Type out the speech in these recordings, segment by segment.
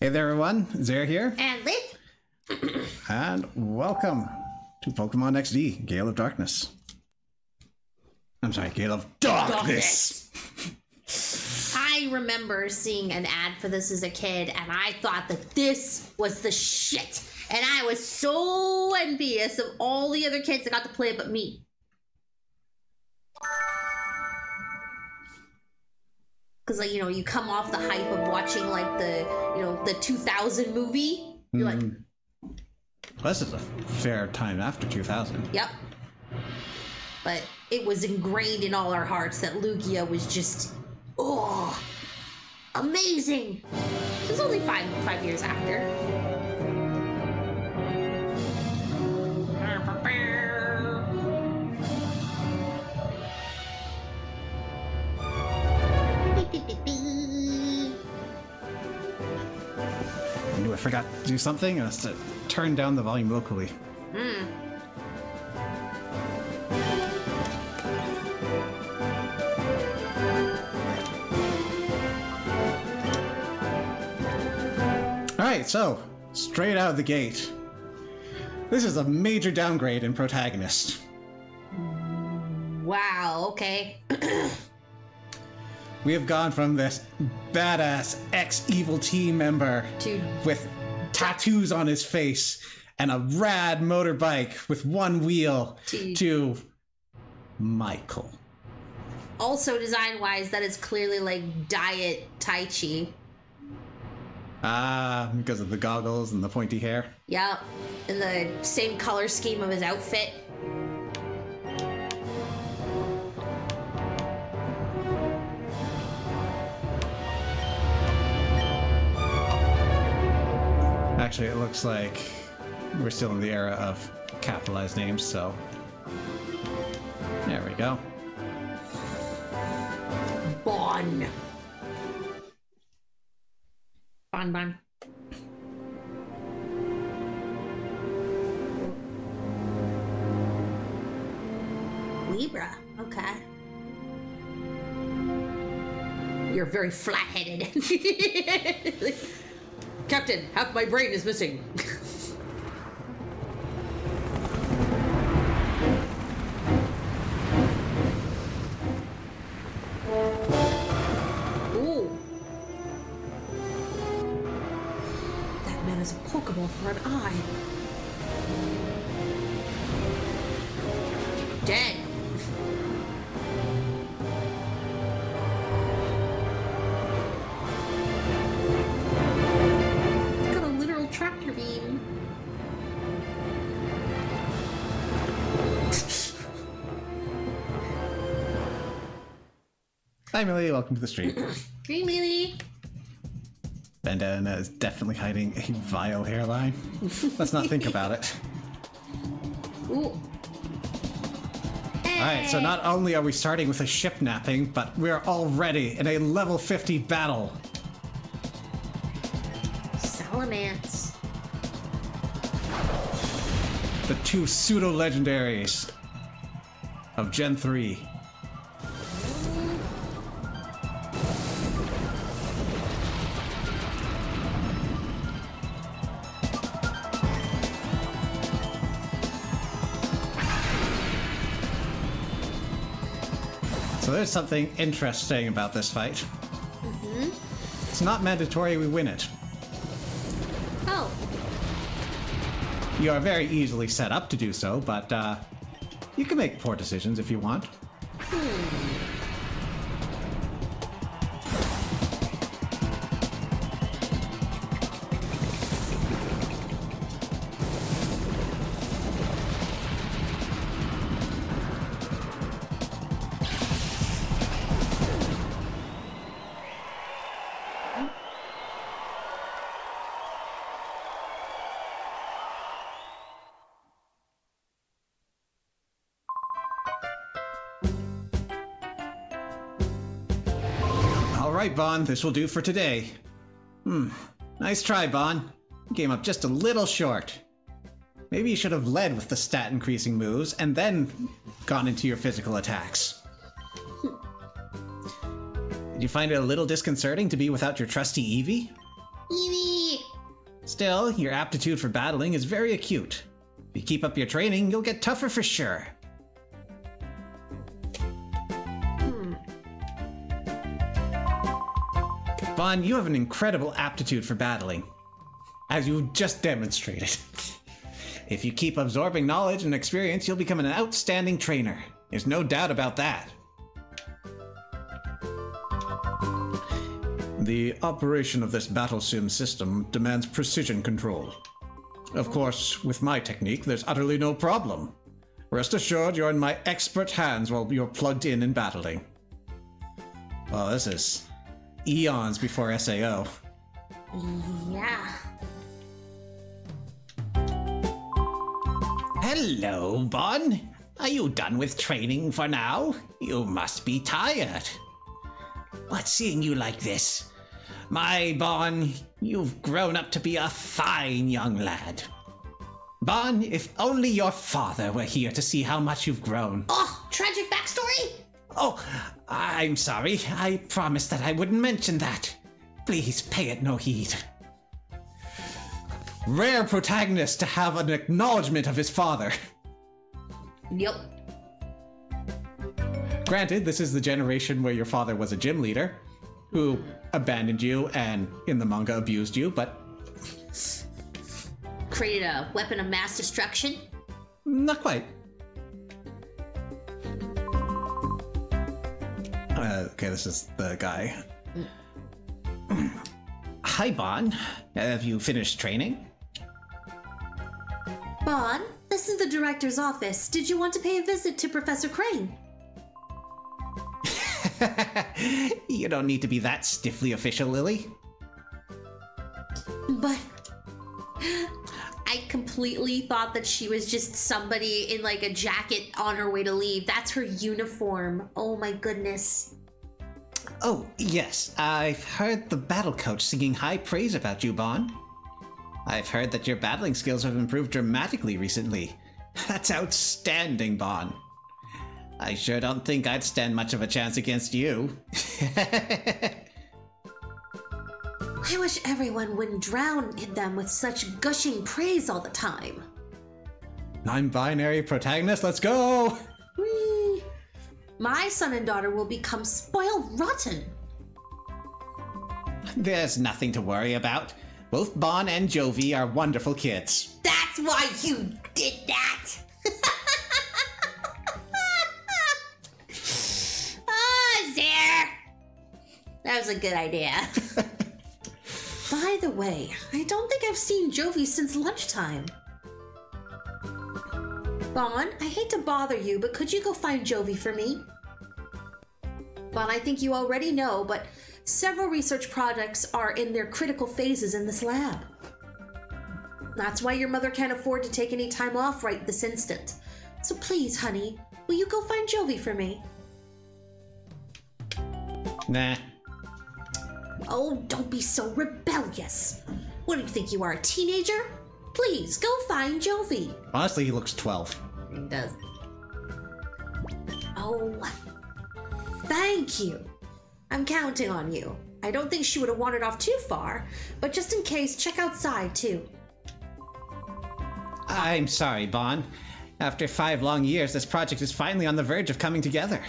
Hey there everyone, Zare here, And Liv. and welcome to Pokemon XD, Gale of Darkness. I'm sorry, Gale of Darkness! I remember seeing an ad for this as a kid, and I thought that this was the shit. And I was so envious of all the other kids that got to play it but me. Because, like, you know, you come off the hype of watching, like, the 2000 movie. You're like, This is a fair time after 2000. yep. But it was ingrained in all our hearts that Lugia was just, amazing. It was only five years after. I knew I forgot to do something, and it's to turn down the volume locally. Alright, so, straight out of the gate. This is a major downgrade in protagonist. Wow, okay. We have gone from this badass ex-evil team member with tattoos on his face and a rad motorbike with one wheel to Michael. Also, design-wise, that is clearly like Diet Tai Chi. Ah, because of the goggles and the pointy hair. Yep, and the same color scheme of his outfit. Actually, it looks like we're still in the era of capitalized names, so there we go. Bon. Bon. Libra, okay. You're very flat-headed. Captain, half my brain is missing. Ooh. That man is a Pokemon for an eye. Dead. Got a literal tractor beam. Hi, Millie. Welcome to the stream. Hey, Millie. Bandana is definitely hiding a vile hairline. Let's not think about it. Ooh. Alright, so not only are we starting with a ship napping, but we're already in a level 50 battle. Salamence. The two pseudo-legendaries of Gen 3. So there's something interesting about this fight. It's not mandatory we win it. Oh. You are very easily set up to do so, but you can make poor decisions if you want. Alright, Bon, this will do for today. Nice try, Bon. You came up just a little short. Maybe you should have led with the stat increasing moves and then gone into your physical attacks. Did you find it a little disconcerting to be without your trusty Eevee? Eevee! Still, your aptitude for battling is very acute. If you keep up your training, you'll get tougher for sure. Bon, you have an incredible aptitude for battling, as you just demonstrated. If you keep absorbing knowledge and experience, you'll become an outstanding trainer. There's no doubt about that. The operation of this battle sim system demands precision control. Of course, with my technique, there's utterly no problem. Rest assured, you're in my expert hands while you're plugged in and battling. Well, this is eons before SAO. Yeah. Hello, Bon. Are you done with training for now? You must be tired. What's seeing you like this? My Bon, you've grown up to be a fine young lad. Bon, if only your father were here to see how much you've grown. Oh, tragic backstory? Oh, I'm sorry. I promised that I wouldn't mention that. Please pay it no heed. Rare protagonist to have an acknowledgement of his father. Yep. Granted, this is the generation where your father was a gym leader who abandoned you and in the manga abused you, but created a weapon of mass destruction? Not quite. Okay, this is the guy. Hi, Bon. Have you finished training? Bon, this is the director's office. Did you want to pay a visit to Professor Crane? You don't need to be that stiffly official, Lily. But I completely thought that she was just somebody in like a jacket on her way to leave. That's her uniform. Oh my goodness. Oh, yes. I've heard the battle coach singing high praise about you, Bon. I've heard that your battling skills have improved dramatically recently. That's outstanding, Bon. I sure don't think I'd stand much of a chance against you. I wish everyone wouldn't drown in them with such gushing praise all the time. Non-binary protagonist, let's go! Whee! My son and daughter will become spoiled rotten. There's nothing to worry about. Both Bon and Jovi are wonderful kids. That's why you did that! Oh, there! That was a good idea. By the way, I don't think I've seen Jovi since lunchtime. Bon, I hate to bother you, but could you go find Jovi for me? Bon, I think you already know, but several research projects are in their critical phases in this lab. That's why your mother can't afford to take any time off right this instant. So please, honey, will you go find Jovi for me? Nah. Oh, don't be so rebellious. What do you think you are, a teenager? Please, go find Jovi. Honestly, he looks 12. He does. Oh, thank you. I'm counting on you. I don't think she would have wandered off too far, but just in case, check outside too. I'm sorry, Bon. After 5 long years, this project is finally on the verge of coming together.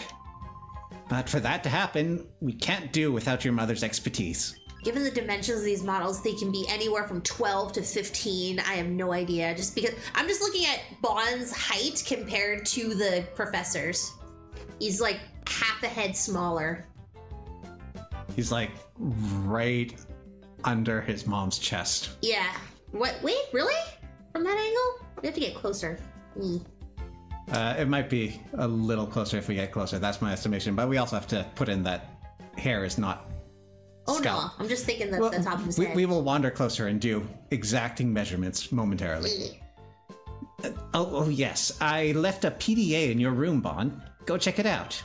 But for that to happen, we can't do without your mother's expertise. Given the dimensions of these models, they can be anywhere from 12 to 15. I have no idea. Just because I'm just looking at Bon's height compared to the professor's. He's like half a head smaller. He's like right under his mom's chest. Yeah. What? Wait, really? From that angle? We have to get closer. It might be a little closer if we get closer. That's my estimation. But we also have to put in that hair is not scalp. No, I'm just thinking the top of his head. We will wander closer and do exacting measurements momentarily. Oh, yes. I left a PDA in your room, Bon. Go check it out.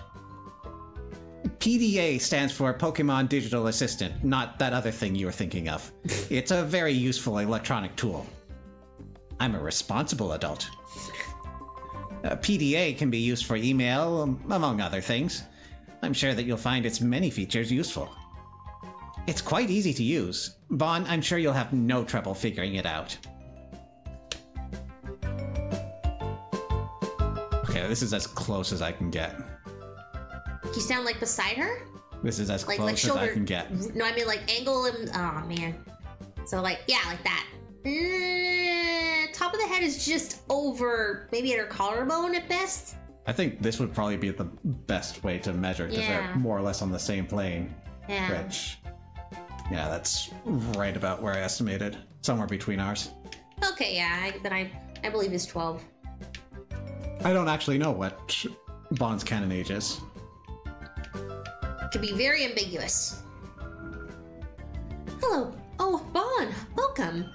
PDA stands for Pokémon Digital Assistant, not that other thing you were thinking of. It's a very useful electronic tool. I'm a responsible adult. PDA can be used for email, among other things. I'm sure that you'll find its many features useful. It's quite easy to use. Bon, I'm sure you'll have no trouble figuring it out. Okay, this is as close as I can get. You sound like beside her? This is as close as I can get. No, I mean like angle and... Oh, man. So like, yeah, like that. Top of the head is just over, maybe at her collarbone at best. I think this would probably be the best way to measure, because they're more or less on the same plane. Yeah. Which, yeah, that's right about where I estimated. Somewhere between ours. Okay, yeah, I believe it's 12. I don't actually know what Bond's canon age is. Could be very ambiguous. Hello. Oh, Bond, welcome.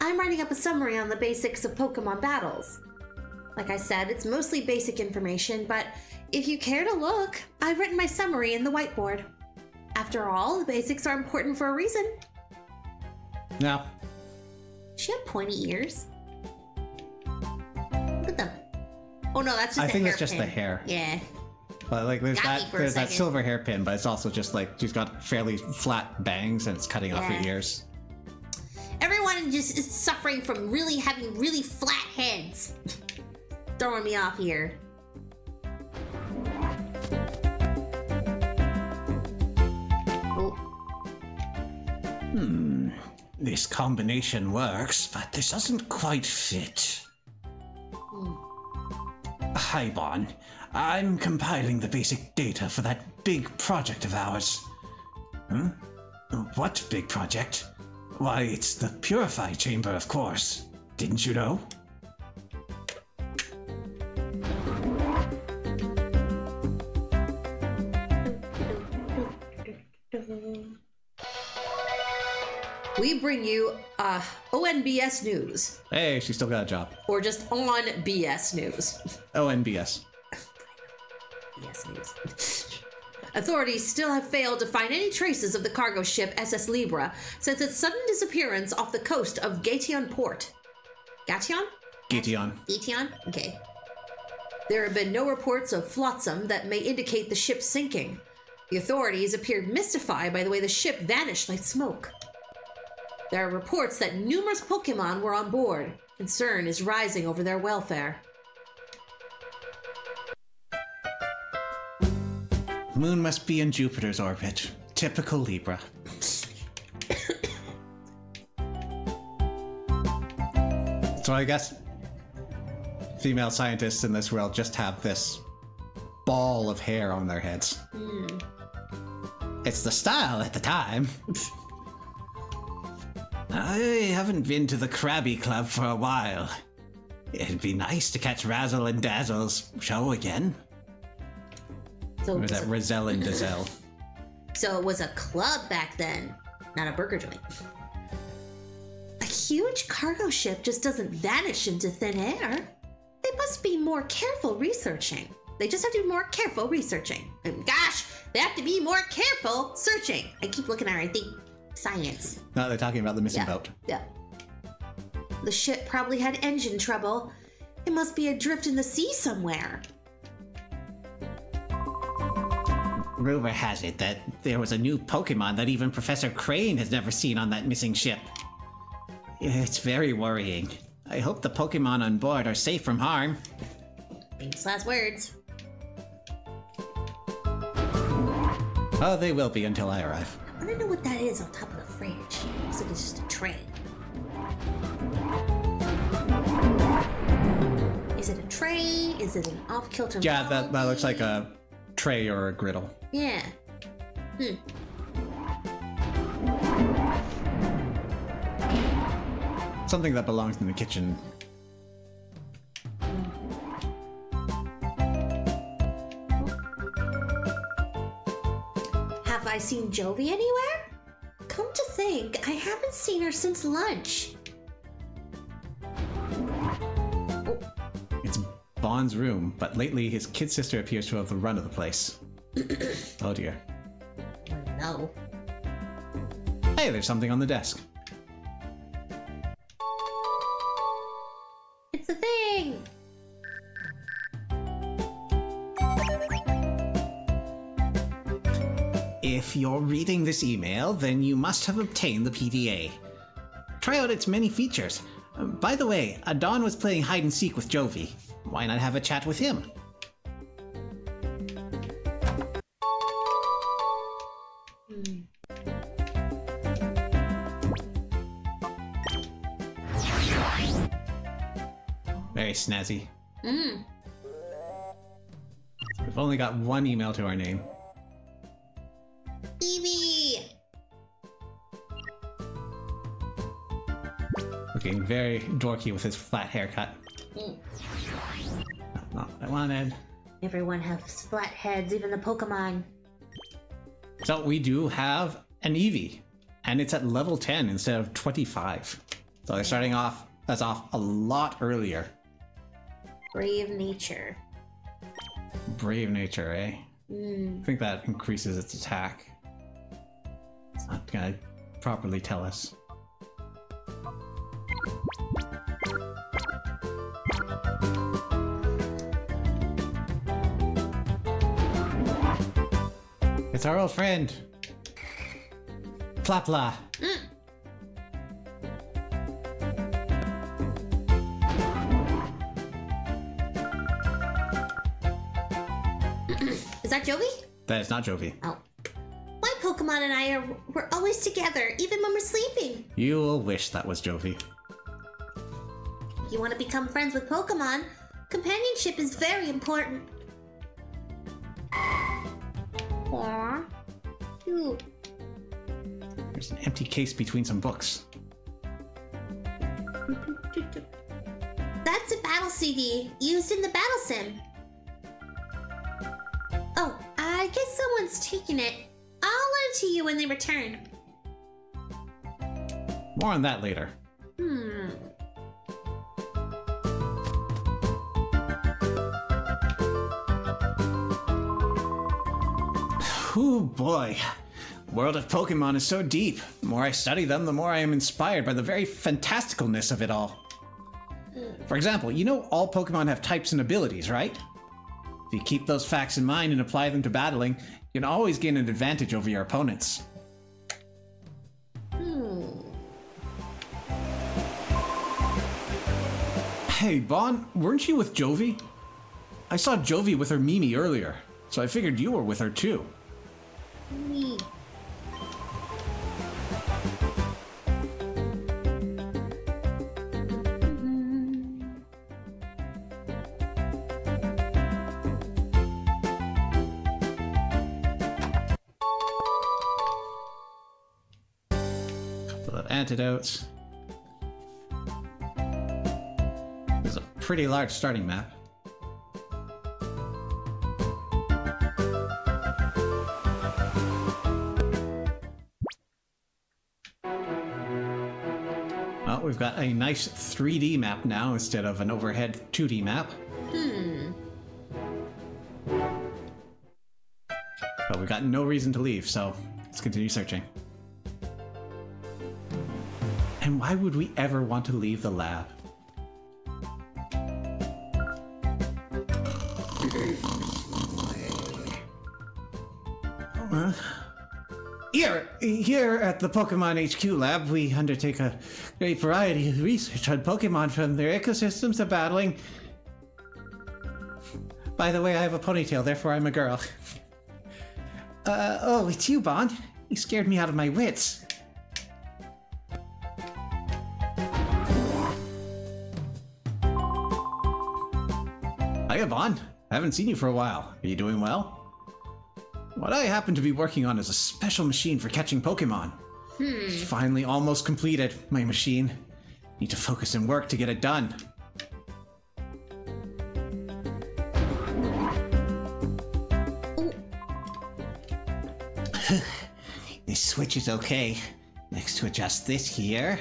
I'm writing up a summary on the basics of Pokemon battles. Like I said, it's mostly basic information, but if you care to look, I've written my summary in the whiteboard. After all, the basics are important for a reason. No. Does she have pointy ears? Look at them. Oh no, that's just I think it's just the hair. Yeah. But like there's that silver hairpin, but it's also just like she's got fairly flat bangs and it's cutting off her ears. Everyone just is suffering from having really flat heads. Throwing me off here. Oh. This combination works, but this doesn't quite fit. Hi, Bon. I'm compiling the basic data for that big project of ours. What big project? Why, it's the Purify Chamber, of course. Didn't you know? We bring you ONBS News. Hey, she still got a job. Or just on BS News. ONBS. BS News. Authorities still have failed to find any traces of the cargo ship SS Libra since its sudden disappearance off the coast of Gation Port. Gation? Gation? Okay. There have been no reports of flotsam that may indicate the ship sinking. The authorities appeared mystified by the way the ship vanished like smoke. There are reports that numerous Pokémon were on board. Concern is rising over their welfare. Moon must be in Jupiter's orbit. Typical Libra. So I guess female scientists in this world just have this ball of hair on their heads. It's the style at the time. I haven't been to the Krabby Club for a while. It'd be nice to catch Razzle and Dazzle's show again. So or was that Razzle and Dazzle? So it was a club back then, not a burger joint. A huge cargo ship just doesn't vanish into thin air. They must be more careful researching. They just have to be more careful researching. And gosh, they have to be more careful searching. I keep looking at her, I think science. No, they're talking about the missing boat. Yeah. The ship probably had engine trouble. It must be adrift in the sea somewhere. Rumor has it that there was a new Pokemon that even Professor Crane has never seen on that missing ship. It's very worrying. I hope the Pokemon on board are safe from harm. Famous last words. Oh, they will be until I arrive. I don't know what that is on top of the fridge. Looks like it's just a tray. Is it a tray? Is it an off-kilter? Yeah, that looks like a tray or a griddle. Yeah. Something that belongs in the kitchen. Have I seen Jovi anywhere? Come to think, I haven't seen her since lunch. It's Bond's room, but lately his kid sister appears to have the run of the place. Oh dear. No. Hey, there's something on the desk. It's a thing! If you're reading this email, then you must have obtained the PDA. Try out its many features. By the way, Adon was playing hide and seek with Jovi. Why not have a chat with him? Very snazzy. We've only got one email to our name. Evie! Looking very dorky with his flat haircut. Not what I wanted. Everyone has flat heads, even the Pokemon. So we do have an Eevee, and it's at level 10 instead of 25. So they're starting off a lot earlier. Brave nature. Brave nature, eh? I think that increases its attack. It's not gonna properly tell us. It's our old friend, Flapla. Is that Jovi? That is not Jovi. Oh. My Pokemon and we're always together, even when we're sleeping. You will wish that was Jovi. If you want to become friends with Pokemon, companionship is very important. Aww. Cute. There's an empty case between some books. That's a battle CD used in the battle sim. Oh, I guess someone's taking it. I'll lend it to you when they return. More on that later. Oh boy. The world of Pokemon is so deep. The more I study them, the more I am inspired by the very fantasticalness of it all. For example, you know all Pokemon have types and abilities, right? If you keep those facts in mind and apply them to battling, you can always gain an advantage over your opponents. Hey, Bon, weren't you with Jovi? I saw Jovi with her Mimi earlier, so I figured you were with her too. Me. Couple of antidotes. This is a pretty large starting map. Well, we've got a nice 3D map now instead of an overhead 2D map. But we've got no reason to leave, so let's continue searching. And why would we ever want to leave the lab? Here at the Pokemon HQ lab, we undertake a great variety of research on Pokemon, from their ecosystems to battling. By the way, I have a ponytail, therefore I'm a girl. Oh, it's you, Bond. You scared me out of my wits. Hiya, Bond. I haven't seen you for a while. Are you doing well? What I happen to be working on is a special machine for catching Pokemon. Finally almost completed, my machine. Need to focus and work to get it done. This switch is okay. Next to adjust this here.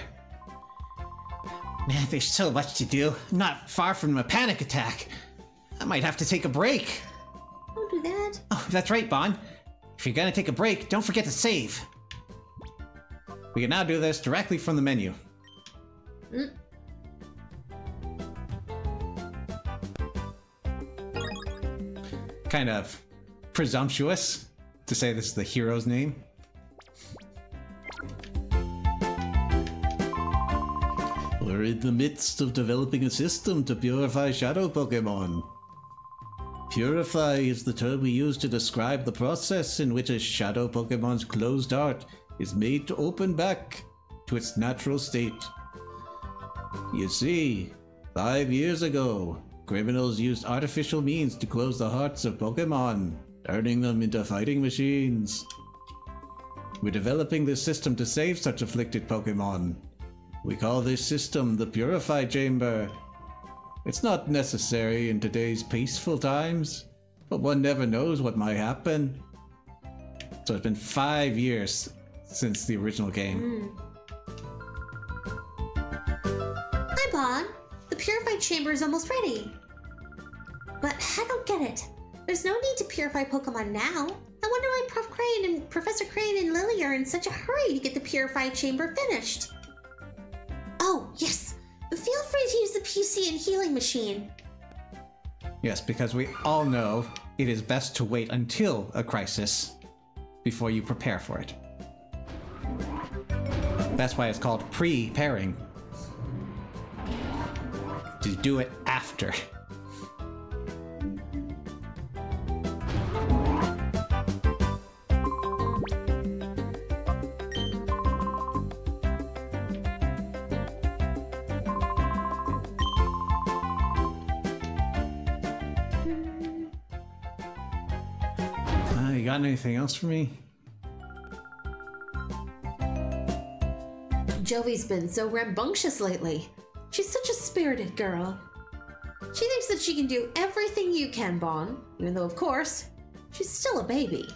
Man, there's so much to do. I'm not far from a panic attack. I might have to take a break. Don't do that. Oh, that's right, Bond. If you're gonna take a break, don't forget to save. We can now do this directly from the menu. Kind of presumptuous. to say this is the hero's name. We're in the midst of developing a system to purify shadow Pokémon. Purify is the term we use to describe the process in which a shadow Pokémon's closed heart is made to open back to its natural state. You see, 5 years ago, criminals used artificial means to close the hearts of Pokémon, turning them into fighting machines. We're developing this system to save such afflicted Pokémon. We call this system the Purify Chamber. It's not necessary in today's peaceful times, but one never knows what might happen. So it's been 5 years since the original game. Hi, Bon. The Purify Chamber is almost ready. But I don't get it. There's no need to purify Pokemon now. I wonder why Professor Crane and Lily are in such a hurry to get the Purify Chamber finished. Oh, yes. Feel free to use the PC and healing machine. Yes, because we all know it is best to wait until a crisis before you prepare for it. That's why it's called preparing. To do it after. You got anything else for me? Jovi's been so rambunctious lately. She's such a spirited girl. She thinks that she can do everything you can, Bon, even though, of course, she's still a baby.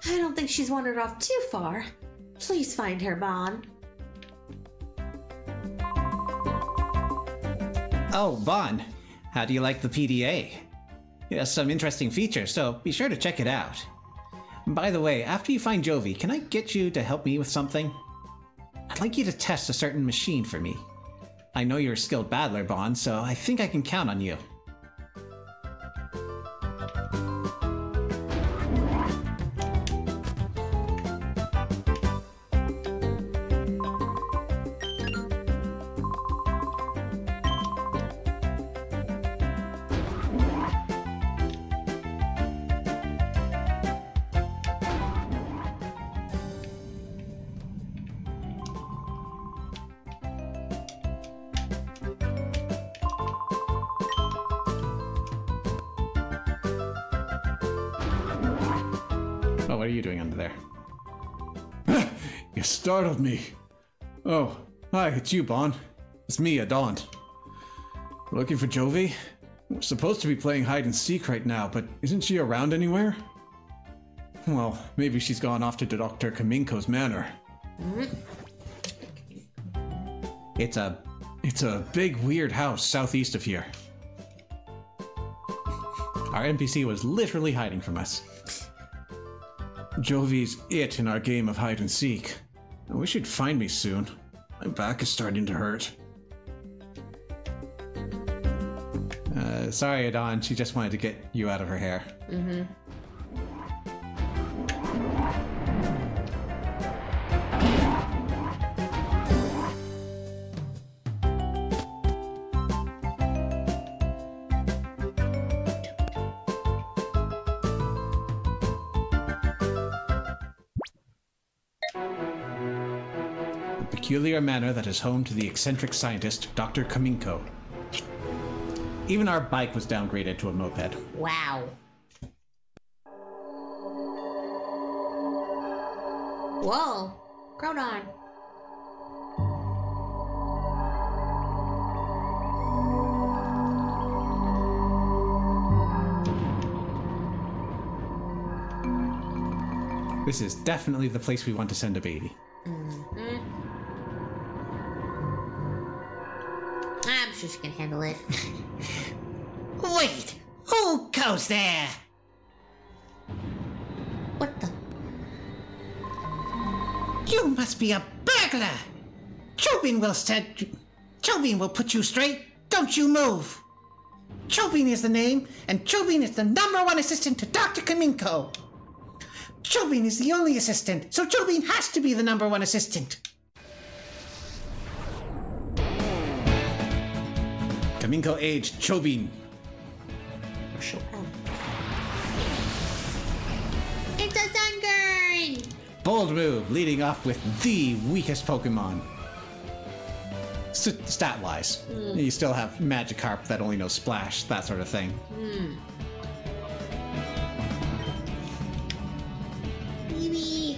I don't think she's wandered off too far. Please find her, Bon. Oh, Bon, how do you like the PDA? It has some interesting features, so be sure to check it out. By the way, after you find Jovi, can I get you to help me with something? I'd like you to test a certain machine for me. I know you're a skilled battler, Bon, so I think I can count on you. Oh, what are you doing under there? You startled me. Oh, hi, it's you, Bon. It's me, Adaunt. Looking for Jovi? We're supposed to be playing hide and seek right now, but isn't she around anywhere? Well, maybe she's gone off to Dr. Kaminko's manor. It's a big, weird house southeast of here. Our NPC was literally hiding from us. Jovi's it in our game of hide and seek. I wish she'd find me soon. My back is starting to hurt. Sorry, Adon. She just wanted to get you out of her hair. Peculiar manor that is home to the eccentric scientist, Dr. Kaminko. Even our bike was downgraded to a moped. Wow. Whoa. Groudon. This is definitely the place we want to send a baby. I'm sure she can handle it. Wait! Who goes there? What the? You must be a burglar! Chobin will put you straight. Don't you move! Chobin is the name, and Chobin is the #1 assistant to Dr. Kaminko. Chobin is the only assistant, so Chobin has to be the number one assistant. Kaminko age Chobin. It's a Sungurn! Bold move, leading off with the weakest Pokemon. Stat-wise. You still have Magikarp that only knows Splash, that sort of thing. Baby.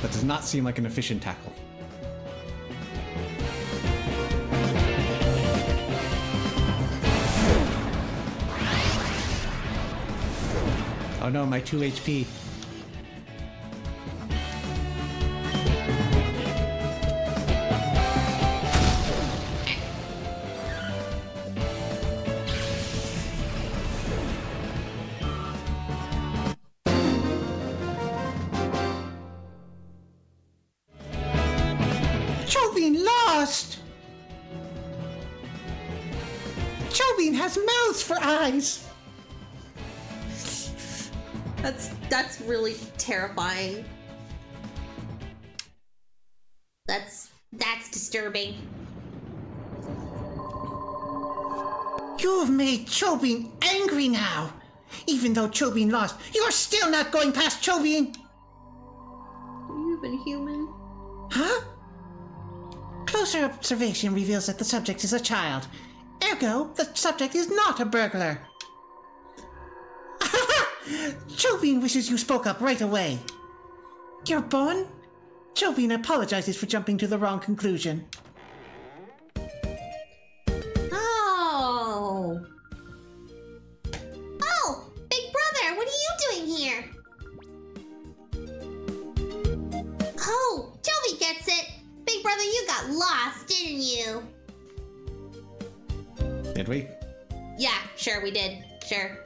That does not seem like an efficient tackle. Oh no, my 2 HP. Chobin lost! Chobin has mouths for eyes! That's really terrifying. That's disturbing. You've made Chobin angry now! Even though Chobin lost, you're still not going past Chobin! Are you even human? Huh? Closer observation reveals that the subject is a child. Ergo, the subject is not a burglar. Chobin wishes you spoke up right away. You're born? Chobin apologizes for jumping to the wrong conclusion. Oh! Oh! Big brother, what are you doing here? Oh, Toby gets it! Big brother, you got lost, didn't you? Did we? Yeah, sure we did. Sure.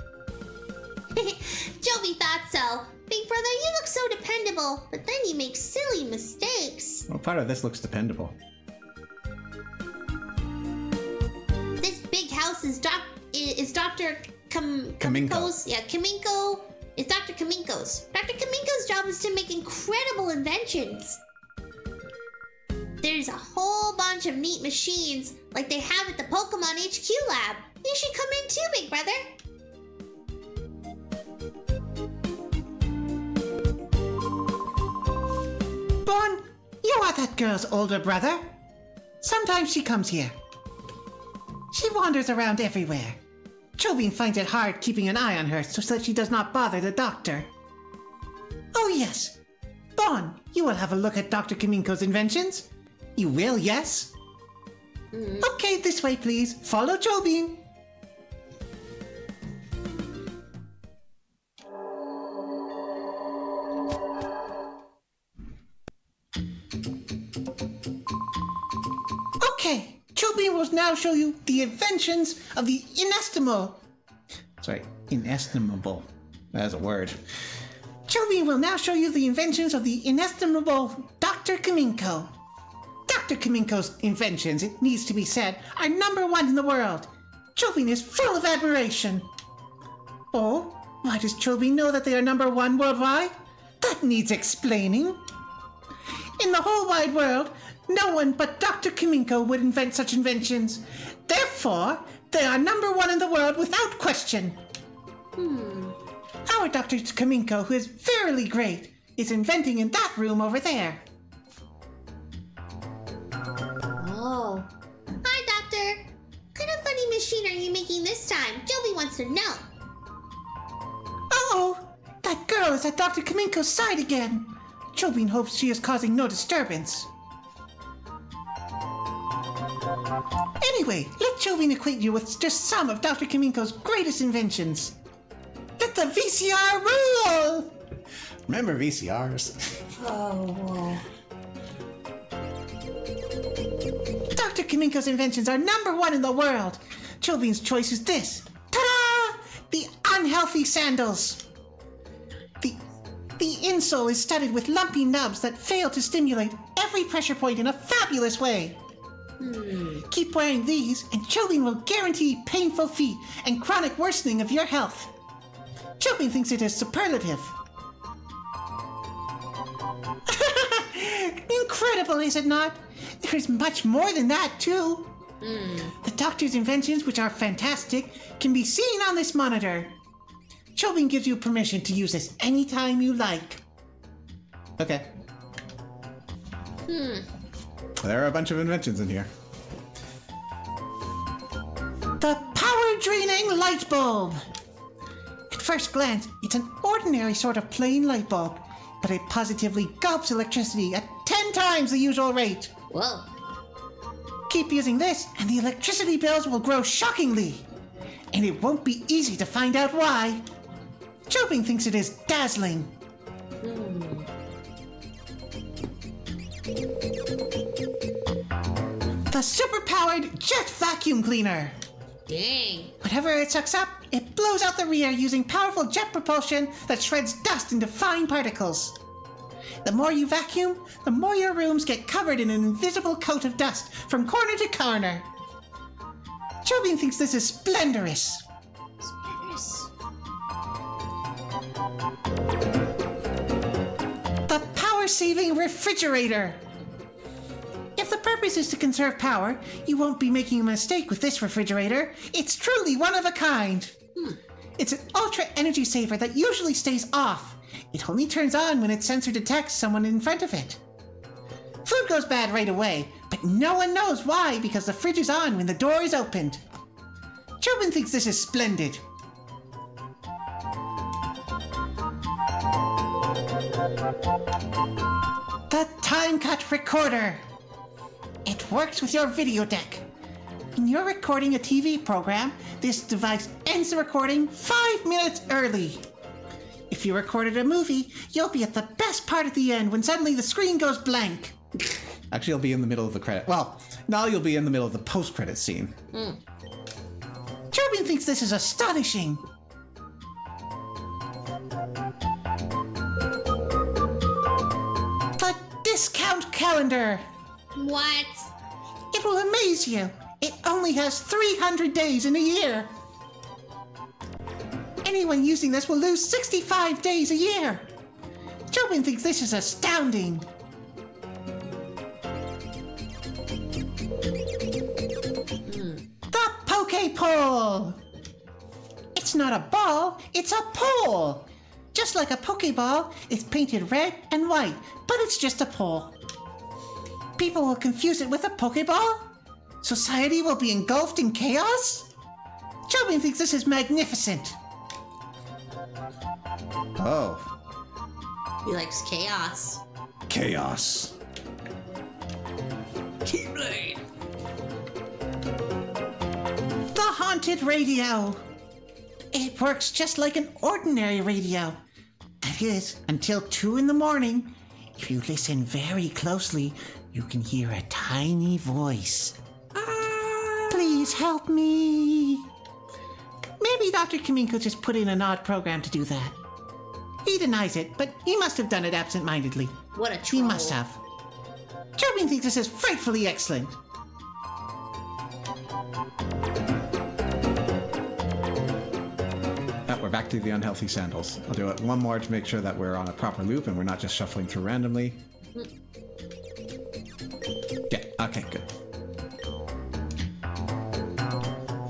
Joby thought so. Big brother, you look so dependable, but then you make silly mistakes. Well, part of this looks dependable. This big house is Dr. Kaminko. Kaminko's. Yeah, Kaminko is Dr. Kaminko's. Dr. Kaminko's job is to make incredible inventions. There's a whole bunch of neat machines like they have at the Pokemon HQ lab. You should come in too, big brother. Bon, you are that girl's older brother. Sometimes she comes here. She wanders around everywhere. Chobin finds it hard keeping an eye on her so that she does not bother the doctor. Oh yes. Bon, you will have a look at Dr. Kaminko's inventions. You will, yes? Okay, this way please. Follow Chobin. Okay, Chobin will now show you the inventions of the inestimable. Sorry, inestimable. That's a word. Chobin will now show you the inventions of the inestimable Dr. Kaminko. Dr. Kaminko's inventions, it needs to be said, are #1 in the world. Chobin is full of admiration. Oh, why does Chobin know that they are #1 worldwide? That needs explaining. In the whole wide world, no one but Dr. Kaminko would invent such inventions. Therefore, they are #1 in the world without question. Our Dr. Kaminko, who is verily great, is inventing in that room over there. Oh. Hi, Doctor. What kind of funny machine are you making this time? Joby wants to know. Uh-oh! That girl is at Dr. Kaminko's side again. Chobin hopes she is causing no disturbance. Anyway, let Chobin acquaint you with just some of Dr. Kaminko's greatest inventions. Let the VCR rule! Remember VCRs? Oh. Dr. Kaminko's inventions are #1 in the world. Chobin's choice is this. Ta-da! The unhealthy sandals. The insole is studded with lumpy nubs that fail to stimulate every pressure point in a fabulous way. Keep wearing these and Chobin will guarantee painful feet and chronic worsening of your health. Chobin thinks it is superlative. Incredible, is it not? There's much more than that, too. The doctor's inventions, which are fantastic, can be seen on this monitor. Chobin gives you permission to use this anytime you like. Okay. There are a bunch of inventions in here. The power-draining light bulb. At first glance, it's an ordinary sort of plain light bulb, but it positively gulps electricity at 10 times the usual rate. Whoa. Keep using this, and the electricity bills will grow shockingly. And it won't be easy to find out why. Chobin thinks it is dazzling. The super-powered jet vacuum cleaner. Dang. Whatever it sucks up, it blows out the rear using powerful jet propulsion that shreds dust into fine particles. The more you vacuum, the more your rooms get covered in an invisible coat of dust from corner to corner. Chobin thinks this is splendorous. The power-saving refrigerator. If the purpose is to conserve power, you won't be making a mistake with this refrigerator. It's truly one of a kind. It's an ultra energy saver that usually stays off. It only turns on when its sensor detects someone in front of it. Food goes bad right away, but no one knows why because the fridge is on when the door is opened. Chobin thinks this is splendid. The time cut recorder. It works with your video deck. When you're recording a TV program, this device ends the recording 5 minutes early. If you recorded a movie, you'll be at the best part at the end when suddenly the screen goes blank. Actually, you'll be in the middle of the credit. Well, now you'll be in the middle of the post-credit scene. Chobin thinks this is astonishing. The discount calendar. What? It will amaze you. It only has 300 days in a year. Anyone using this will lose 65 days a year. Chobin thinks this is astounding. The Pokeball. It's not a ball, it's a pole. Just like a Pokeball, it's painted red and white, but it's just a pole. People will confuse it with a Pokeball? Society will be engulfed in chaos? Chobin thinks this is magnificent. Oh. He likes chaos. Chaos. Keyblade. The haunted radio. It works just like an ordinary radio. That is, until 2 in the morning. If you listen very closely, you can hear a tiny voice. Please help me. Maybe Dr. Kaminko just put in an odd program to do that. He denies it, but he must have done it absent-mindedly. What a troll. He must have. Chobin thinks this is frightfully excellent. We're back to the unhealthy sandals. I'll do it one more to make sure that we're on a proper loop and we're not just shuffling through randomly. Yeah, okay, good.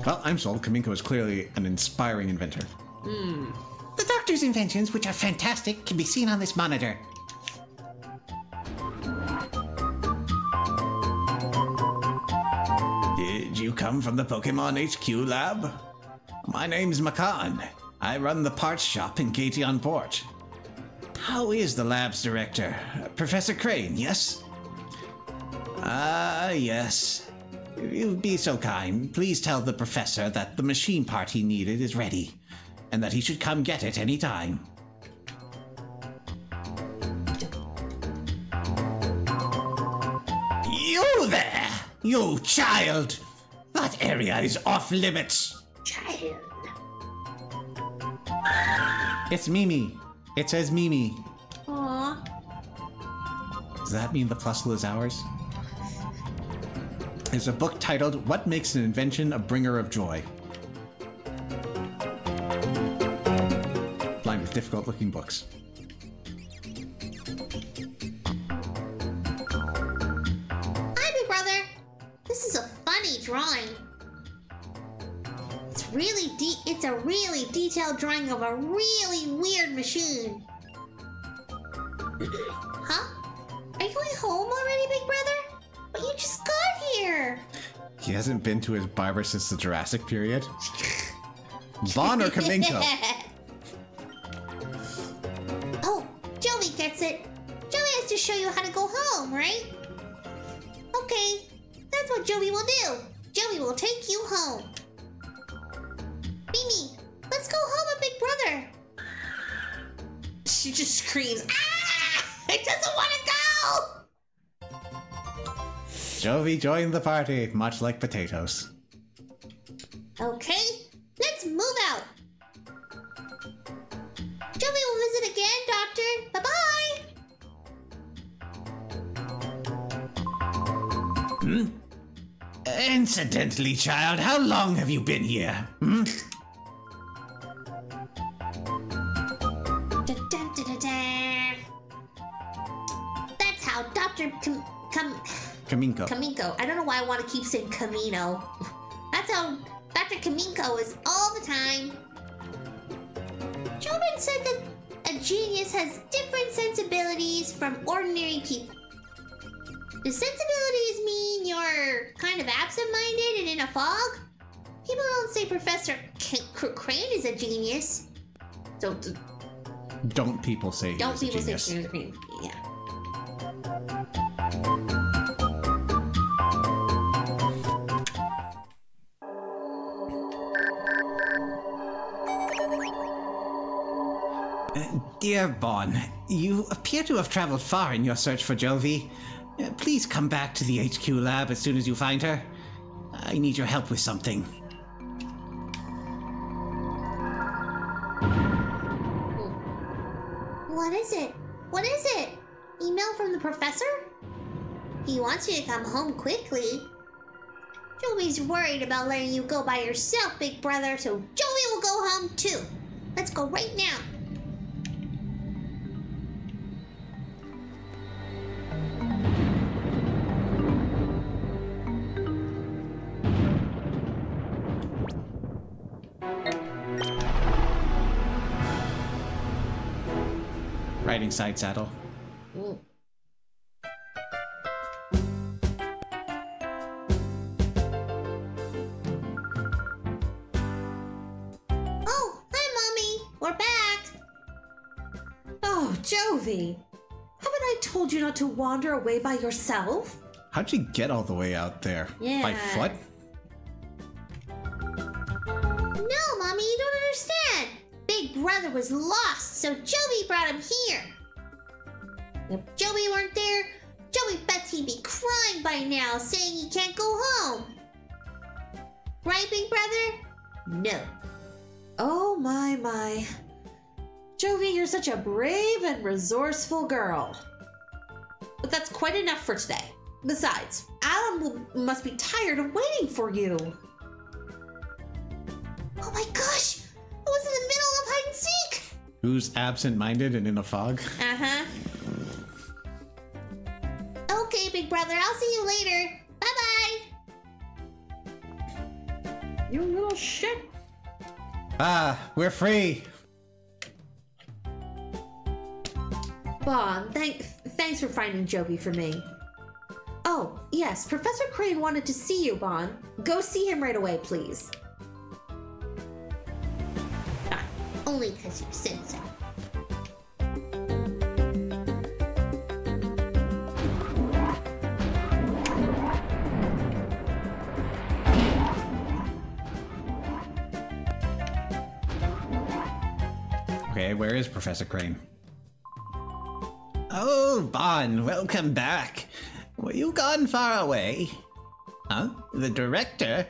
Well, I'm sold. Kaminko is clearly an inspiring inventor. The doctor's inventions, which are fantastic, can be seen on this monitor. Did you come from the Pokémon HQ lab? My name's Makan. I run the parts shop in Gation Port. How is the lab's director? Professor Crane, yes? Yes. If you'd be so kind, please tell the professor that the machine part he needed is ready, and that he should come get it any time. You there! You child! That area is off limits! Child. It's Mimi. It says Mimi. Aww. Does that mean the puzzle is ours? There's a book titled, What Makes an Invention a Bringer of Joy? Lined with difficult-looking books. This is a funny drawing. It's a really detailed drawing of a really weird machine. Huh? Are you going home already, Big Brother? But you just got here. He hasn't been to his barber since the Jurassic period. Vaughn or Kaminko? Oh, Joey gets it. Joey has to show you how to go home, right? Okay, that's what Joey will do. Joey will take you home. Mimi, let's go home, Big Brother. She just screams, ah! It doesn't want to go! Joey joined the party, much like potatoes. Okay, let's move out. Joey will visit again, Doctor. Bye-bye. Incidentally, child, how long have you been here? Hmm? That's how Dr. Kaminko. I don't know why I want to keep saying Camino. That's how Dr. Kaminko is all the time. Children said that a genius has different sensibilities from ordinary people. Does sensibilities mean you're kind of absent-minded and in a fog? People don't say Professor Crane is a genius. So Don't people say don't he's a people genius? say Crane? Yeah. Dear Bon, you appear to have traveled far in your search for Jovi. Please come back to the HQ lab as soon as you find her. I need your help with something. What is it? What is it? Email from the professor? He wants you to come home quickly. Joey's worried about letting you go by yourself, Big Brother, so Joey will go home too. Let's go right now. Riding side saddle. Mm. Oh, hi, Mommy. We're back. Oh, Jovi. Haven't I told you not to wander away by yourself? How'd you get all the way out there? Yeah. By foot? No, Mommy, you don't understand. Big Brother was lost, so Joey brought him here. If Joey weren't there, Joey bets he'd be crying by now, saying he can't go home. Right, Big Brother? No. Oh, my. Jovi, you're such a brave and resourceful girl. But that's quite enough for today. Besides, Alan must be tired of waiting for you. Oh my gosh! I was in the middle of hide and seek! Who's absent-minded and in a fog? Uh-huh. Okay, Big Brother, I'll see you later. Bye-bye! You little shit. Ah, we're free! Bon, thanks for finding Jovi for me. Oh, yes, Professor Crane wanted to see you, Bon. Go see him right away, please. Only because you said so. Okay, where is Professor Crane? Oh, Bon, welcome back. Were you gone far away? Huh? The director?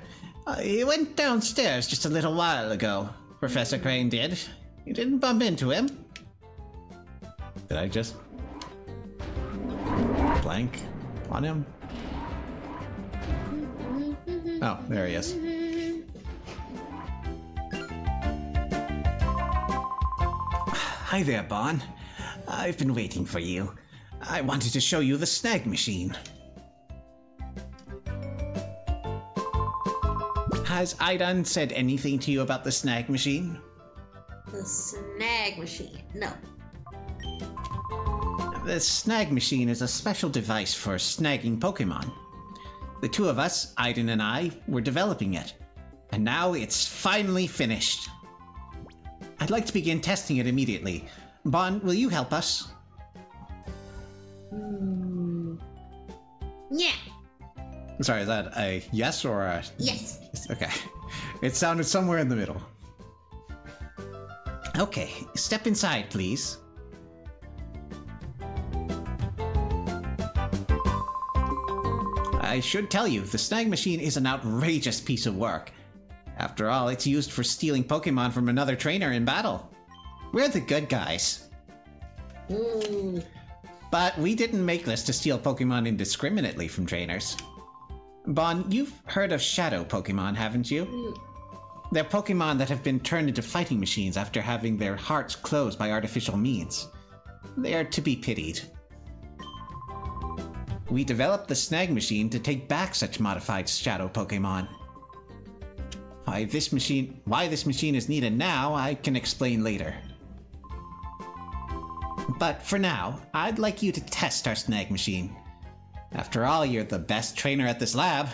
He went downstairs just a little while ago. Professor Crane did. You didn't bump into him? Did I just blank on him? Oh, there he is. Hi there, Bon. I've been waiting for you. I wanted to show you the snag machine. Has Aidan said anything to you about the snag machine? The snag machine. No. The snag machine is a special device for snagging Pokémon. The two of us, Aidan and I, were developing it. And now it's finally finished. I'd like to begin testing it immediately. Bon, will you help us? Yeah. Sorry, is that a yes or a... Yes. Okay. It sounded somewhere in the middle. Okay, step inside, please. I should tell you, the snag machine is an outrageous piece of work. After all, it's used for stealing Pokémon from another trainer in battle. We're the good guys. But we didn't make this to steal Pokémon indiscriminately from trainers. Bon, you've heard of shadow Pokémon, haven't you? They're Pokémon that have been turned into fighting machines after having their hearts closed by artificial means. They are to be pitied. We developed the snag machine to take back such modified shadow Pokémon. Why this machine is needed now, I can explain later. But for now, I'd like you to test our snag machine. After all, you're the best trainer at this lab.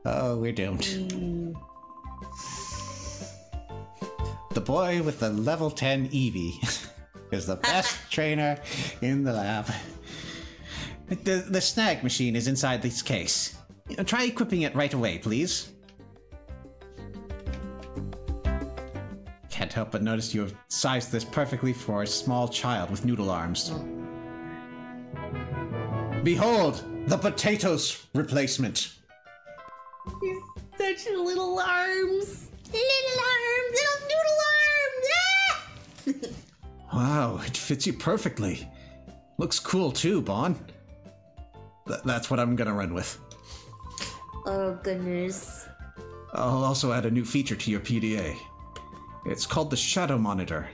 Oh, we're doomed. The boy with the level 10 Eevee is the best trainer in the lab. The snag machine is inside this case. Try equipping it right away, please. Can't help but notice you have sized this perfectly for a small child with noodle arms. Behold, the potatoes replacement. He's such little arms. Little arms, little noodle arms. Wow, it fits you perfectly. Looks cool too, Bon. That's what I'm gonna run with. Oh, goodness. I'll also add a new feature to your PDA. It's called the Shadow Monitor.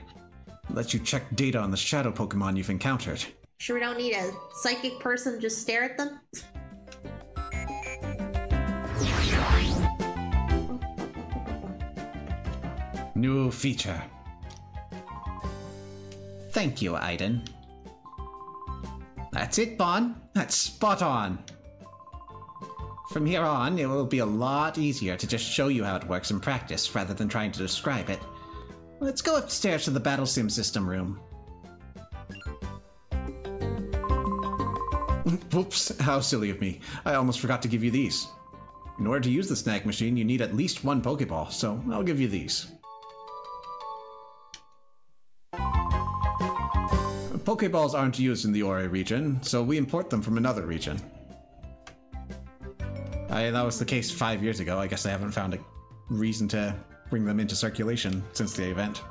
It lets you check data on the shadow Pokemon you've encountered. Sure we don't need a psychic person to just stare at them? New feature. Thank you, Aidan. That's it, Bon. That's spot on. From here on, it will be a lot easier to just show you how it works in practice rather than trying to describe it. Let's go upstairs to the Battle Sim system room. Whoops, how silly of me. I almost forgot to give you these. In order to use the snag machine, you need at least one Pokeball, so I'll give you these. Pokeballs aren't used in the Ore region, so we import them from another region. That was the case 5 years ago. I guess I haven't found a reason to bring them into circulation since the event.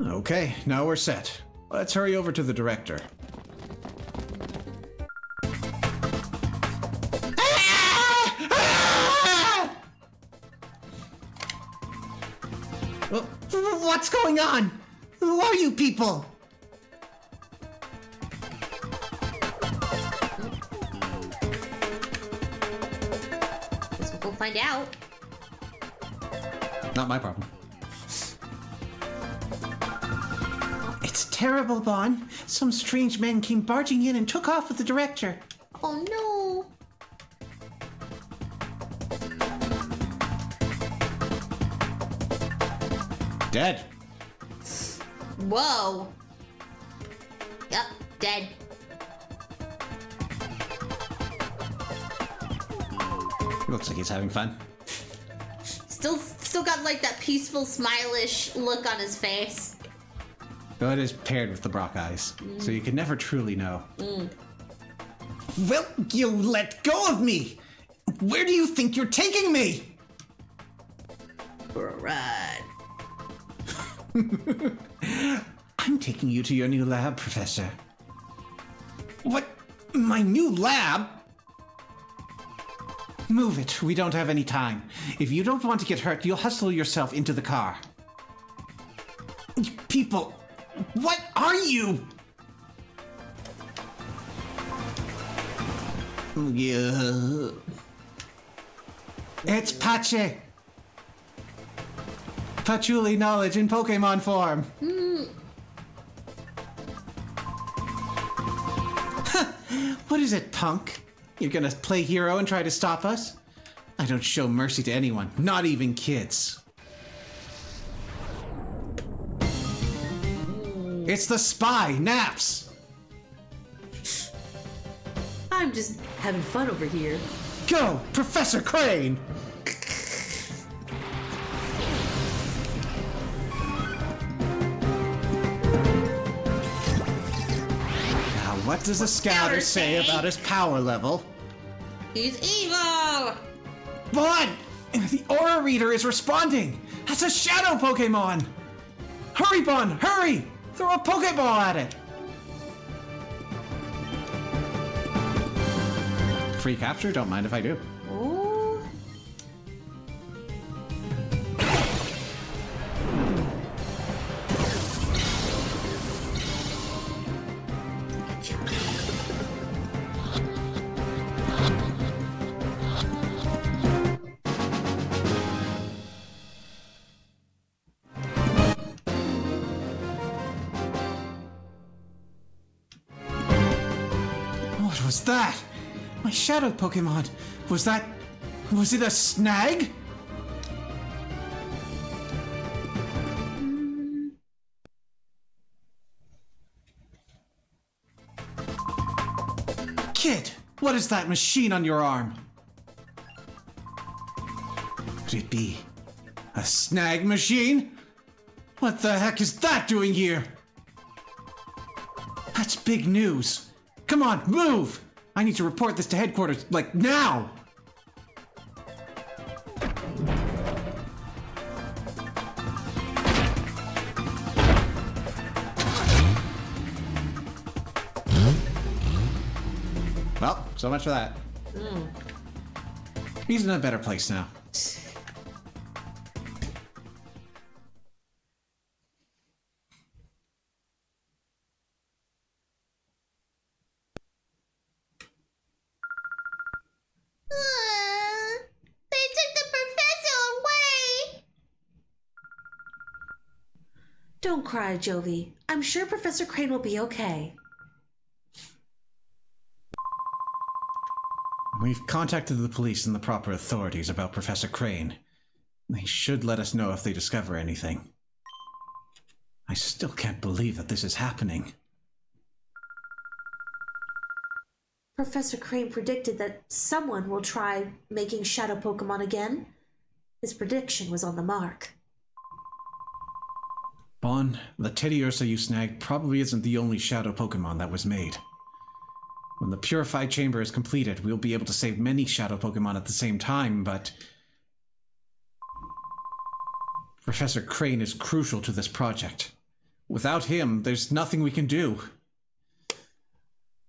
Okay, now we're set. Let's hurry over to the director. What's going on? Who are you people? Guess we'll go find out. Not my problem. It's terrible, Bon. Some strange men came barging in and took off with the director. Oh no. Dead. Whoa. Yep, dead. Looks like he's having fun. Still got like that peaceful, smilish look on his face. Though it is paired with the Brock eyes, so you can never truly know. Well, you let go of me! Where do you think you're taking me? For a ride. I'm taking you to your new lab, Professor. What? My new lab? Move it. We don't have any time. If you don't want to get hurt, you'll hustle yourself into the car. People, what are you? Yeah. It's Pache. Patchouli knowledge in Pokemon form. What is it, punk? You're gonna play hero and try to stop us? I don't show mercy to anyone, not even kids. It's the spy, Naps! I'm just having fun over here. Go, Professor Crane! Now, what does the scouter say about his power level? He's evil! But the aura reader is responding! That's a shadow Pokemon! Hurry, Bon, hurry! Throw a Pokeball at it! Free capture? Don't mind if I do. Oh. What was that? My shadow Pokemon. Was it a snag? Kid, what is that machine on your arm? Could it be a snag machine? What the heck is that doing here? That's big news. Come on, move! I need to report this to headquarters, like, now! Well, so much for that. He's in a better place now. They took the professor away! Don't cry, Jovi. I'm sure Professor Crane will be okay. We've contacted the police and the proper authorities about Professor Crane. They should let us know if they discover anything. I still can't believe that this is happening. Professor Crane predicted that someone will try making shadow Pokemon again. His prediction was on the mark. Bon, the Teddiursa you snagged probably isn't the only shadow Pokemon that was made. When the purified chamber is completed, we'll be able to save many shadow Pokemon at the same time, but Professor Crane is crucial to this project. Without him, there's nothing we can do.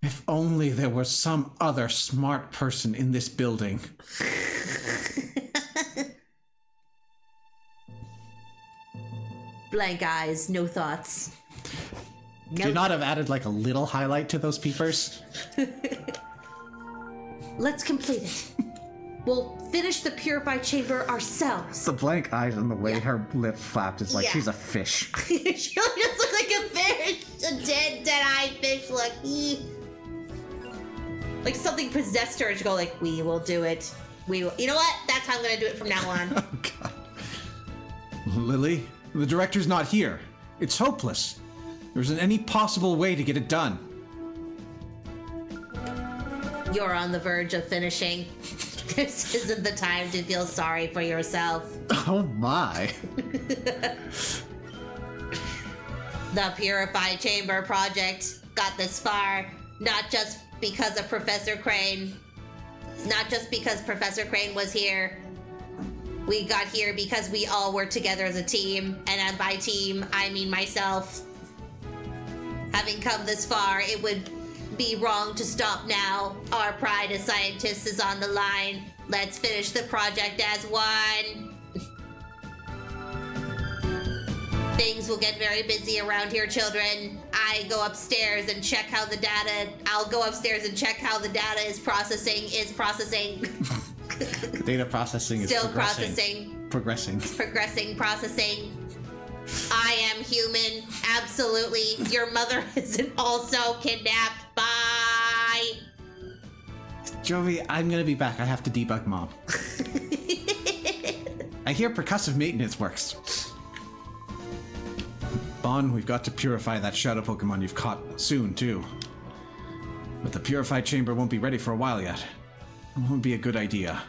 If only there was some other smart person in this building. Blank eyes, no thoughts. Could you not have added like a little highlight to those peepers? Let's complete it. We'll finish the purified chamber ourselves. The blank eyes and the way her lip flapped is like she's a fish. She just looks like a fish! A dead-eyed fish look. Like something possessed her to go like, we will do it. We will. You know what? That's how I'm gonna do it from now on. Oh, God. Lily, the director's not here. It's hopeless. There isn't any possible way to get it done. You're on the verge of finishing. This isn't the time to feel sorry for yourself. Oh my. The Purified Chamber project got this far, not just because of Professor Crane. Not just because Professor Crane was here. We got here because we all worked together as a team, and by team, I mean myself. Having come this far, it would be wrong to stop now. Our pride as scientists is on the line. Let's finish the project as one. Things will get very busy around here, children. I'll go upstairs and check how the data is processing. Data processing is Still progressing. Progressing, processing. I am human. Absolutely. Your mother isn't also kidnapped. Bye. Jovi, I'm gonna be back. I have to debug Mom. I hear percussive maintenance works. Bon, we've got to purify that shadow Pokemon you've caught soon, too. But the purified chamber won't be ready for a while yet. It won't be a good idea.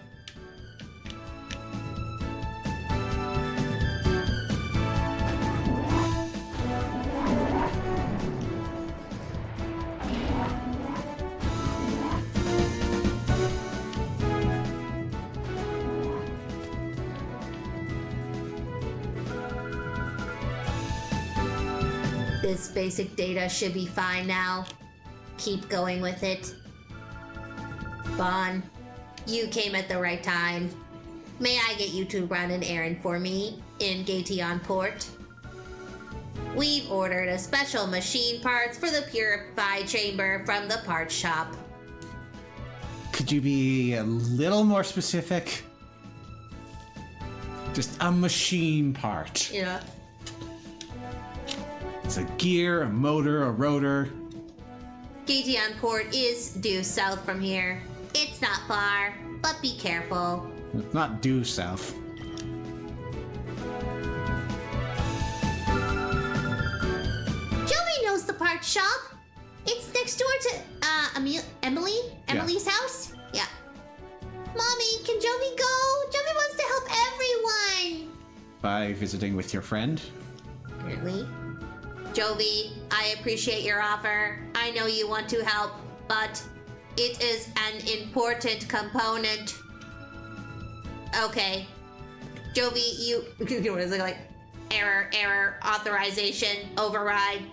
This basic data should be fine now. Keep going with it. Bon, you came at the right time. May I get you to run an errand for me in Gateon Port? We've ordered a special machine parts for the purified chamber from the parts shop. Could you be a little more specific? Just a machine part. Yeah. It's a gear, a motor, a rotor. Gateon Port is due south from here. It's not far, but be careful. It's not due south. Joey knows the parts shop. It's next door to Emily's house. Yeah. Mommy, can Joey go? Joey wants to help everyone. By visiting with your friend? Apparently. Jovi, I appreciate your offer. I know you want to help, but it is an important component. Okay. Jovi, you what is it like? Error, authorization, override.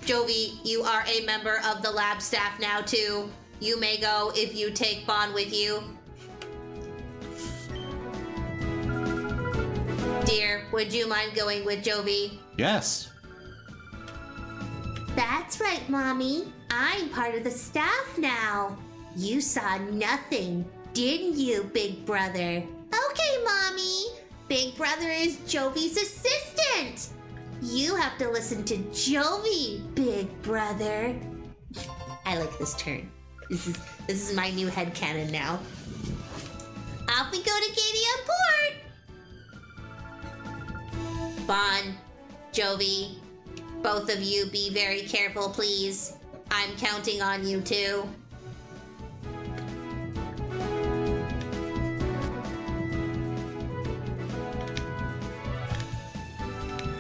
Jovi, you are a member of the lab staff now too. You may go if you take Bon with you. Dear, would you mind going with Jovi? Yes. That's right, Mommy. I'm part of the staff now. You saw nothing, didn't you, Big Brother? Okay, Mommy. Big Brother is Jovi's assistant. You have to listen to Jovi, Big Brother. I like this turn. This is my new headcanon now. Off we go to Gateon Port. Bon, Jovi, both of you be very careful, please. I'm counting on you too.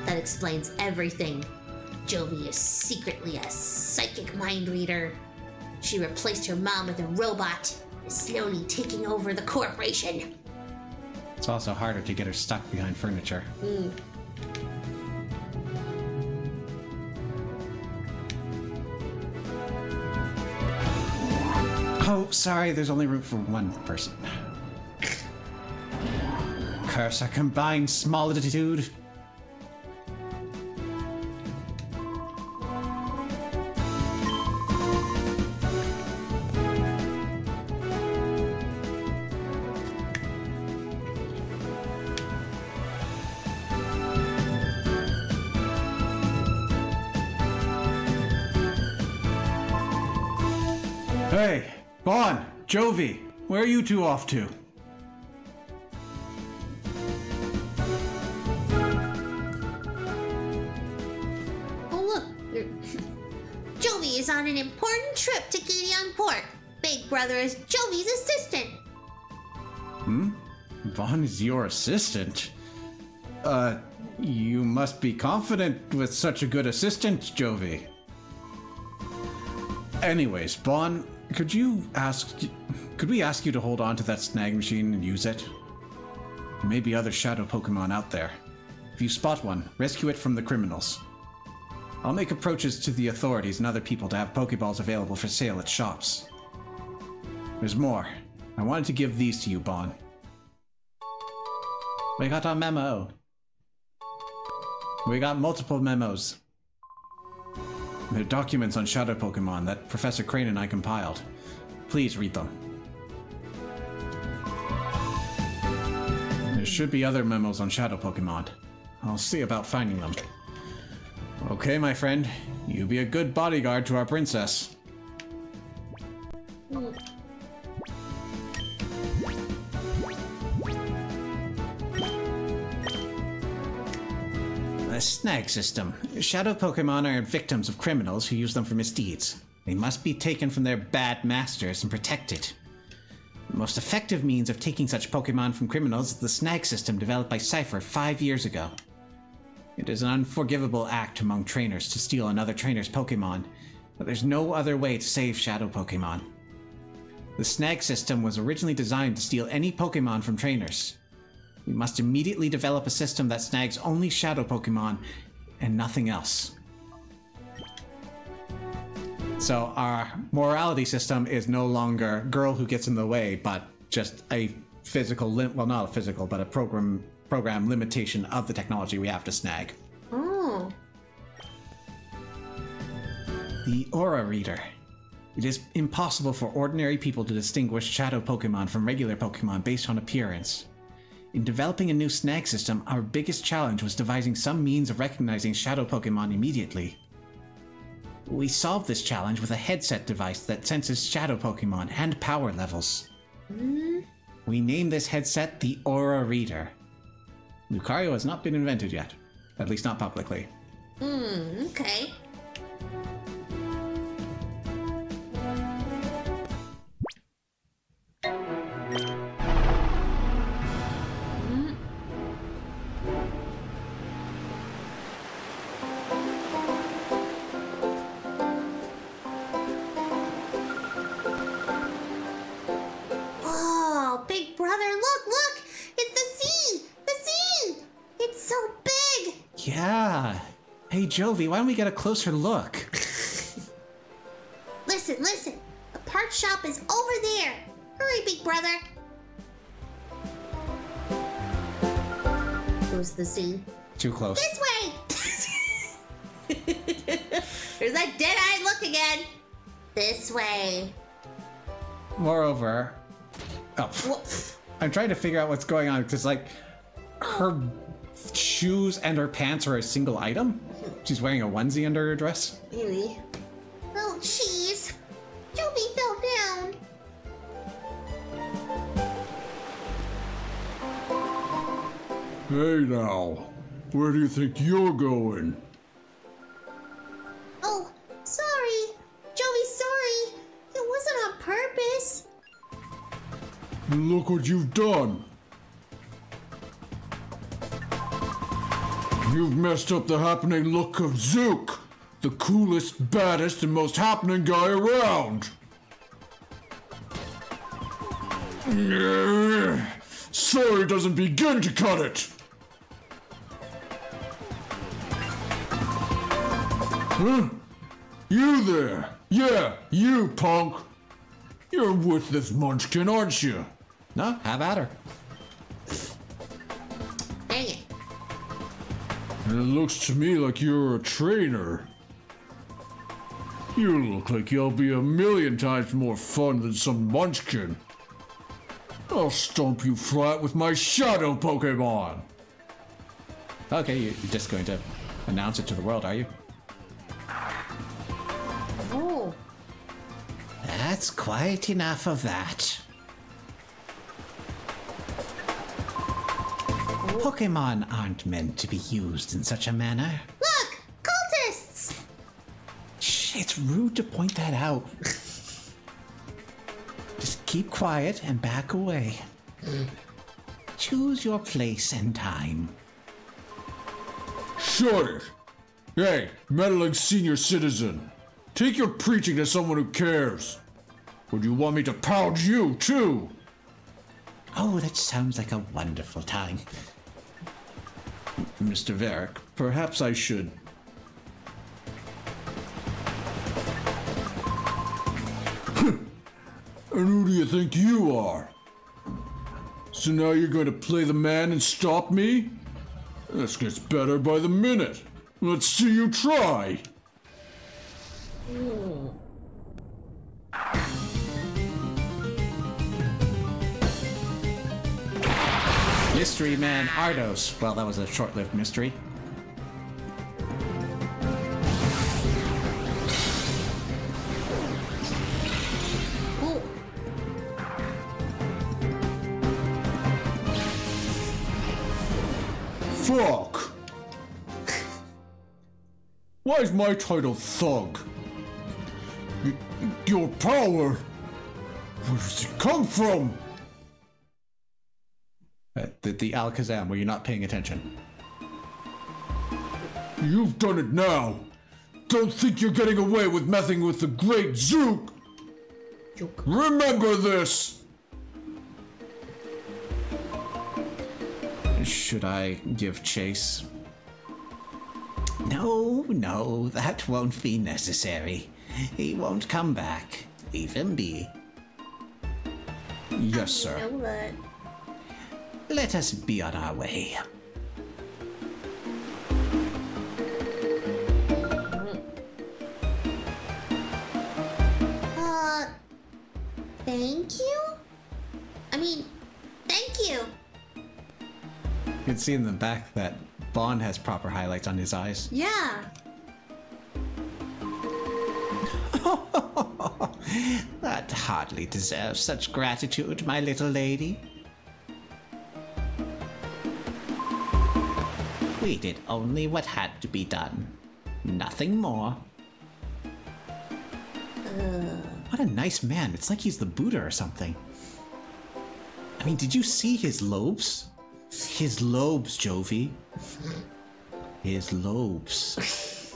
That explains everything. Jovi is secretly a psychic mind reader. She replaced her mom with a robot, is slowly taking over the corporation. It's also harder to get her stuck behind furniture. Oh, sorry, there's only room for one person. Curse our combined smallitude. Hey, Bon, Jovi, where are you two off to? Oh, look. Jovi is on an important trip to Gateon Port. Big Brother is Jovi's assistant. Bon is your assistant? You must be confident with such a good assistant, Jovi. Anyways, Bon, could we ask you to hold on to that snag machine and use it? There may be other shadow Pokemon out there. If you spot one, rescue it from the criminals. I'll make approaches to the authorities and other people to have Pokeballs available for sale at shops. There's more. I wanted to give these to you, Bon. We got a memo. We got multiple memos. They're documents on shadow Pokemon that Professor Crane and I compiled. Please read them. should be other memos on shadow Pokemon. I'll see about finding them. Okay, my friend. You be a good bodyguard to our princess. The snag system. Shadow Pokemon are victims of criminals who use them for misdeeds. They must be taken from their bad masters and protected. The most effective means of taking such Pokemon from criminals is the snag system developed by Cypher 5 years ago. It is an unforgivable act among trainers to steal another trainer's Pokemon, but there's no other way to save shadow Pokemon. The snag system was originally designed to steal any Pokemon from trainers. We must immediately develop a system that snags only shadow Pokemon and nothing else. So our morality system is no longer girl who gets in the way, but just a physical, well, not a physical, but a program limitation of the technology we have to snag. Oh. The Aura Reader. It is impossible for ordinary people to distinguish shadow Pokemon from regular Pokemon based on appearance. In developing a new snag system, our biggest challenge was devising some means of recognizing shadow Pokemon immediately. We solved this challenge with a headset device that senses shadow Pokemon and power levels. We named this headset the Aura Reader. Lucario has not been invented yet, at least not publicly. Okay. Whoa, big brother, look! It's the sea! The sea! It's so big! Yeah. Hey, Jovi, why don't we get a closer look? Listen. The part shop is over there. Hurry, big brother. Goes the sea. Too close. This way! There's that dead-eyed look again. This way. Moreover, Whoa. I'm trying to figure out what's going on because, like, her shoes and her pants are a single item. She's wearing a onesie under her dress. Really? Oh, jeez. Joby fell down. Hey now, where do you think you're going? Oh, sorry. Joey, sorry. It wasn't on purpose. Look what you've done. You've messed up the happening look of Zook, the coolest, baddest, and most happening guy around. Sorry doesn't begin to cut it. Huh? You there? Yeah, you punk. You're with this munchkin, aren't you? No, have at her. Dang it. It looks to me like you're a trainer. You look like you'll be a million times more fun than some munchkin. I'll stomp you flat with my shadow Pokemon. Okay, you're just going to announce it to the world, are you? Oh. That's quite enough of that. Pokemon aren't meant to be used in such a manner. Look! Cultists! Shh, it's rude to point that out. Just keep quiet and back away. Choose your place and time. Shut it! Hey, meddling senior citizen. Take your preaching to someone who cares. Or do you want me to pound you, too? Oh, that sounds like a wonderful time. Mr. Varric, perhaps I should. And who do you think you are? So now you're going to play the man and stop me? This gets better by the minute. Let's see you try. Mystery Man Ardos. Well, that was a short-lived mystery. Ooh. Fuck! Why is my title Thug? Your power? Where does it come from? The Alakazam, where you're not paying attention. You've done it now. Don't think you're getting away with messing with the great Zook. Remember this. Should I give chase? No, that won't be necessary. He won't come back. Leave him be. Yes, sir. You know what? Let us be on our way. Thank you? I mean, thank you. You can see in the back that Bond has proper highlights on his eyes. Yeah. That hardly deserves such gratitude, my little lady. We did only what had to be done. Nothing more. What a nice man. It's like he's the Buddha or something. I mean, did you see his lobes? His lobes, Jovi. His lobes.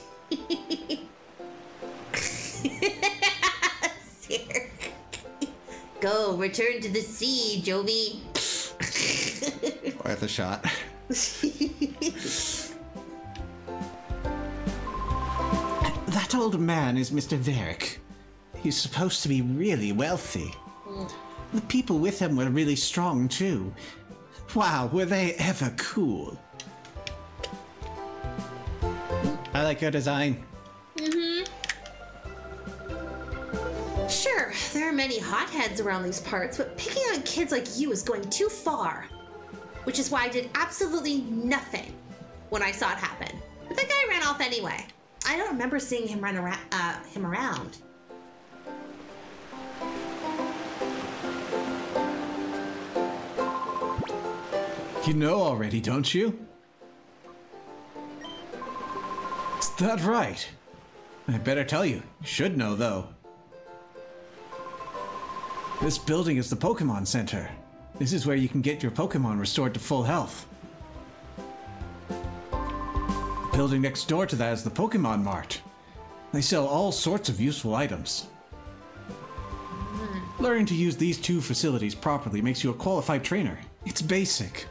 Go, return to the sea, Jovi. Worth a shot. That old man is Mr. Varric. He's supposed to be really wealthy. The people with him were really strong, too. Wow, were they ever cool. I like your design. Sure, there are many hotheads around these parts, but picking on kids like you is going too far. Which is why I did absolutely nothing when I saw it happen. But that guy ran off anyway. I don't remember seeing him run around. You know already, don't you? Is that right? I better tell you. You should know, though. This building is the Pokémon Center. This is where you can get your Pokémon restored to full health. The building next door to that is the Pokémon Mart. They sell all sorts of useful items. Learning to use these two facilities properly makes you a qualified trainer. It's basic.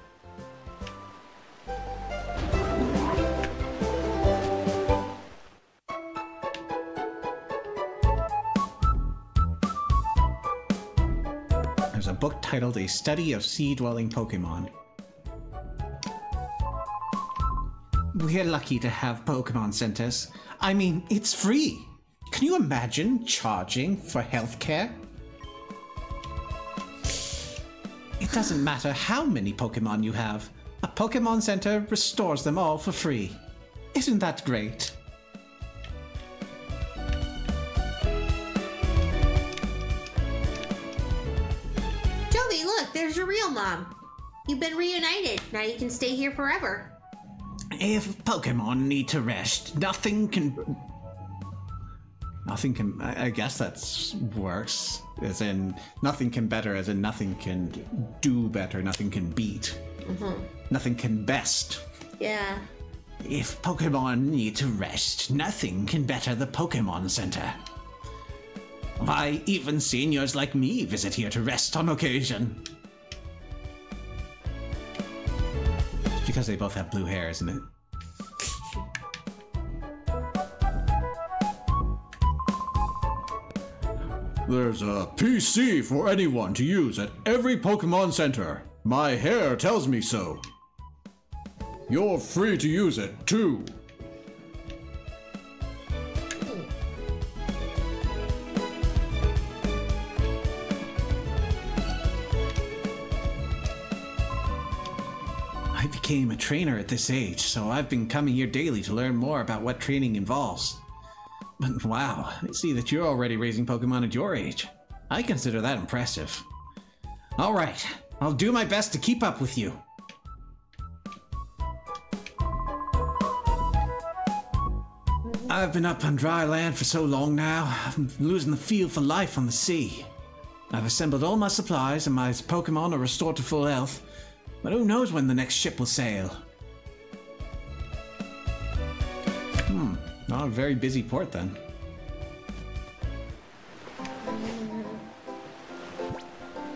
There's a book titled A Study of Sea-Dwelling Pokémon. We're lucky to have Pokémon centers. I mean, it's free. Can you imagine charging for healthcare? It doesn't matter how many Pokémon you have. A Pokémon Center restores them all for free. Isn't that great? Jovi, look, there's your real mom. You've been reunited. Now you can stay here forever. If Pokémon need to rest, nothing can... I guess that works. As in, nothing can better, as in nothing can do better, nothing can beat. Nothing can best. Yeah. If Pokémon need to rest, nothing can better the Pokémon Center. Why, even seniors like me visit here to rest on occasion. It's because they both have blue hair, isn't it? There's a PC for anyone to use at every Pokémon Center. My hair tells me so. You're free to use it, too. became a trainer at this age, so I've been coming here daily to learn more about what training involves. But wow, I see that you're already raising Pokemon at your age. I consider that impressive. Alright, I'll do my best to keep up with you. I've been up on dry land for so long now, I'm losing the feel for life on the sea. I've assembled all my supplies and my Pokemon are restored to full health, but who knows when the next ship will sail? Not a very busy port then.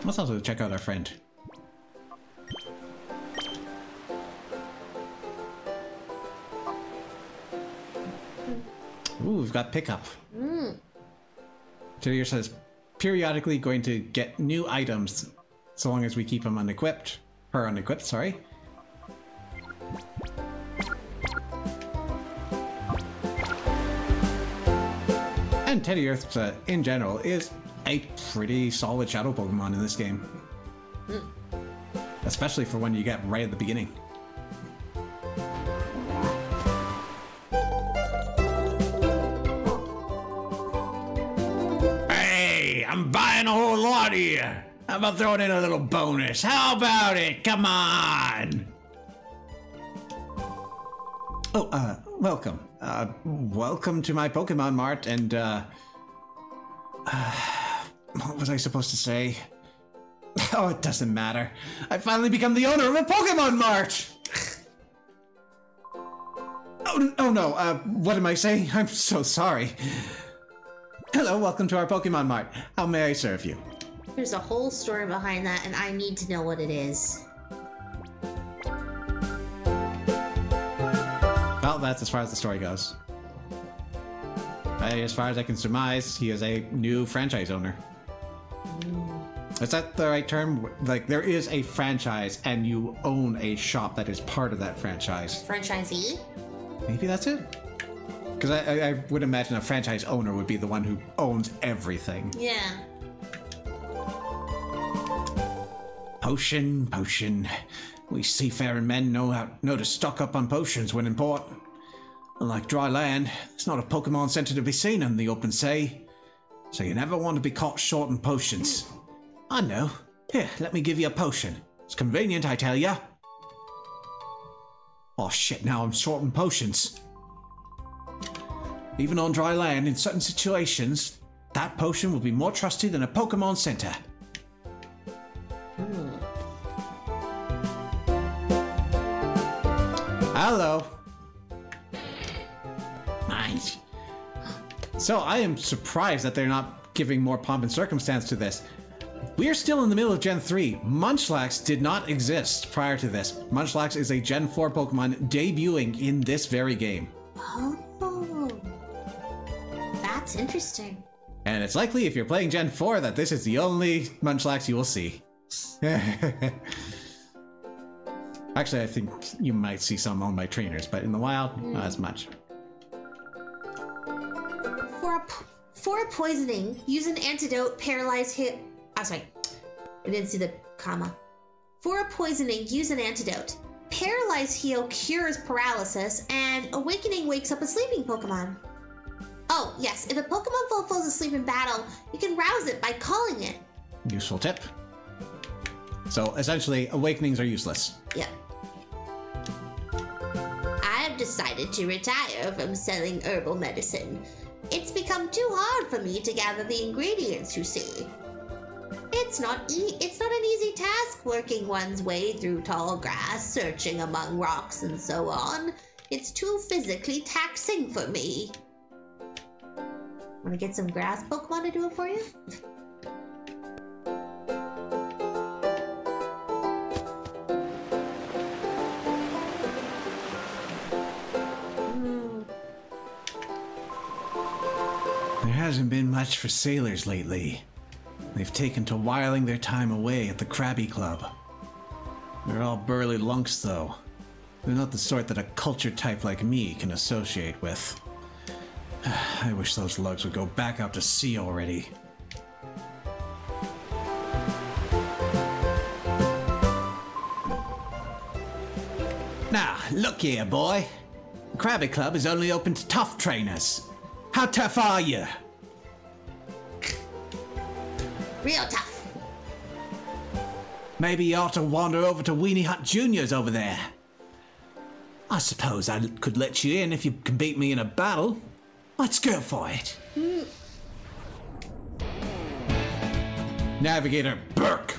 Let's also check out our friend. Ooh, we've got pickup. Tyrier says, periodically going to get new items so long as we keep them unequipped. Her unequipped, sorry. And Teddy Earth, in general, is a pretty solid shadow Pokemon in this game. Especially for when you get right at the beginning. Hey, I'm buying a whole lot here. How about throwing in a little bonus? How about it? Come on! Oh, welcome. Welcome to my Pokemon Mart, and, what was I supposed to say? Oh, it doesn't matter. I finally become the owner of a Pokemon Mart! Oh no, what am I saying? I'm so sorry. Hello, welcome to our Pokemon Mart. How may I serve you? There's a whole story behind that, and I need to know what it is. Well, that's as far as the story goes. As far as I can surmise, he is a new franchise owner. Is that the right term? Like, there is a franchise, and you own a shop that is part of that franchise. Franchisee? Maybe that's it? Because I would imagine a franchise owner would be the one who owns everything. Yeah. Potion. We seafaring men know to stock up on potions when in port. Unlike dry land, there's not a Pokemon Center to be seen in the open sea. So you never want to be caught short on potions. I know. Here, let me give you a potion. It's convenient, I tell ya. Oh shit, now I'm short on potions. Even on dry land, in certain situations, that potion will be more trusty than a Pokemon Center. Hello. Nice. So I am surprised that they're not giving more pomp and circumstance to this. We are still in the middle of Gen 3. Munchlax did not exist prior to this. Munchlax is a Gen 4 Pokemon debuting in this very game. Oh. That's interesting. And it's likely if you're playing Gen 4 that this is the only Munchlax you will see. Actually, I think you might see some owned by trainers, but in the wild, not as much. For a poisoning, use an antidote, paralyze hit. Oh, sorry. I didn't see the comma. For a poisoning, use an antidote. Paralyze heal cures paralysis, and awakening wakes up a sleeping Pokemon. Oh, yes, if a Pokemon falls asleep in battle, you can rouse it by calling it. Useful tip. So, essentially, awakenings are useless. Yep. I've decided to retire from selling herbal medicine. It's become too hard for me to gather the ingredients, you see. It's not an easy task working one's way through tall grass, searching among rocks and so on. It's too physically taxing for me. Want to get some grass Pokemon to do it for you? There hasn't been much for sailors lately. They've taken to whiling their time away at the Krabby Club. They're all burly lunks, though. They're not the sort that a cultured type like me can associate with. I wish those lugs would go back out to sea already. look here, boy. The Krabby Club is only open to tough trainers. How tough are you? Real tough. Maybe you ought to wander over to Weenie Hut Junior's over there. I suppose I could let you in if you can beat me in a battle. Let's go for it. Navigator Burke.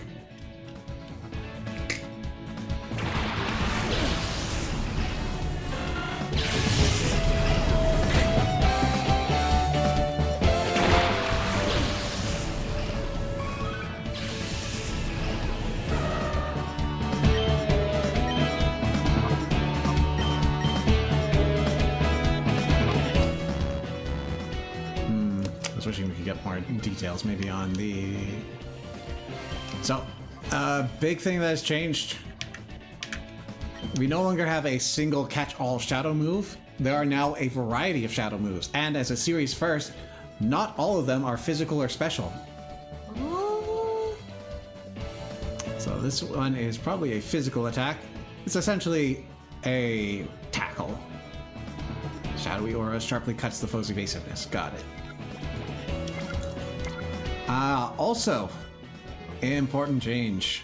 Wishing we could get more details maybe on the... So, big thing that has changed. We no longer have a single catch-all shadow move. There are now a variety of shadow moves, and as a series first, not all of them are physical or special. Oh. So this one is probably a physical attack. It's essentially a tackle. Shadowy aura sharply cuts the foe's evasiveness. Got it. Also, important change.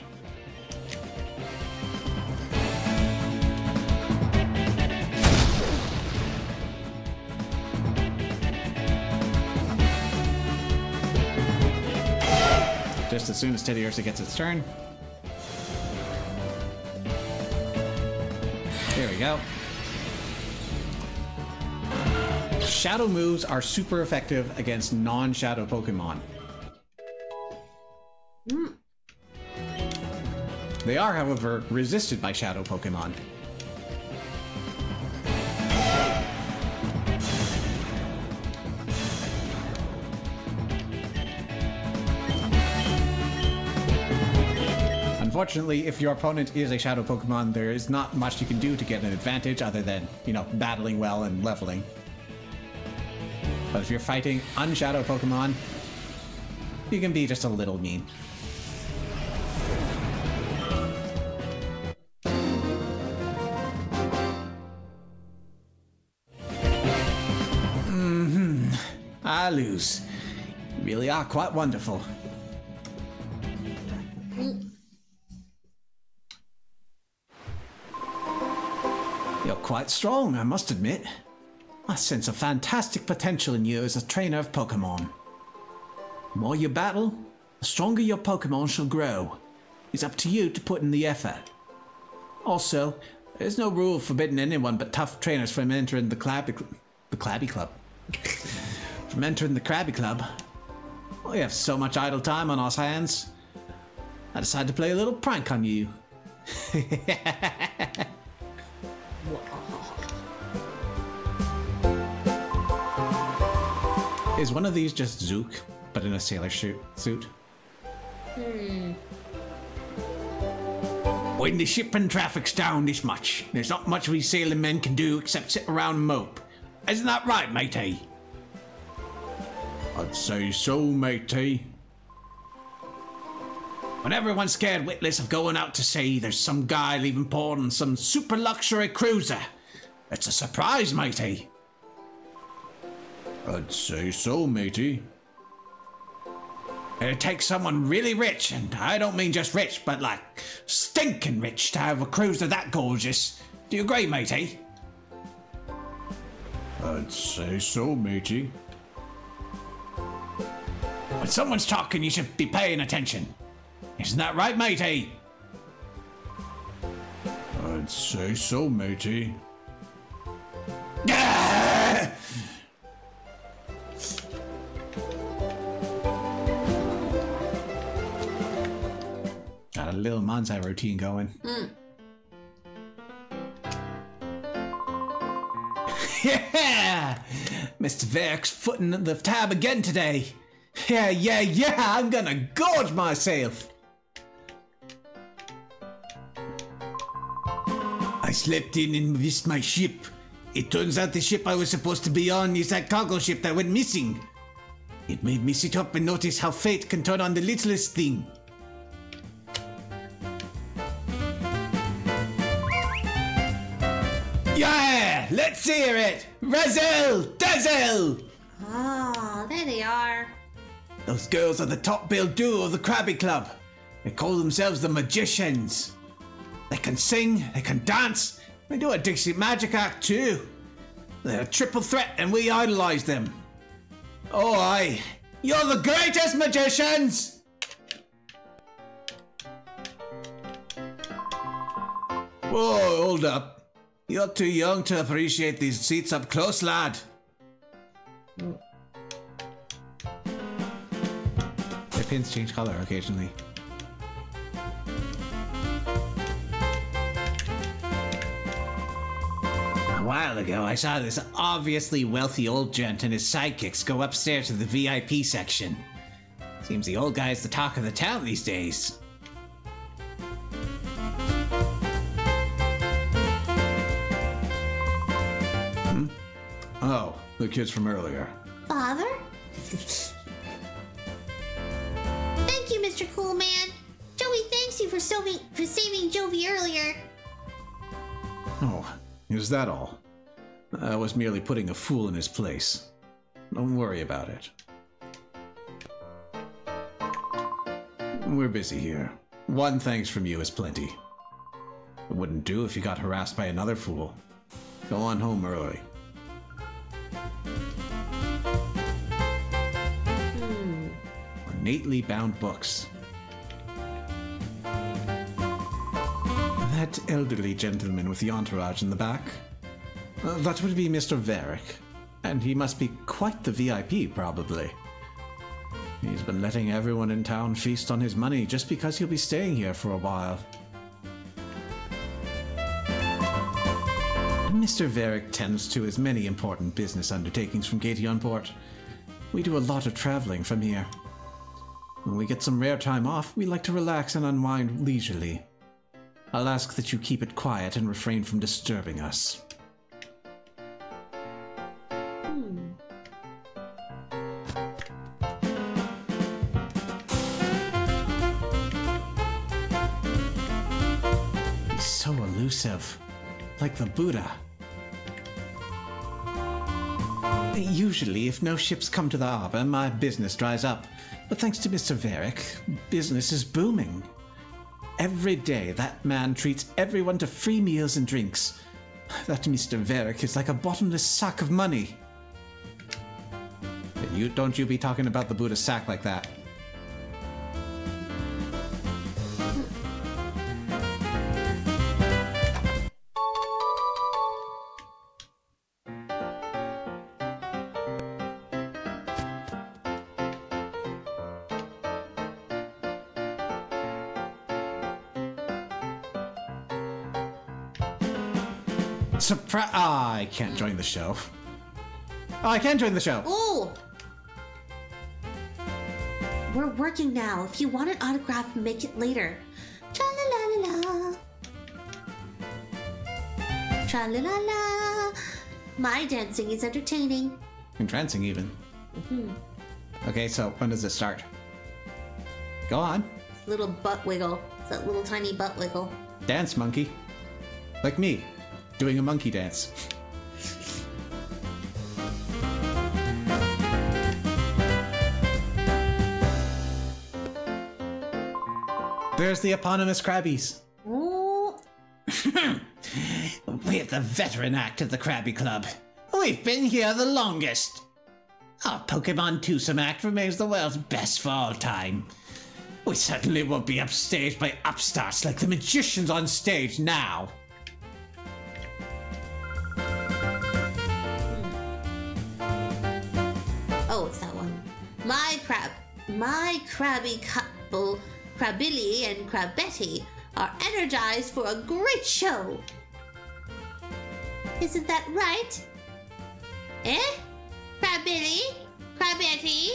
Just as soon as Teddy Ursa gets its turn. There we go. Shadow moves are super effective against non-shadow Pokemon. They are, however, resisted by shadow Pokemon. Unfortunately, if your opponent is a shadow Pokemon, there is not much you can do to get an advantage other than, you know, battling well and leveling. But if you're fighting unshadow Pokemon, you can be just a little mean. I lose. You really are quite wonderful. You're quite strong, I must admit. I sense a fantastic potential in you as a trainer of Pokémon. The more you battle, the stronger your Pokémon shall grow. It's up to you to put in the effort. Also, there's no rule forbidding anyone but tough trainers from entering the Krabby Club. From entering the Krabby Club. We have so much idle time on our hands. I decided to play a little prank on you. Is one of these just Zook, but in a sailor suit? When the shipping traffic's down this much, there's not much we sailing men can do except sit around and mope. Isn't that right, matey? I'd say so, matey. When everyone's scared witless of going out to sea, there's some guy leaving port on some super luxury cruiser. It's a surprise, matey. I'd say so, matey. It'd take someone really rich, and I don't mean just rich, but like stinking rich to have a cruiser that gorgeous. Do you agree, matey? I'd say so, matey. When someone's talking, you should be paying attention. Isn't that right, matey? I'd say so, matey. Ah! Got a little Manzai routine going. Yeah! Mr. Verk's footing the tab again today. Yeah, I'm gonna gorge myself. I slept in and missed my ship. It turns out the ship I was supposed to be on is that cargo ship that went missing. It made me sit up and notice how fate can turn on the littlest thing. let's hear it! Razzle dazzle! Oh, there they are. Those girls are the top-billed duo of the Krabby Club. They call themselves the Magicians. They can sing, they can dance, they do a Dixie Magic Act too. They're a triple threat and we idolize them. Oh aye, you're the greatest magicians! Whoa, hold up. You're too young to appreciate these seats up close, lad. Their pins change color occasionally. A while ago, I saw this obviously wealthy old gent and his sidekicks go upstairs to the VIP section. Seems the old guy's the talk of the town these days. Oh, the kids from earlier. Father? Thank you, Mr. Cool Man. Joey thanks you for saving Jovi earlier. Oh, is that all? I was merely putting a fool in his place. Don't worry about it. We're busy here. One thanks from you is plenty. It wouldn't do if you got harassed by another fool. Go on home early. Ornately bound books. That elderly gentleman with the entourage in the back? That would be Mr. Varick. And he must be quite the VIP, probably. He's been letting everyone in town feast on his money just because he'll be staying here for a while. Mr. Varick tends to his many important business undertakings from Gationport. We do a lot of traveling from here. When we get some rare time off, we like to relax and unwind leisurely. I'll ask that you keep it quiet and refrain from disturbing us. He's so elusive, like the Buddha. Usually, if no ships come to the harbor, my business dries up. But thanks to Mr. Varick, business is booming. Every day, that man treats everyone to free meals and drinks. That Mr. Varick is like a bottomless sack of money. Don't you be talking about the Buddha's sack like that. Surprise! Ah, I can't join the show. Oh, I can join the show. Ooh! We're working now. If you want an autograph, make it later. Tra-la-la-la-la. Tra-la-la-la. My dancing is entertaining. Entrancing, even. Okay, so when does it start? Go on. Little butt wiggle. It's that little tiny butt wiggle. Dance, monkey. Like me, doing a monkey dance. There's the eponymous Krabbies. Ooh. We're the veteran act of the Krabby Club. We've been here the longest. Our Pokémon twosome act remains the world's best for all time. We certainly won't be upstaged by upstarts like the magicians on stage now. Oh, it's that one. My Krabby couple, Krabilly and Krabetty, are energized for a great show. Isn't that right? Eh? Krabilly? Krabetty?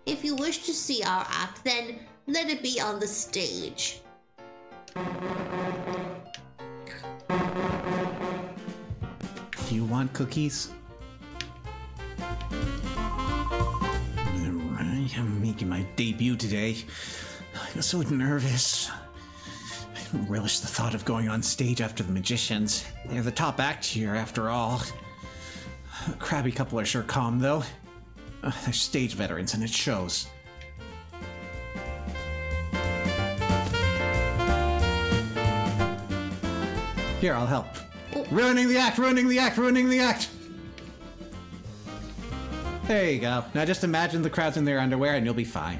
If you wish to see our act, then let it be on the stage. Do you want cookies? I'm making my debut today. I'm so nervous. I don't relish the thought of going on stage after the magicians. They're the top act here, after all. A crabby couple are sure calm, though. They're stage veterans, and it shows. Here, I'll help. Ruining the act, ruining the act, ruining the act! There you go. Now just imagine the crowd's in their underwear and you'll be fine.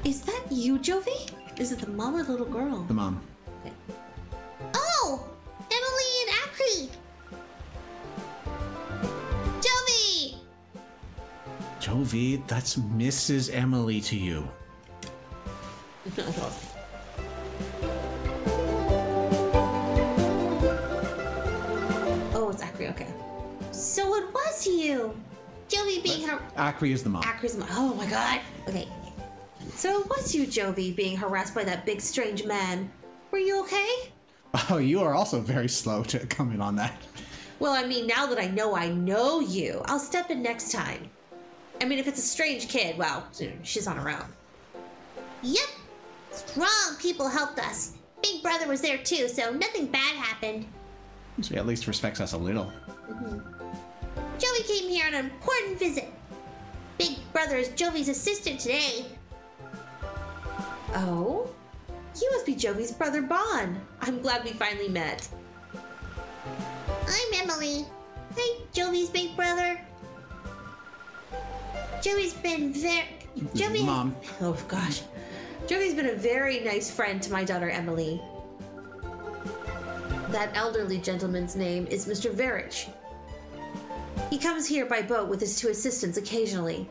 Is that you, Jovi? Is it the mom or the little girl? The mom. Okay. Oh! Emily and Ackley! Jovi! Jovi, that's Mrs. Emily to you. Oh, it's Acri, okay. So it was you! Jovi being her... Acri is the mom. Acri's mom. Oh my god. Okay. So it was you, Jovi, being harassed by that big strange man. Were you okay? Oh, you are also very slow to comment on that. Well, I mean, now that I know you, I'll step in next time. I mean, if it's a strange kid, well, she's on her own. Yep! Strong people helped us. Big Brother was there too, so nothing bad happened. She at least respects us a little. Jovi came here on an important visit. Big Brother is Jovi's assistant today. Oh? You must be Jovi's brother, Bon. I'm glad we finally met. I'm Emily. Hi, Jovi's big brother. Jovi's been Jovi. Mom. Oh, gosh. Jovi's been a very nice friend to my daughter, Emily. That elderly gentleman's name is Mr. Verich. He comes here by boat with his two assistants occasionally.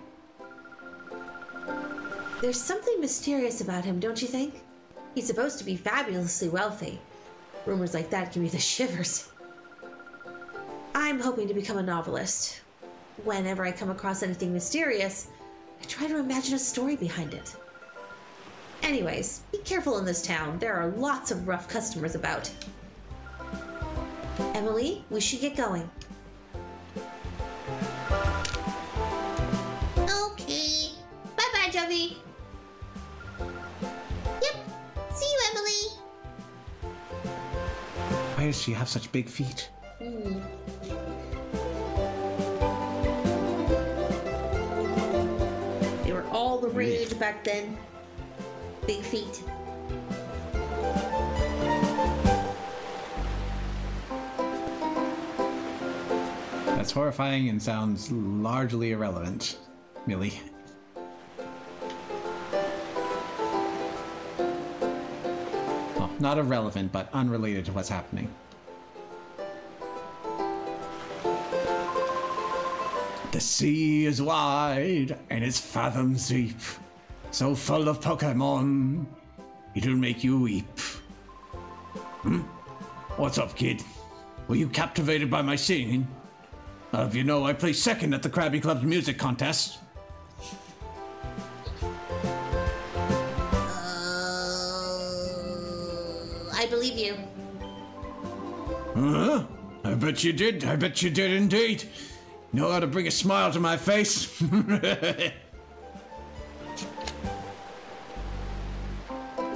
There's something mysterious about him, don't you think? He's supposed to be fabulously wealthy. Rumors like that give me the shivers. I'm hoping to become a novelist. Whenever I come across anything mysterious, I try to imagine a story behind it. Anyways, be careful in this town. There are lots of rough customers about. Emily, we should get going. Okay. Bye-bye, Jovi. Yep. See you, Emily. Why does she have such big feet? They were all the rage back then. Big feet. That's horrifying and sounds largely irrelevant, Millie. Well, not irrelevant, but unrelated to what's happening. The sea is wide and its fathoms deep, so full of Pokémon, it'll make you weep. What's up, kid? Were you captivated by my singing? You know, I placed second at the Krabby Club's music contest. I believe you. Huh? I bet you did. I bet you did indeed. Know how to bring a smile to my face. Of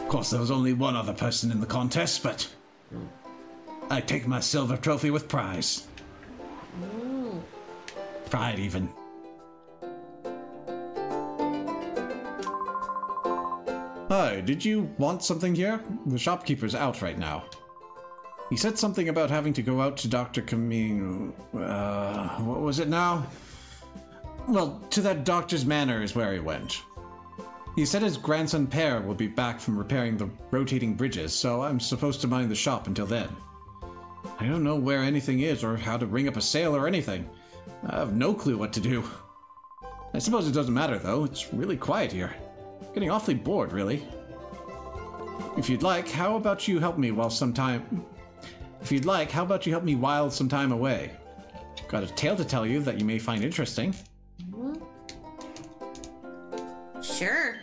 course, there was only one other person in the contest, but I take my silver trophy with pride. Pride, even. Hi, did you want something here? The shopkeeper's out right now. He said something about having to go out to Dr. Camille. What was it now? Well, to that doctor's manor is where he went. He said his grandson Per will be back from repairing the rotating bridges, so I'm supposed to mind the shop until then. I don't know where anything is or how to ring up a sale or anything. I have no clue what to do. I suppose it doesn't matter, though. It's really quiet here. Getting awfully bored, really. If you'd like, how about you help me while some time... If you'd like, how about you help me while some time away? Got a tale to tell you that you may find interesting. Sure.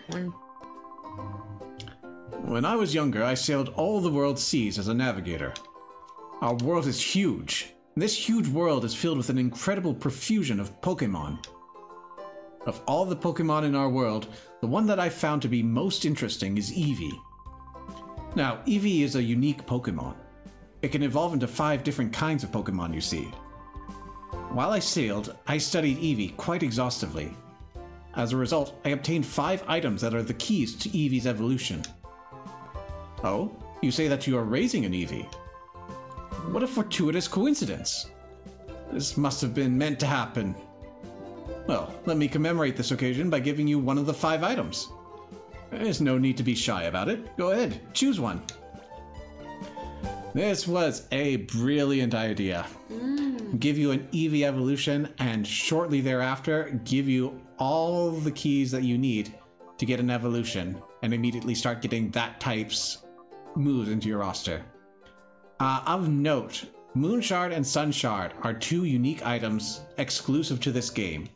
When I was younger, I sailed all the world's seas as a navigator. Our world is huge. This huge world is filled with an incredible profusion of Pokémon. Of all the Pokémon in our world, the one that I found to be most interesting is Eevee. Now, Eevee is a unique Pokémon. It can evolve into 5 different kinds of Pokémon, you see. While I sailed, I studied Eevee quite exhaustively. As a result, I obtained 5 items that are the keys to Eevee's evolution. Oh, you say that you are raising an Eevee? What a fortuitous coincidence! This must have been meant to happen. Well, let me commemorate this occasion by giving you one of the 5 items. There's no need to be shy about it. Go ahead, choose one. This was a brilliant idea. Give you an Eevee evolution, and shortly thereafter, give you all the keys that you need to get an evolution, and immediately start getting that type's moves into your roster. Of note, Moon Shard and Sun Shard are 2 unique items exclusive to this game.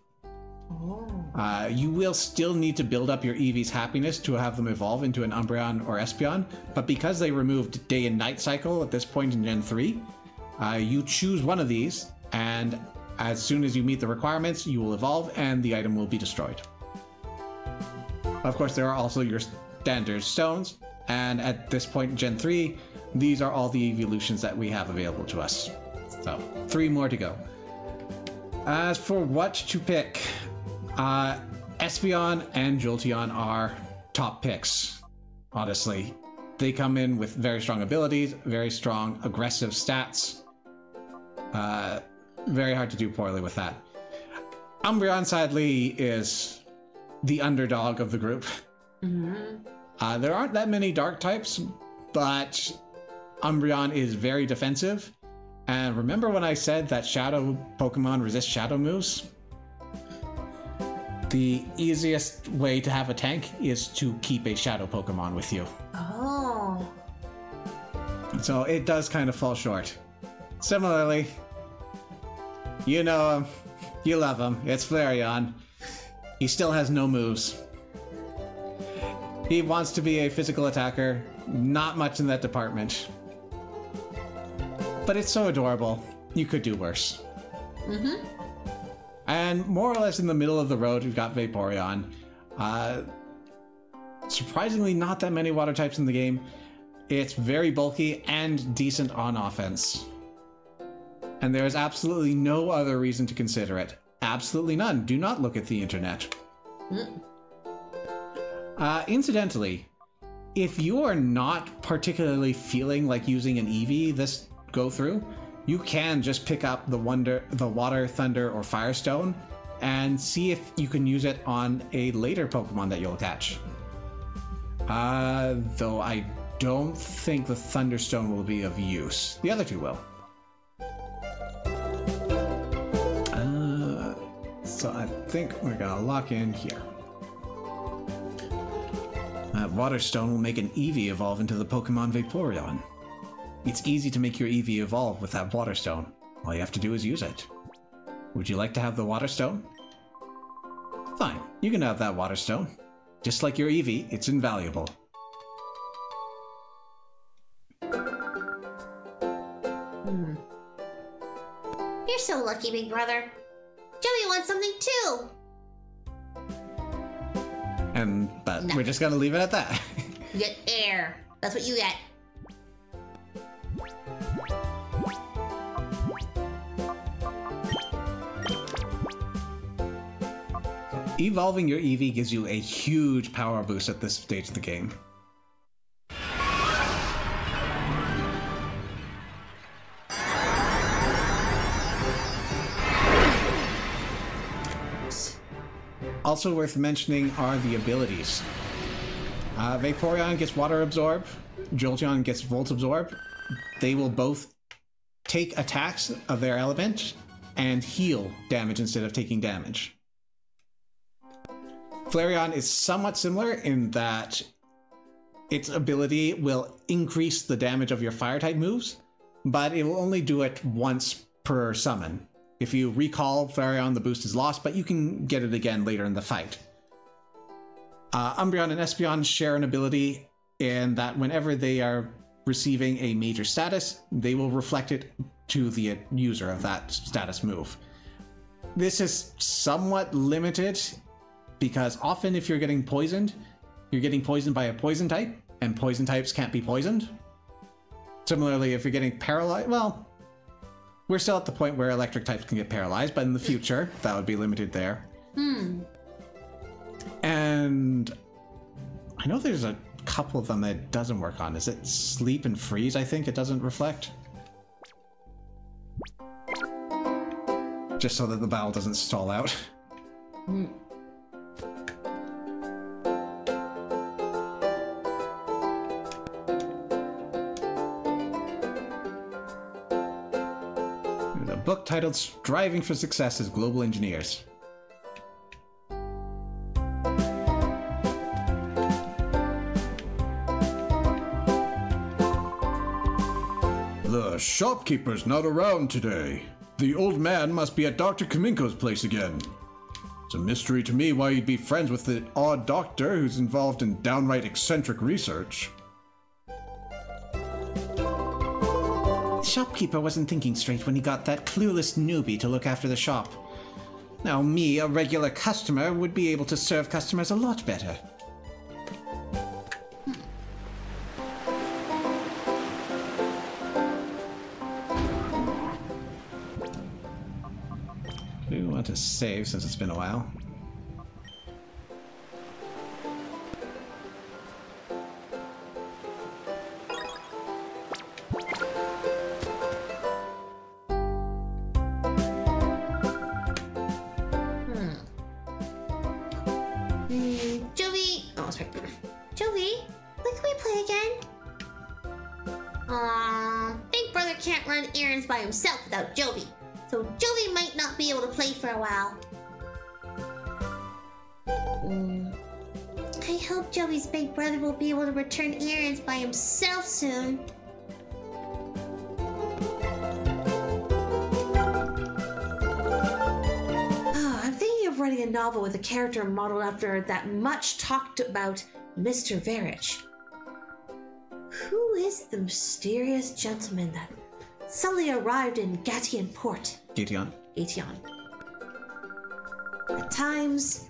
You will still need to build up your Eevee's happiness to have them evolve into an Umbreon or Espeon, but because they removed Day and Night Cycle at this point in Gen 3, you choose one of these, and as soon as you meet the requirements, you will evolve and the item will be destroyed. Of course, there are also your standard stones, and at this point in Gen 3, these are all the evolutions that we have available to us. So, 3 more to go. As for what to pick, Espeon and Jolteon are top picks, honestly. They come in with very strong abilities, very strong aggressive stats. Very hard to do poorly with that. Umbreon, sadly, is the underdog of the group. There aren't that many dark types, but Umbreon is very defensive. And remember when I said that Shadow Pokemon resist Shadow moves? The easiest way to have a tank is to keep a Shadow Pokemon with you. Oh. So it does kind of fall short. Similarly, you know him, you love him, it's Flareon. He still has no moves. He wants to be a physical attacker, not much in that department. But it's so adorable, you could do worse. And more or less in the middle of the road, we've got Vaporeon. Surprisingly, not that many water types in the game. It's very bulky and decent on offense. And there is absolutely no other reason to consider it. Absolutely none. Do not look at the internet. Incidentally, if you are not particularly feeling like using an Eevee this go through, you can just pick up the Water, Thunder, or Firestone and see if you can use it on a later Pokemon that you'll catch. Though I don't think the Thunderstone will be of use. The other 2 will. So I think we're gonna lock in here. That Waterstone will make an Eevee evolve into the Pokemon Vaporeon. It's easy to make your Eevee evolve with that Waterstone. All you have to do is use it. Would you like to have the Waterstone? Fine, you can have that Waterstone. Just like your Eevee, it's invaluable. You're so lucky, big brother. Joey wants something too. But we're just gonna leave it at that. You get air. That's what you get. Evolving your Eevee gives you a huge power boost at this stage of the game. Also worth mentioning are the abilities. Vaporeon gets Water Absorb, Jolteon gets Volt Absorb. They will both take attacks of their element and heal damage instead of taking damage. Flareon is somewhat similar in that its ability will increase the damage of your fire-type moves, but it will only do it once per summon. If you recall Flareon, the boost is lost, but you can get it again later in the fight. Umbreon and Espeon share an ability in that whenever they are receiving a major status, they will reflect it to the user of that status move. This is somewhat limited because often if you're getting poisoned by a poison type, and poison types can't be poisoned. Similarly, if you're getting paralyzed, well, we're still at the point where electric types can get paralyzed, but in the future, that would be limited there. And I know there's a couple of them that it doesn't work on. Is it sleep and freeze, I think it doesn't reflect? Just so that the battle doesn't stall out. There's a book titled Striving for Success as Global Engineers. The shopkeeper's not around today. The old man must be at Dr. Kaminko's place again. It's a mystery to me why he'd be friends with the odd doctor who's involved in downright eccentric research. The shopkeeper wasn't thinking straight when he got that clueless newbie to look after the shop. Now me, a regular customer, would be able to serve customers a lot better. We want to save since it's been a while. Joey. Oh, sorry. Joey, when can we play again? Big Brother can't run errands by himself without Joey. So Joey might not be able to play for a while. I hope Joey's big brother will be able to return errands by himself soon. I'm thinking of writing a novel with a character modeled after that much talked about Mr. Verich. Who is the mysterious gentleman that suddenly arrived in Gatian Port? Gation. Gation. At times,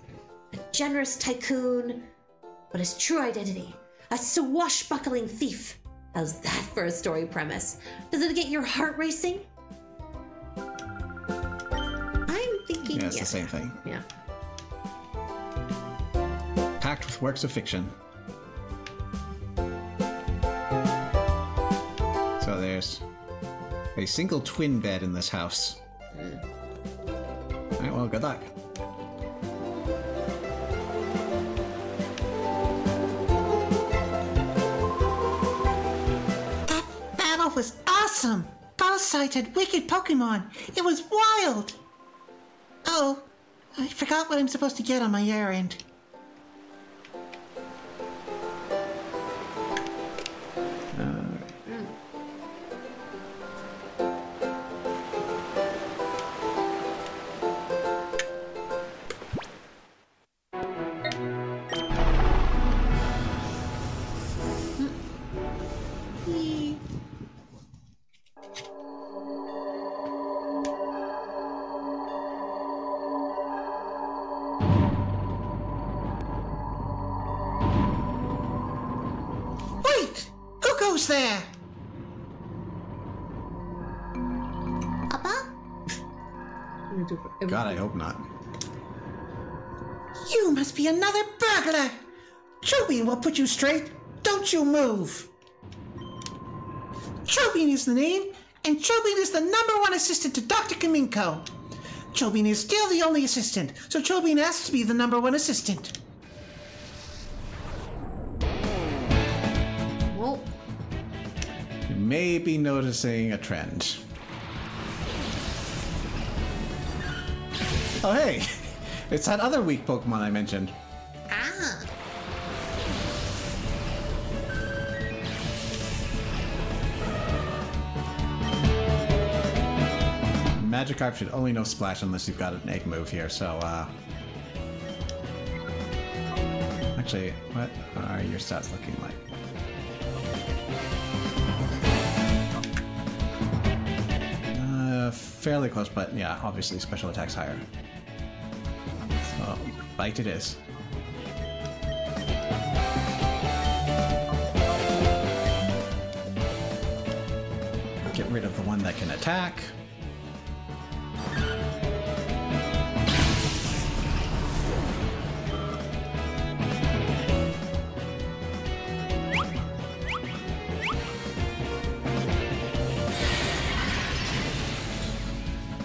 a generous tycoon, but his true identity, a swashbuckling thief. How's that for a story premise? Does it get your heart racing? I'm thinking. Yeah, it's the same thing. Yeah. Packed with works of fiction. So there's a single twin bed in this house. Alright, well, good luck. That battle was awesome! Both sides had wicked Pokémon. It was wild! Oh, I forgot what I'm supposed to get on my errand. Who's there? Papa? God, I hope not. You must be another burglar! Chobin will put you straight. Don't you move! Chobin is the name, and Chobin is the #1 assistant to Dr. Kaminko. Chobin is still the only assistant, so Chobin has to be the #1 assistant. You may be noticing a trend. Oh, hey! It's that other weak Pokemon I mentioned. Ah. Magikarp should only know Splash unless you've got an egg move here, so, Actually, what are your stats looking like? Fairly close, but yeah, obviously special attack's higher. So, bite it is. Get rid of the one that can attack.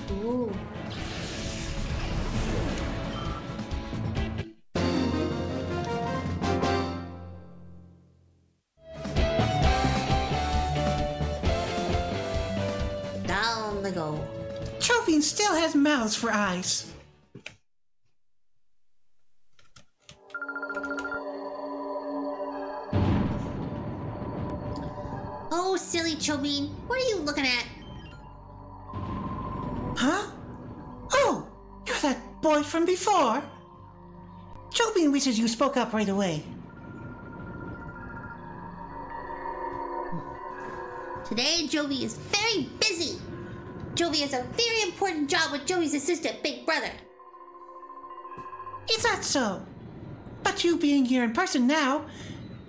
Ooh. Down they go. Chovine still has mouths for eyes. Oh, silly Chobeen, what are you looking at? Huh? Oh, you're that boy from before. Chovine wishes you spoke up right away. Today, Jovi is very busy. Jovi has a very important job with Joey's assistant, Big Brother. Is that so? But you being here in person now,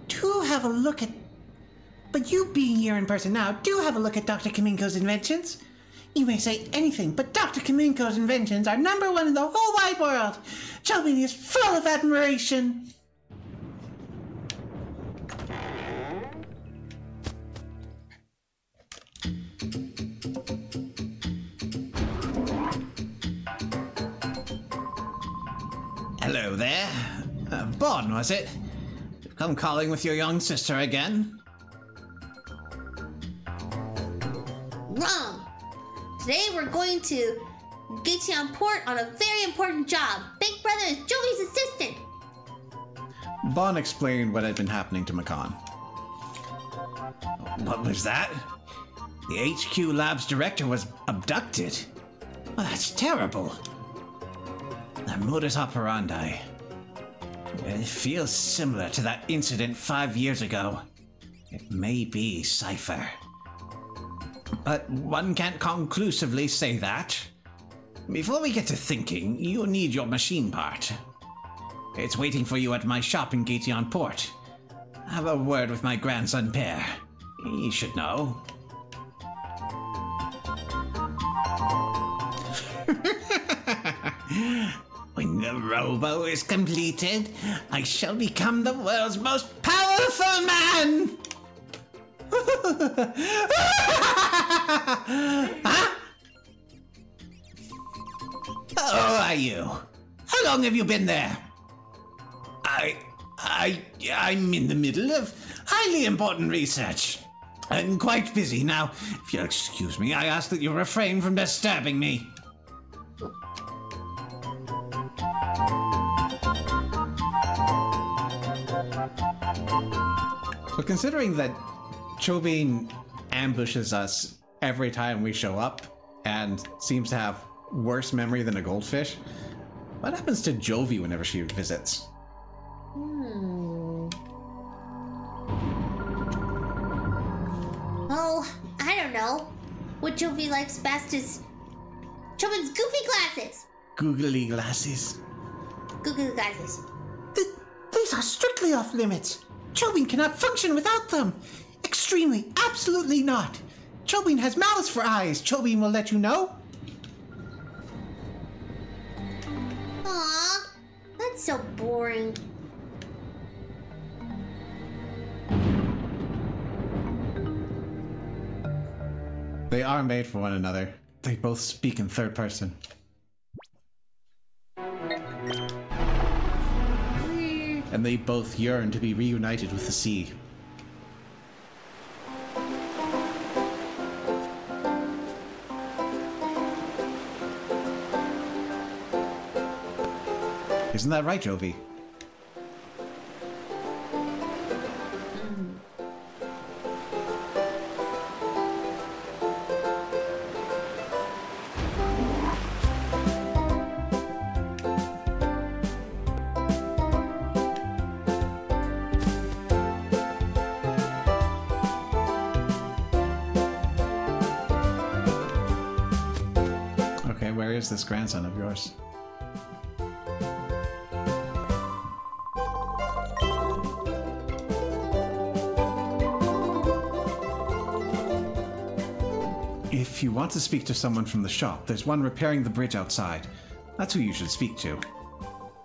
do have a look at... But you being here in person now, do have a look at Dr. Kaminko's inventions. You may say anything, but Dr. Kaminko's inventions are #1 in the whole wide world. Chovine is full of admiration. Hello there. Bon, was it? Come calling with your young sister again? Wrong. Today we're going to Gaetion Port on a very important job. Big Brother is Joey's assistant. Bon explained what had been happening to Makan. What was that? The HQ Lab's director was abducted. Well, that's terrible. Their modus operandi. It feels similar to that incident 5 years ago. It may be Cypher. But one can't conclusively say that. Before we get to thinking, you need your machine part. It's waiting for you at my shop in Gaetion Port. Have a word with my grandson Pear. He should know. When the robo is completed, I shall become the world's most powerful man! Huh? How are you? How long have you been there? I'm in the middle of highly important research. I'm quite busy now. If you'll excuse me, I ask that you refrain from disturbing me. So considering that Chovine ambushes us every time we show up and seems to have worse memory than a goldfish, what happens to Jovi whenever she visits? Oh, I don't know. What Jovi likes best is Chovin's goofy glasses. Googly glasses. Goofy glasses. These are strictly off limits. Chovine cannot function without them. Extremely, absolutely not. Chovine has malice for eyes. Chovine will let you know. Aw, that's so boring. They are made for one another. They both speak in third person. And they both yearn to be reunited with the sea. Isn't that right, Jovi? Okay, where is this grandson of yours? If you want to speak to someone from the shop, there's one repairing the bridge outside. That's who you should speak to.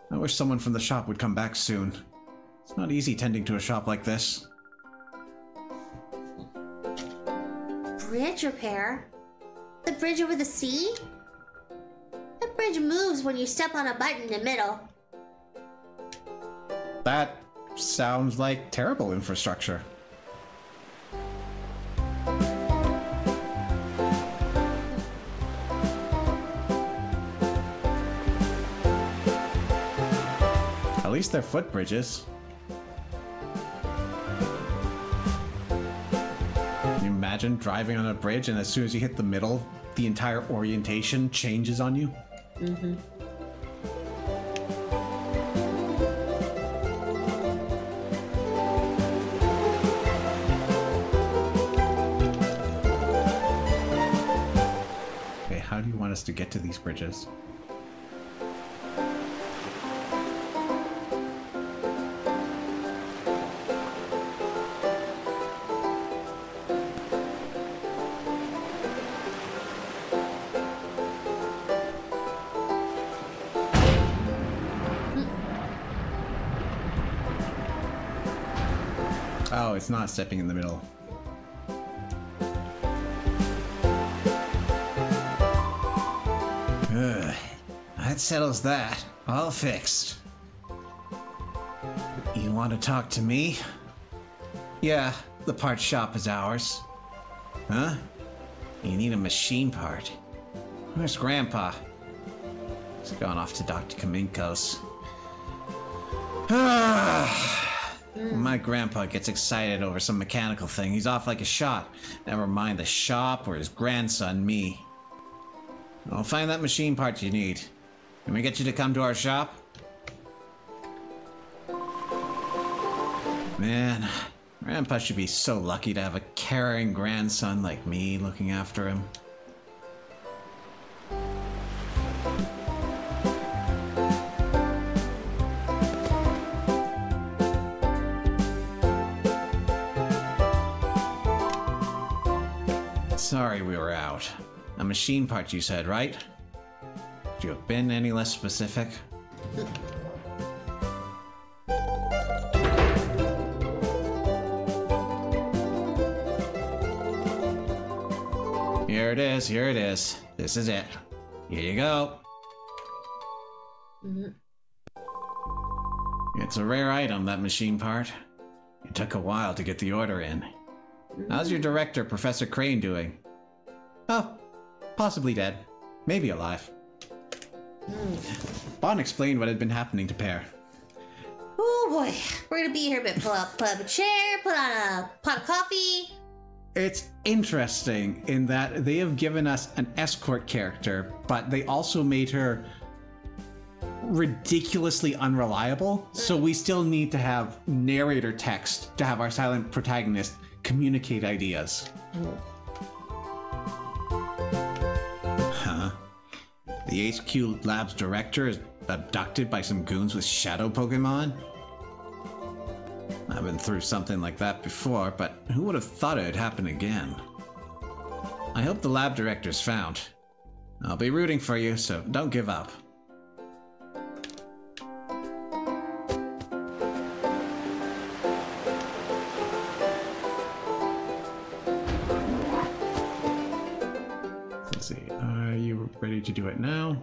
I wish someone from the shop would come back soon. It's not easy tending to a shop like this. Bridge repair? The bridge over the sea? The bridge moves when you step on a button in the middle. That sounds like terrible infrastructure. At least they're footbridges. Can you imagine driving on a bridge and as soon as you hit the middle, the entire orientation changes on you? Mm-hmm. Okay, how do you want us to get to these bridges? Oh, it's not stepping in the middle. Ugh, that settles that. All fixed. You want to talk to me? Yeah, the part shop is ours. Huh? You need a machine part. Where's Grandpa? He's gone off to Dr. Kaminko's. When my grandpa gets excited over some mechanical thing, he's off like a shot. Never mind the shop or his grandson, me. I'll find that machine part you need. Can we get you to come to our shop? Man, Grandpa should be so lucky to have a caring grandson like me looking after him. Sorry we were out. A machine part you said, right? Could you have been any less specific? Here it is, here it is. This is it. Here you go. Mm-hmm. It's a rare item, that machine part. It took a while to get the order in. How's your director, Professor Crane, doing? Oh, possibly dead. Maybe alive. Bon explained what had been happening to Pear. Oh boy, we're gonna be here a bit. Pull up a chair, put on a pot of coffee. It's interesting in that they have given us an escort character, but they also made her ridiculously unreliable. So we still need to have narrator text to have our silent protagonist communicate ideas. Huh? The HQ Lab's director is abducted by some goons with shadow Pokemon? I've been through something like that before, but who would have thought it would happen again? I hope the lab director's found. I'll be rooting for you, so don't give up. Let's see, are you ready to do it now?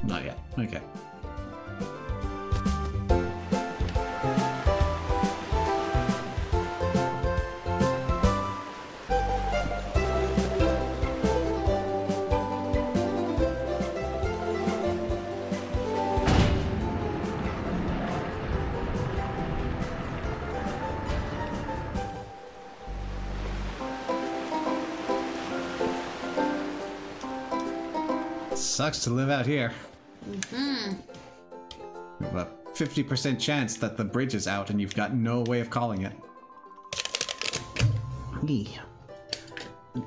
Not yet. Okay. sucks to live out here. Mm-hmm. You have a 50% chance that the bridge is out and you've got no way of calling it.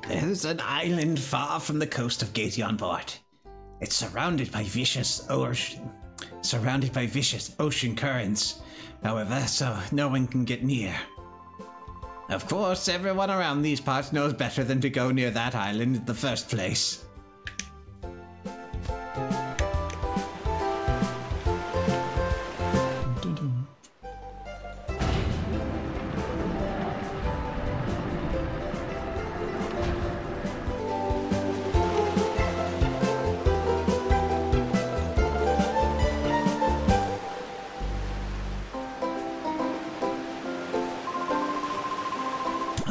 There's an island far from the coast of Gale Port. It's surrounded by vicious ocean currents. However, so no one can get near. Of course, everyone around these parts knows better than to go near that island in the first place.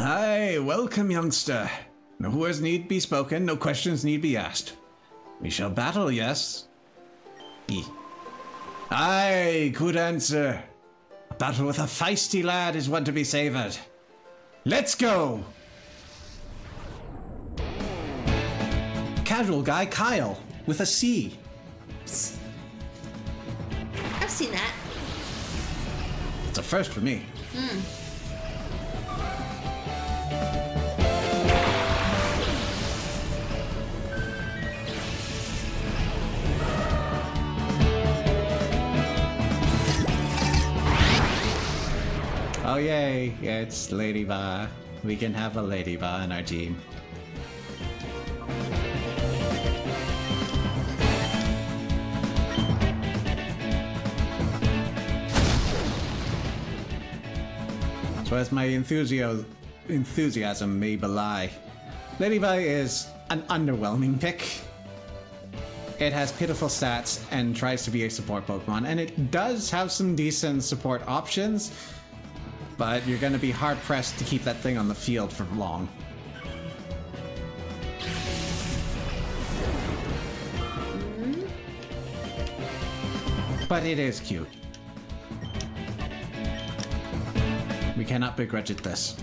Aye, welcome, youngster. No words need be spoken, no questions need be asked. We shall battle, yes? Aye, good answer. A battle with a feisty lad is one to be savoured. Let's go! Casual guy Kyle, with a C. I've seen that. It's a first for me. Oh yay, yeah, it's Lady Ba. We can have a Lady Ba in our team. So as my enthusiasm may belie, Lady Ba is an underwhelming pick. It has pitiful stats and tries to be a support Pokemon, and it does have some decent support options, but you're going to be hard-pressed to keep that thing on the field for long. But it is cute. We cannot begrudge it this.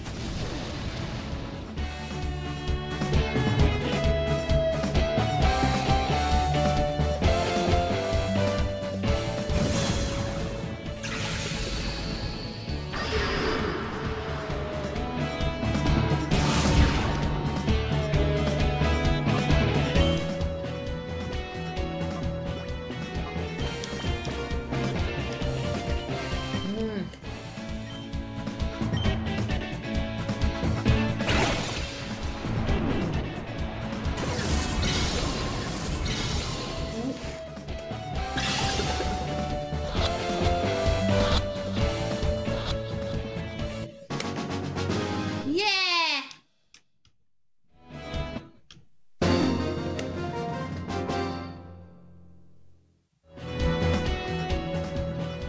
Yeah!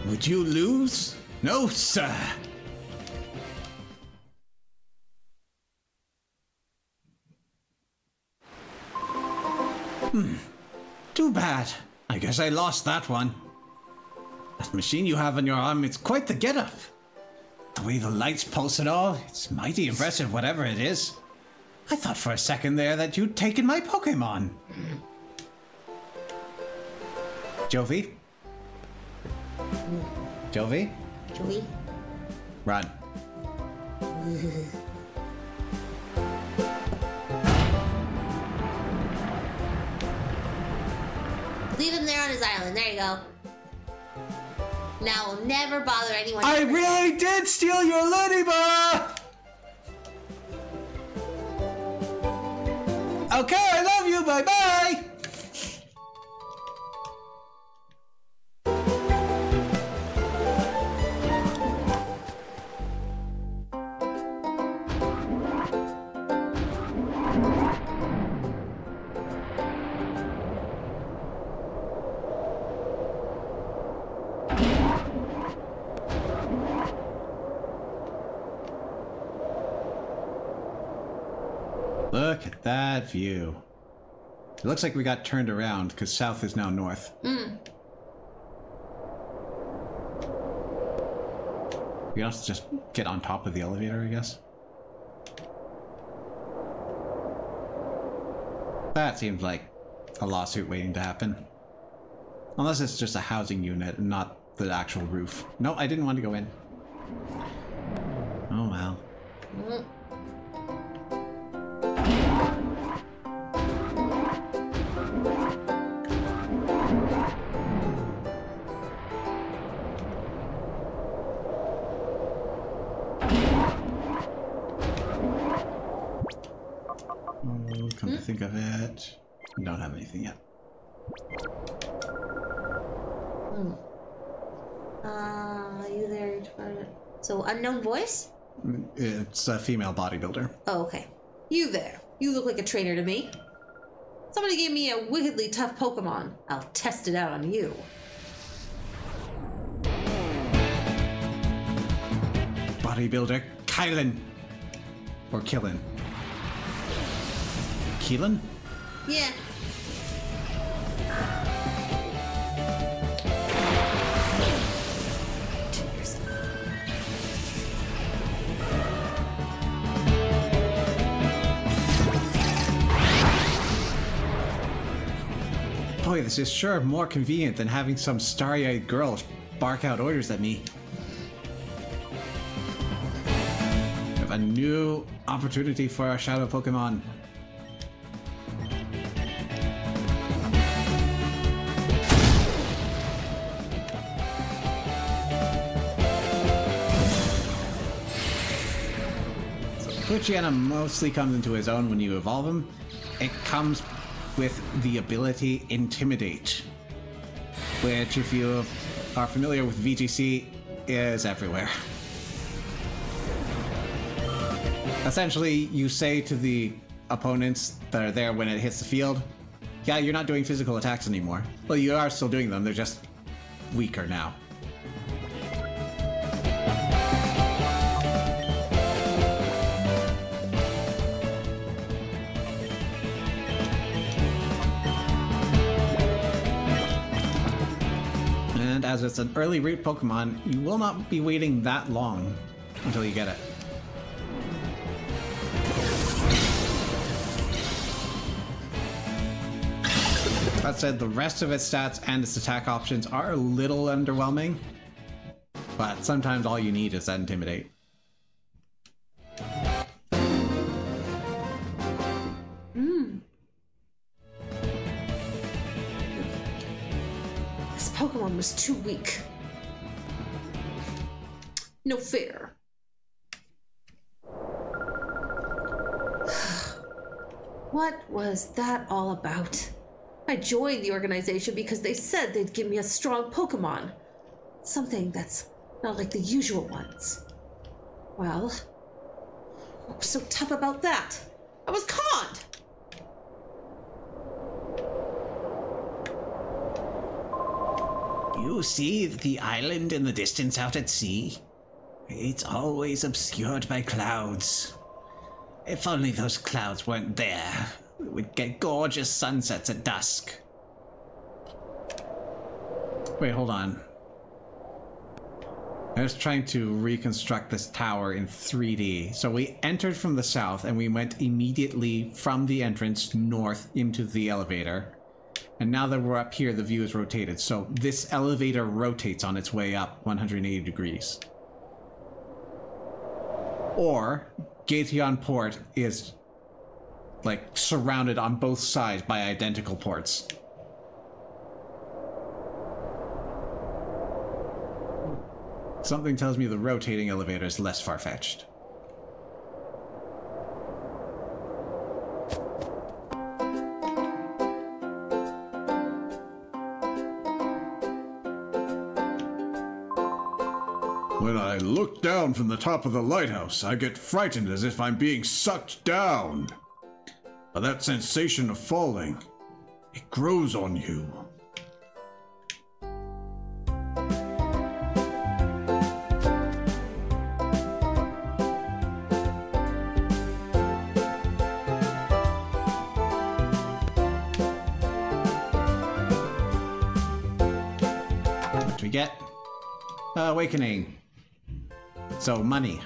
Would you lose? No, sir. Too bad. I guess I lost that one. That machine you have on your arm, it's quite the get-up. The way the lights pulse and all, it's mighty impressive whatever it is. I thought for a second there that you'd taken my Pokémon. Jovi? Jovi? Joey? Run. Leave him there on his island. There you go. Now we'll never bother anyone. I really did steal your Ladybug! Okay, I love you, bye-bye! Look at that view. It looks like we got turned around because south is now north. We also just get on top of the elevator, I guess. That seems like a lawsuit waiting to happen. Unless it's just a housing unit and not the actual roof. No, I didn't want to go in. Oh well. Oh, come to think of it, we don't have anything yet. Are you there? So, unknown voice? It's a female bodybuilder. Oh, okay. You there. You look like a trainer to me. Somebody gave me a wickedly tough Pokemon. I'll test it out on you. Bodybuilder Kylan. Or Killin. Keelan? Yeah. Boy, this is sure more convenient than having some starry-eyed girl bark out orders at me. We have a new opportunity for our shadow Pokemon. Poochyena mostly comes into his own when you evolve him. It comes with the ability Intimidate, which, if you are familiar with VGC, is everywhere. Essentially, you say to the opponents that are there when it hits the field, yeah, you're not doing physical attacks anymore. Well, you are still doing them, they're just weaker now. And as it's an early route Pokemon, you will not be waiting that long until you get it. That said, the rest of its stats and its attack options are a little underwhelming, but sometimes all you need is that Intimidate. This Pokemon was too weak. No fair. What was that all about? I joined the organization because they said they'd give me a strong Pokemon. Something that's not like the usual ones. Well, what was so tough about that? I was conned! You see the island in the distance out at sea? It's always obscured by clouds. If only those clouds weren't there, we would get gorgeous sunsets at dusk. Wait, hold on. I was trying to reconstruct this tower in 3D. So we entered from the south and we went immediately from the entrance north into the elevator. And now that we're up here, the view is rotated. So this elevator rotates on its way up 180 degrees. Or Gateon Port is like surrounded on both sides by identical ports. Something tells me the rotating elevator is less far-fetched. When I look down from the top of the lighthouse, I get frightened as if I'm being sucked down. But that sensation of falling, it grows on you. What do we get? Awakening. So, money.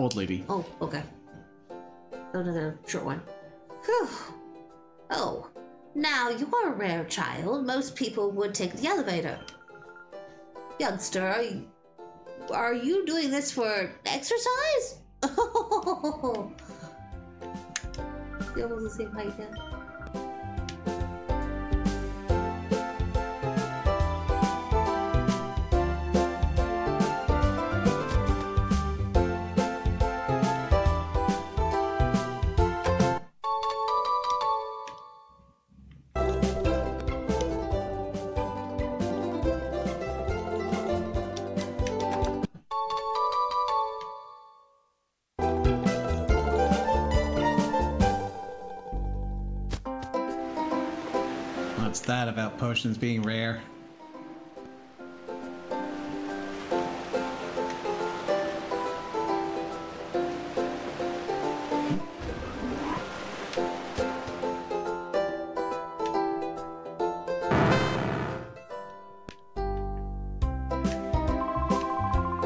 old lady. Oh, okay. Another short one. Whew. Oh, now you're a rare child. Most people would take the elevator. Youngster, are you doing this for exercise? Oh, you're almost the same height, yeah. What's that about potions being rare?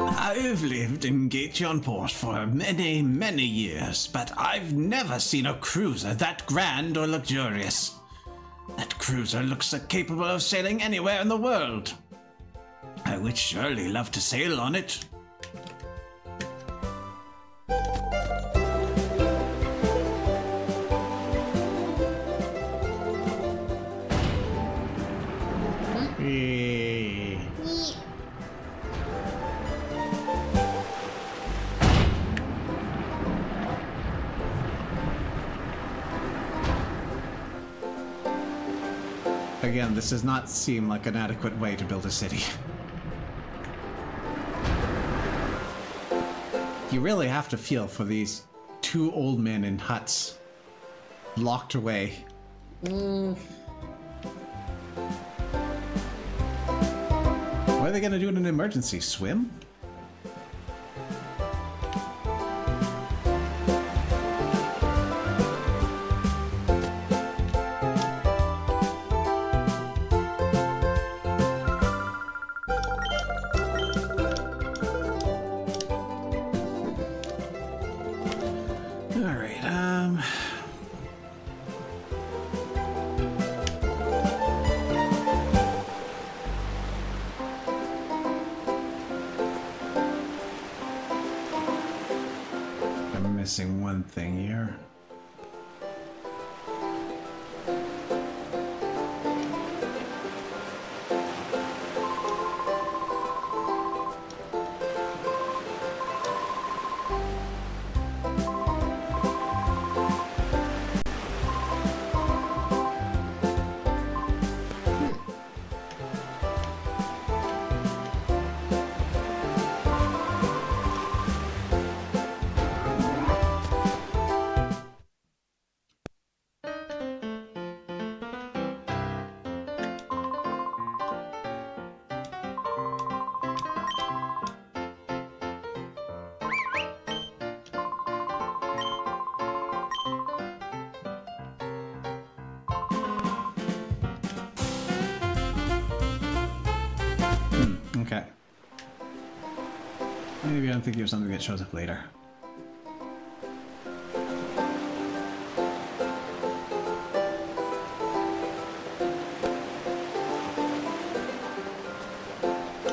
I've lived in Port for many, many years, but I've never seen a cruiser that grand or luxurious. That cruiser looks capable of sailing anywhere in the world. I would surely love to sail on it. Again, this does not seem like an adequate way to build a city. You really have to feel for these two old men in huts, locked away. What are they gonna do in an emergency? Swim? Alright, I'm missing one thing here. Okay. Maybe I'm thinking of something that shows up later.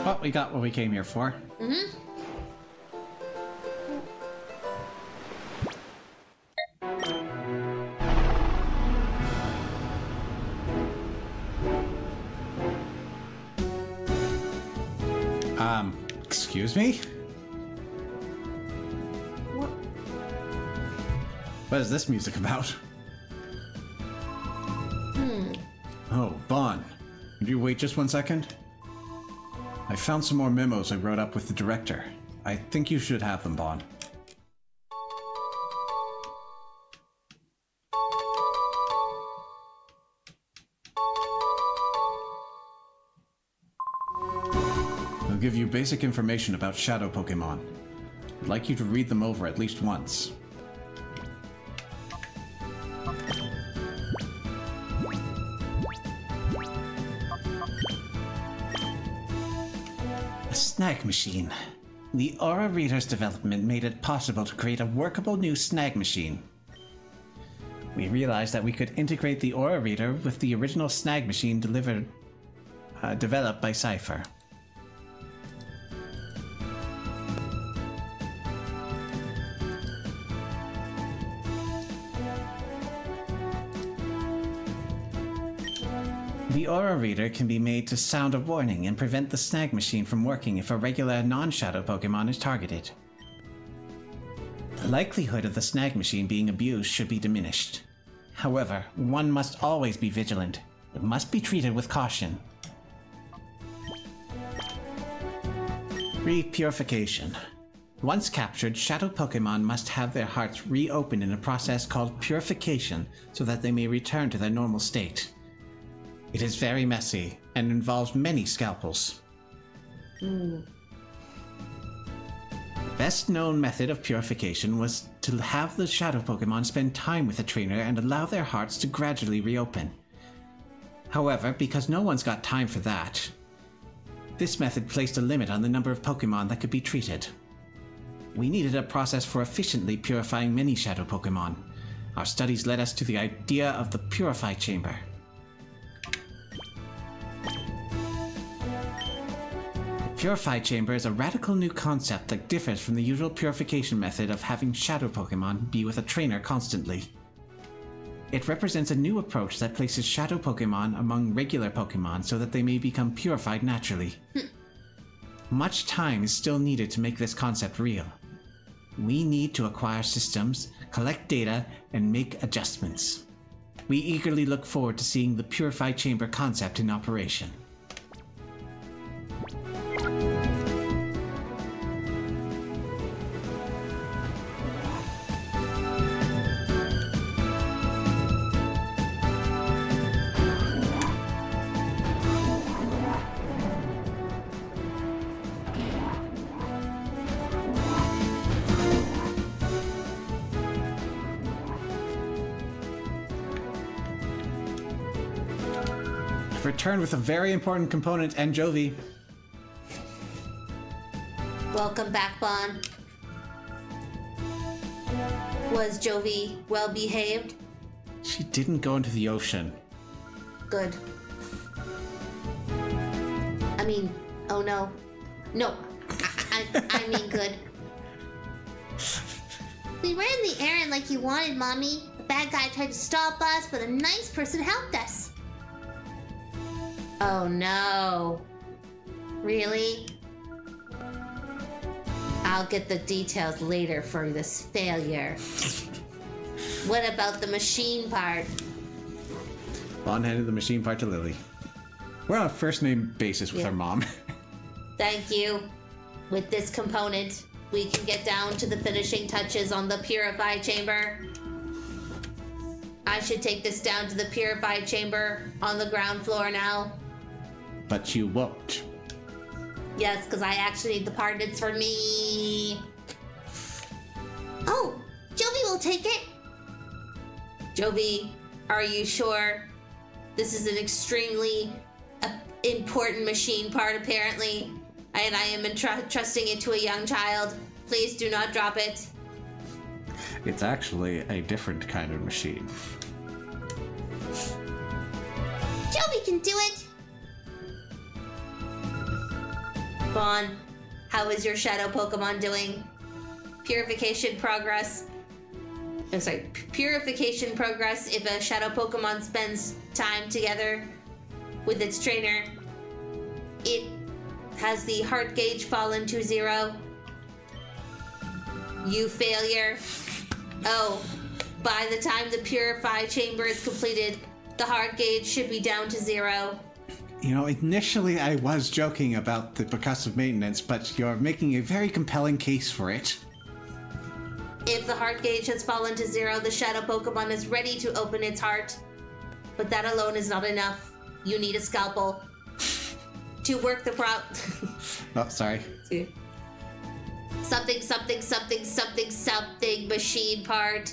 Well, we got what we came here for. Mm-hmm. Excuse me? What is this music about? Oh, Bon. Could you wait just 1 second? I found some more memos I wrote up with the director. I think you should have them, Bon. They'll give you basic information about shadow Pokémon. I'd like you to read them over at least once. A snack machine. The Aura Reader's development made it possible to create a workable new snag machine. We realized that we could integrate the Aura Reader with the original snag machine developed by Cypher. The Aura Reader can be made to sound a warning and prevent the snag machine from working if a regular non-shadow Pokemon is targeted. The likelihood of the snag machine being abused should be diminished. However, one must always be vigilant. It must be treated with caution. Repurification. Once captured, shadow Pokemon must have their hearts reopened in a process called purification so that they may return to their normal state. It is very messy and involves many scalpels. The best known method of purification was to have the shadow Pokemon spend time with the trainer and allow their hearts to gradually reopen. However, because no one's got time for that, this method placed a limit on the number of Pokemon that could be treated. We needed a process for efficiently purifying many shadow Pokemon. Our studies led us to the idea of the Purify Chamber. The Purify Chamber is a radical new concept that differs from the usual purification method of having shadow Pokemon be with a trainer constantly. It represents a new approach that places shadow Pokemon among regular Pokemon so that they may become purified naturally. Much time is still needed to make this concept real. We need to acquire systems, collect data, and make adjustments. We eagerly look forward to seeing the Purify Chamber concept in operation. Returned with a very important component, and Jovi. Welcome back, Bon. Was Jovi well behaved? She didn't go into the ocean. Good. I mean, oh no. No, I mean good. We ran the errand like you wanted, Mommy. The bad guy tried to stop us, but a nice person helped us. Oh no. Really? I'll get the details later for this failure. What about the machine part? Bond handed the machine part to Lily. We're on a first name basis with her mom. Thank you. With this component, we can get down to the finishing touches on the Purify Chamber. I should take this down to the Purify Chamber on the ground floor now. But you won't. Yes, because I actually need the part. It's for me. Oh, Jovi will take it. Jovi, are you sure? This is an extremely important machine part, apparently. And I am entrusting it to a young child. Please do not drop it. It's actually a different kind of machine. Jovi can do it. Bon, how is your shadow Pokemon doing? Purification progress. Oh, sorry, purification progress if a shadow Pokemon spends time together with its trainer. It has the heart gauge fallen to 0. You failure. Oh, by the time the Purify Chamber is completed, the heart gauge should be down to 0. You know, initially I was joking about the percussive maintenance, but you're making a very compelling case for it. If the heart gauge has fallen to 0, the shadow Pokemon is ready to open its heart. But that alone is not enough. You need a scalpel. To work the Oh, sorry. Something machine part.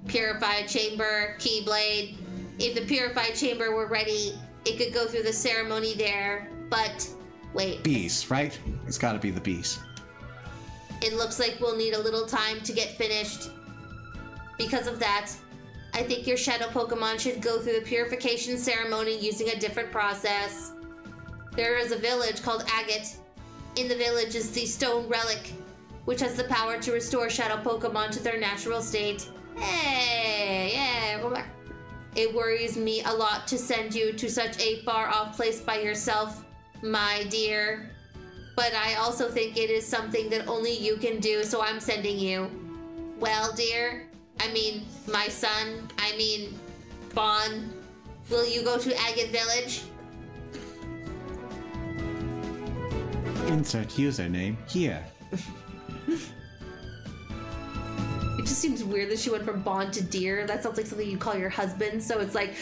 Purify Chamber, Keyblade. If the Purify Chamber were ready, it could go through the ceremony there, but wait. Bees, right? It's gotta be the bees. It looks like we'll need a little time to get finished. Because of that, I think your shadow Pokemon should go through the purification ceremony using a different process. There is a village called Agate. In the village is the stone relic, which has the power to restore shadow Pokemon to their natural state. Hey, yeah, go back. It worries me a lot to send you to such a far-off place by yourself, my dear. But I also think it is something that only you can do, so I'm sending you. Well, dear, my son, Bon, will you go to Agate Village? Insert username here. It just seems weird that she went from Bond to Dear. That sounds like something you call your husband. So it's like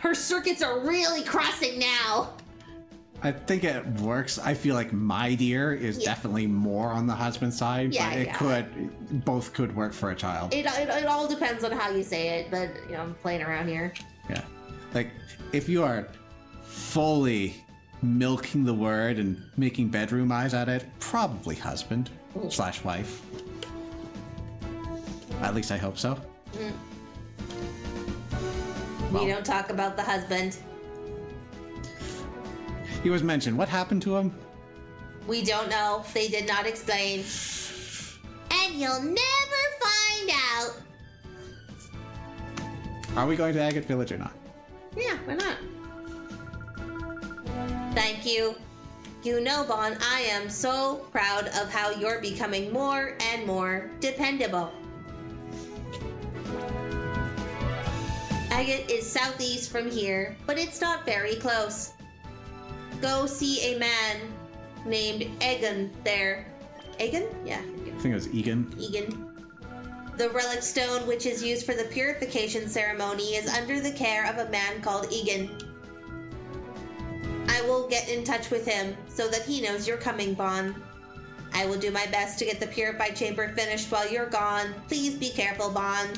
her circuits are really crossing now. I think it works. I feel like my dear is definitely more on the husband side, but both could work for a child. It all depends on how you say it, but I'm playing around here. Yeah, like if you are fully milking the word and making bedroom eyes at it, probably husband / wife. At least I hope so. We don't talk about the husband. He was mentioned. What happened to him? We don't know. They did not explain. And you'll never find out. Are we going to Agate Village or not? Yeah, why not? Thank you. You know, Bon, I am so proud of how you're becoming more and more dependable. Agate is southeast from here, but it's not very close. Go see a man named Egan there. Egan? Yeah. I think it was Egan. Egan. The relic stone, which is used for the purification ceremony, is under the care of a man called Egan. I will get in touch with him so that he knows you're coming, Bon. I will do my best to get the purified chamber finished while you're gone. Please be careful, Bon.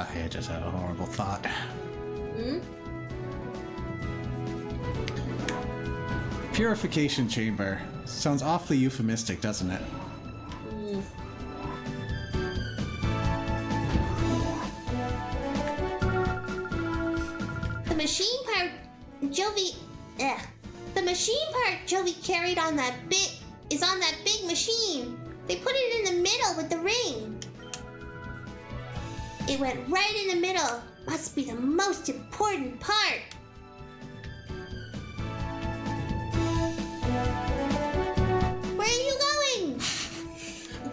I just had a horrible thought. Purification chamber. Sounds awfully euphemistic, doesn't it? The machine part Jovi carried on that is on that big machine. They put it in the middle with the ring. It went right in the middle. Must be the most important part. Where are you going?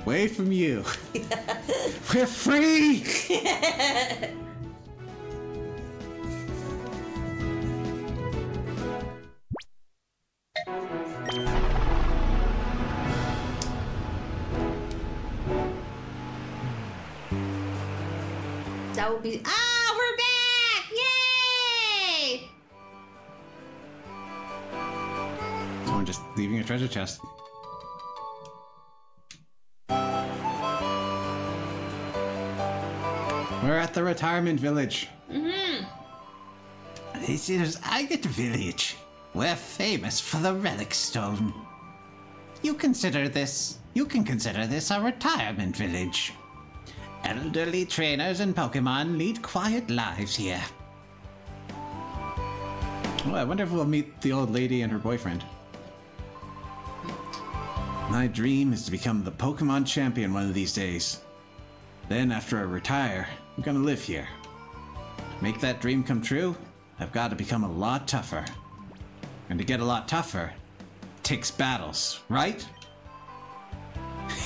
Away from you. We're free! That would be... we're back! Yay! Someone just leaving a treasure chest. We're at the retirement village. This is Agate Village. We're famous for the relic stone. You can consider this a retirement village. Elderly trainers and Pokémon lead quiet lives here. Oh, I wonder if we'll meet the old lady and her boyfriend. My dream is to become the Pokémon champion one of these days. Then, after I retire, I'm gonna live here. To make that dream come true, I've got to become a lot tougher. And to get a lot tougher, takes battles, right?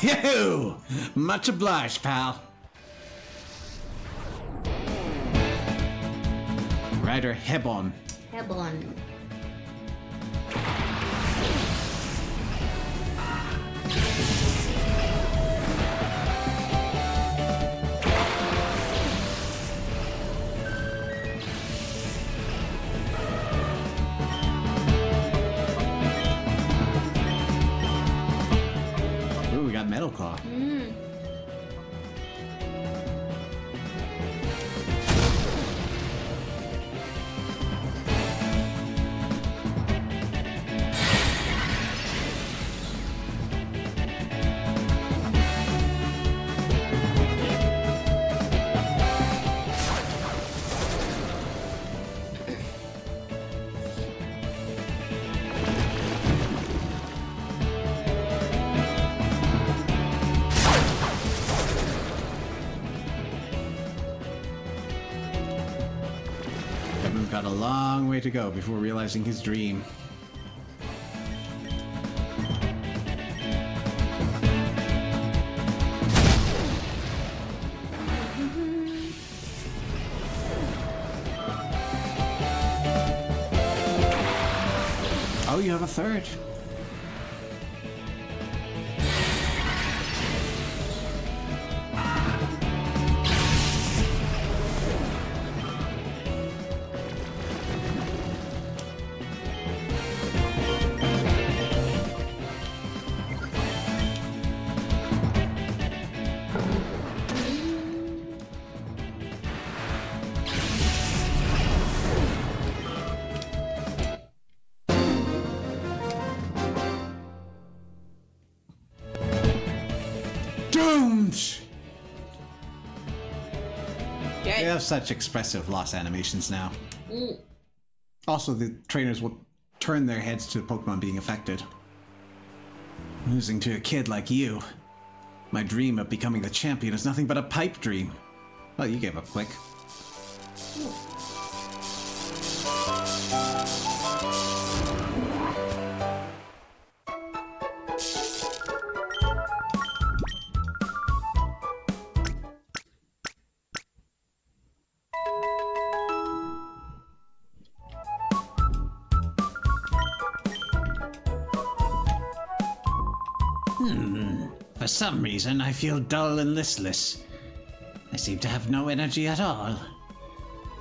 Yoo! Much obliged, pal. Rider Hebon. Hebon. Ooh, we got Metal Claw. We've got a long way to go before realizing his dream. Oh, you have a third. Doomed! They have such expressive loss animations now. Also, the trainers will turn their heads to Pokemon being affected. Losing to a kid like you. My dream of becoming the champion is nothing but a pipe dream. Well, you gave up quick. For some reason, I feel dull and listless. I seem to have no energy at all.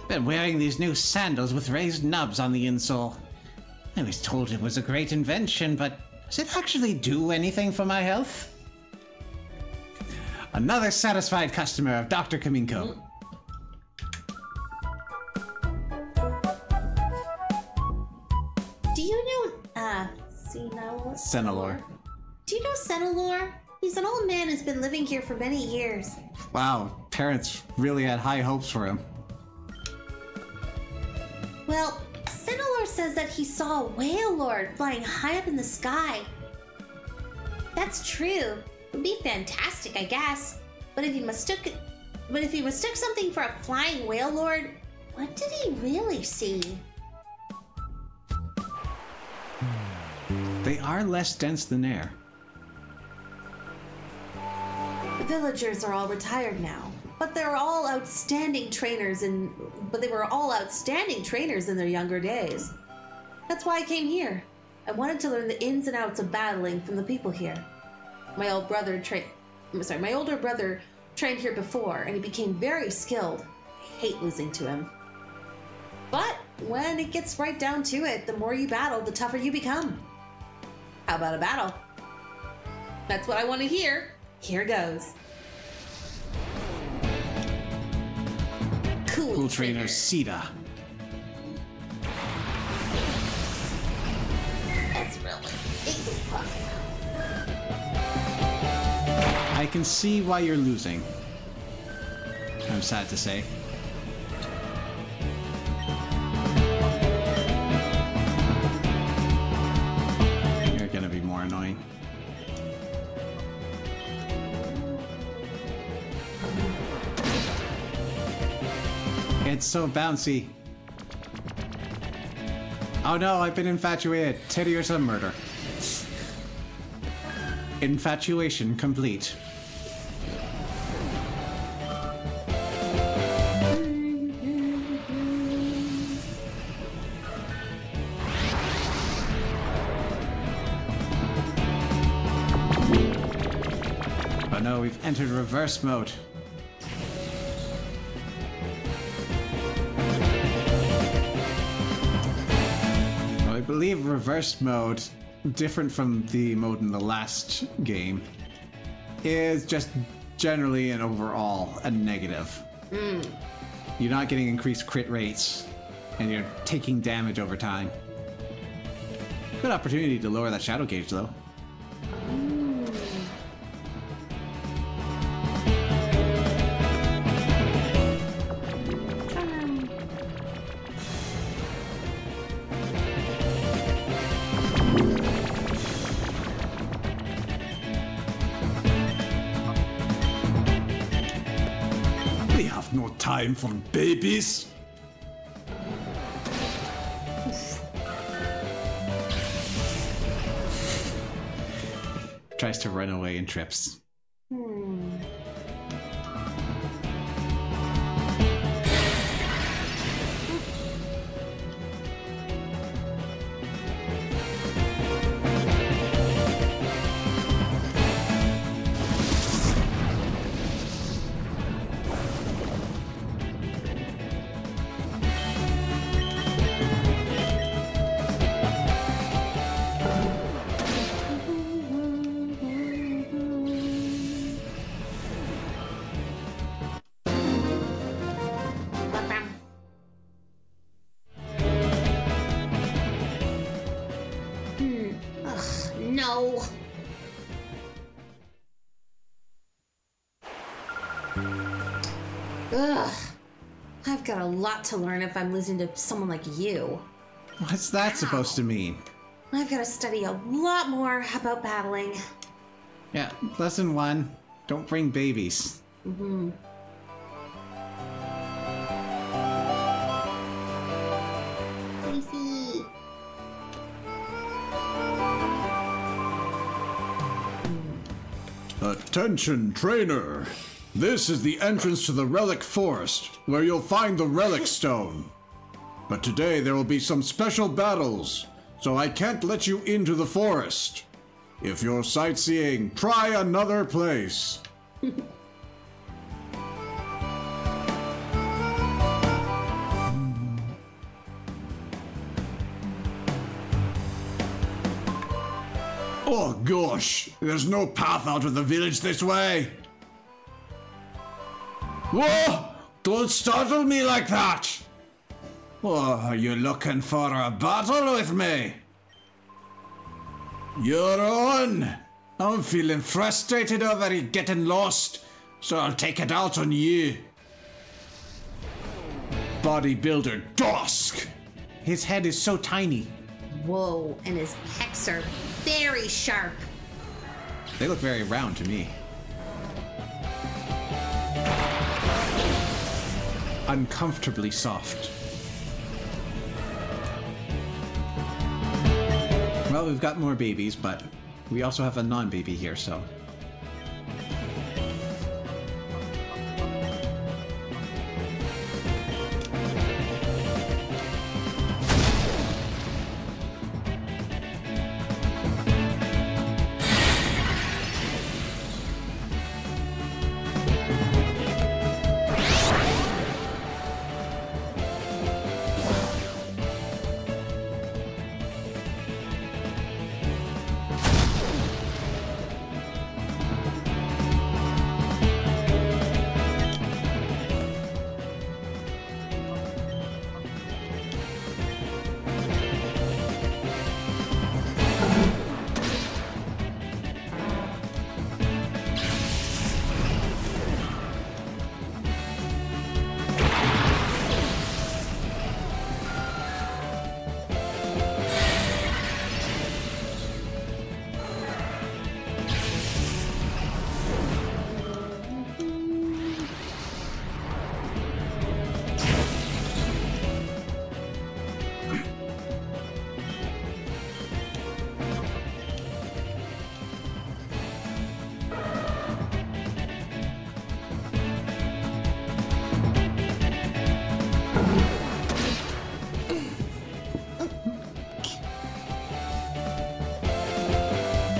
I've been wearing these new sandals with raised nubs on the insole. I was told it was a great invention, but does it actually do anything for my health? Another satisfied customer of Dr. Kaminko. Do you know, Senelor. Do you know Senelor? He's an old man who's been living here for many years. Wow, parents really had high hopes for him. Well, Senelor says that he saw a whale lord flying high up in the sky. That's true. It'd be fantastic, I guess. But if he mistook something for a flying whale lord, what did he really see? They are less dense than air. The villagers are all retired now, but they were all outstanding trainers in their younger days. That's why I came here. I wanted to learn the ins and outs of battling from the people here. My older brother trained here before, and he became very skilled. I hate losing to him. But when it gets right down to it, the more you battle, the tougher you become. How about a battle? That's what I want to hear. Here goes. Cool trainer Sita. That's really Igglybuff. I can see why you're losing. I'm sad to say. You're gonna be more annoying. It's so bouncy. Oh no, I've been infatuated. Teddy or some murder. Infatuation complete. Oh no, we've entered reverse mode. I believe reverse mode, different from the mode in the last game, is just generally and overall a negative. You're not getting increased crit rates, and you're taking damage over time. Good opportunity to lower that shadow gauge, though. We have no time for babies. tries to run away and trips. No. Ugh. I've got a lot to learn if I'm losing to someone like you. What's that supposed to mean? I've got to study a lot more about battling. Yeah, lesson 1. Don't bring babies. Mm-hmm. Easy. Attention, trainer! This is the entrance to the Relic Forest, where you'll find the Relic Stone. But today there will be some special battles, so I can't let you into the forest. If you're sightseeing, try another place. Oh gosh, there's no path out of the village this way. Whoa! Don't startle me like that! Oh, are you looking for a battle with me? You're on! I'm feeling frustrated over you getting lost, so I'll take it out on you. Bodybuilder Dusk! His head is so tiny. Whoa, and his pecs are very sharp. They look very round to me. Uncomfortably soft. Well, we've got more babies, but we also have a non-baby here, so...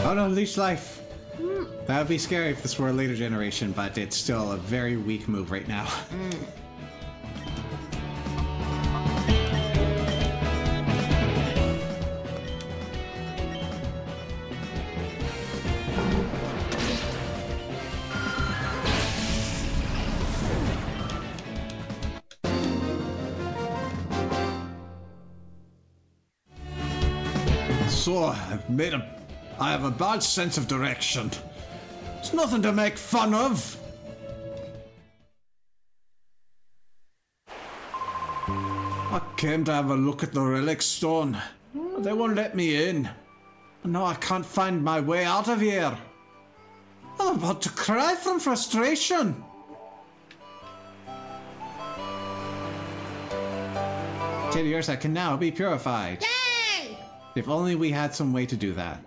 Oh no, leash life. That would be scary if this were a later generation, but it's still a very weak move right now. So, I have a bad sense of direction. It's nothing to make fun of. I came to have a look at the relic stone, but they won't let me in. Now I can't find my way out of here. I'm about to cry from frustration. Teddiursa can now be purified. Yay! If only we had some way to do that.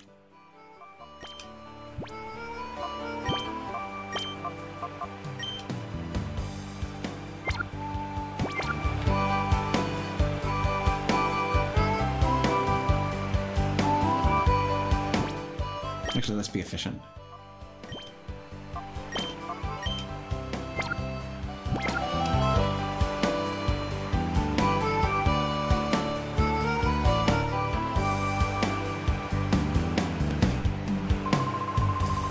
Actually, let's be efficient.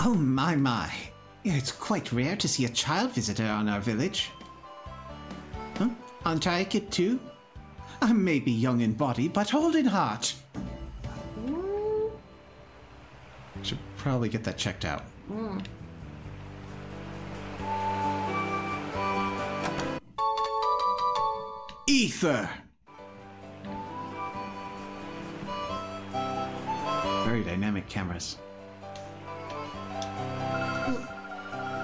Oh my. It's quite rare to see a child visitor on our village. Huh? Aren't I a kid too? I may be young in body, but old in heart. Should probably get that checked out. Ether! Very dynamic cameras.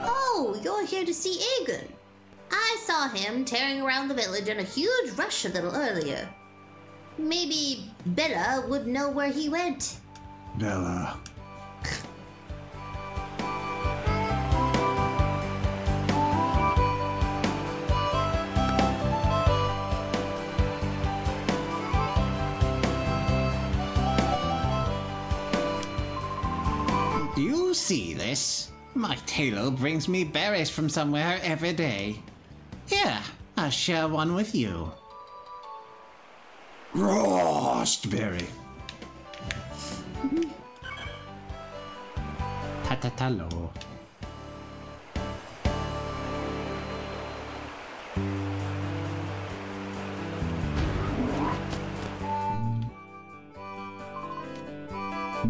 Oh, you're here to see Egan. I saw him tearing around the village in a huge rush a little earlier. Maybe Bella would know where he went. Bella. Do you see this? My tailor brings me berries from somewhere every day. Here, I'll share one with you. Rostberry. Tatatalo.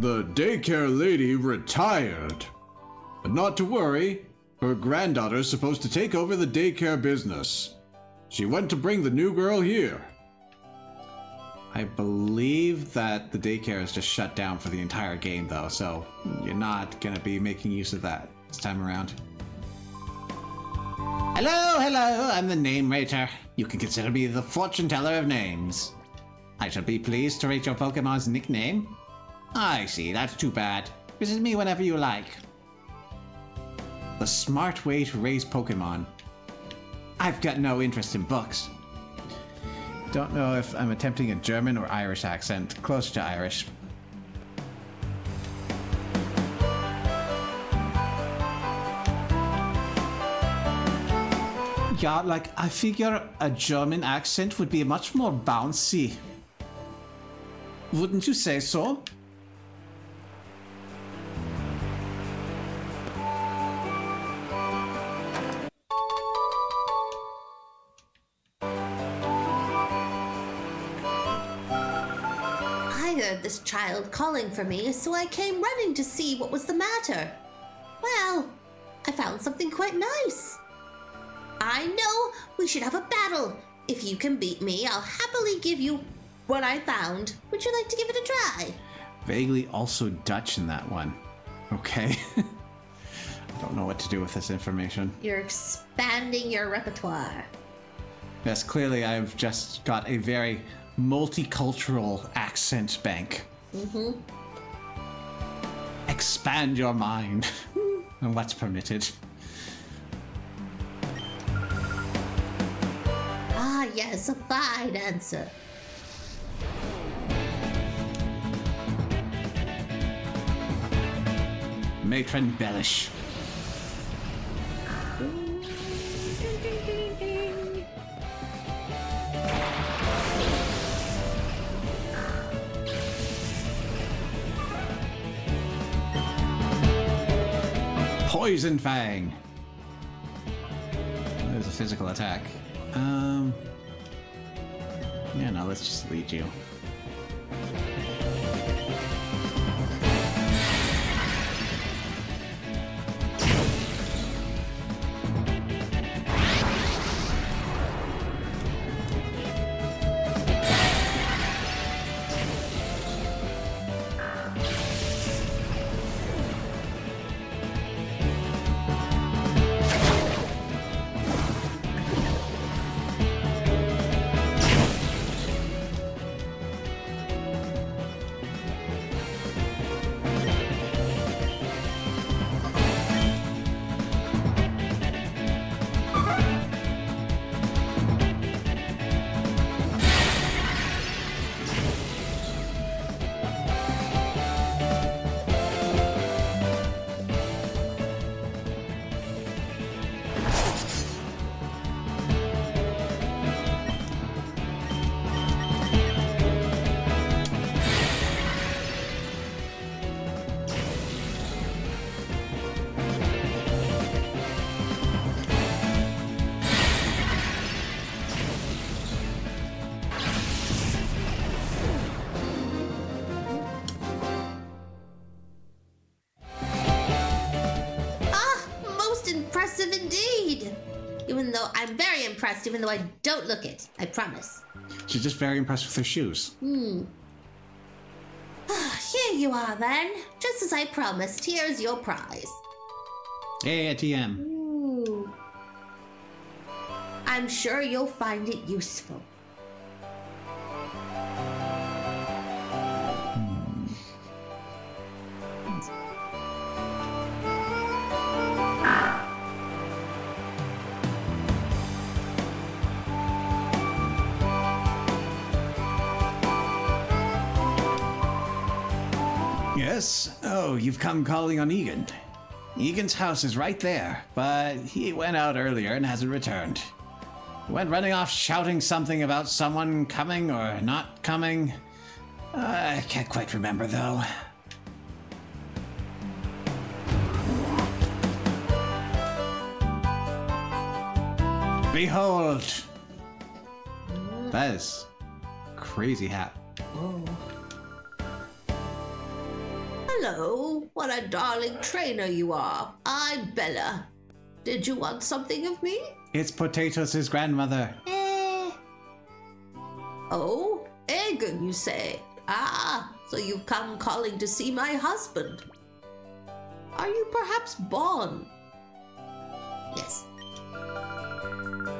The daycare lady retired. But not to worry, her granddaughter's supposed to take over the daycare business. She went to bring the new girl here. I believe that the daycare is just shut down for the entire game, though, so you're not going to be making use of that this time around. Hello, I'm the name rater. You can consider me the fortune teller of names. I shall be pleased to rate your Pokemon's nickname. I see, that's too bad. Visit me whenever you like. The smart way to raise Pokemon. I've got no interest in books. Don't know if I'm attempting a German or Irish accent. Close to Irish. Yeah, like, I figure a German accent would be much more bouncy. Wouldn't you say so? I heard this child calling for me, so I came running to see what was the matter. Well, I found something quite nice. I know we should have a battle. If you can beat me, I'll happily give you what I found. Would you like to give it a try? Vaguely also Dutch in that one. Okay. I don't know what to do with this information. You're expanding your repertoire. Yes, clearly I've just got a very multicultural accent bank. Mm-hmm. Expand your mind and what's permitted. Ah, yes, a fine answer. Matron Bellish. Poison Fang. There's a physical attack. Yeah, no, let's just lead you. though I'm very impressed, even though I don't look it. I promise. She's just very impressed with her shoes. Here you are, then. Just as I promised, here's your prize. ATM. Ooh. I'm sure you'll find it useful. Yes? Oh, you've come calling on Egan. Egan's house is right there, but he went out earlier and hasn't returned. He went running off shouting something about someone coming or not coming. I can't quite remember, though. Behold! That is crazy hat. Hello, what a darling trainer you are. I'm Bella. Did you want something of me? It's Potatoes' grandmother. Oh, Egan, you say? Ah, so you've come calling to see my husband. Are you perhaps Bon? Yes.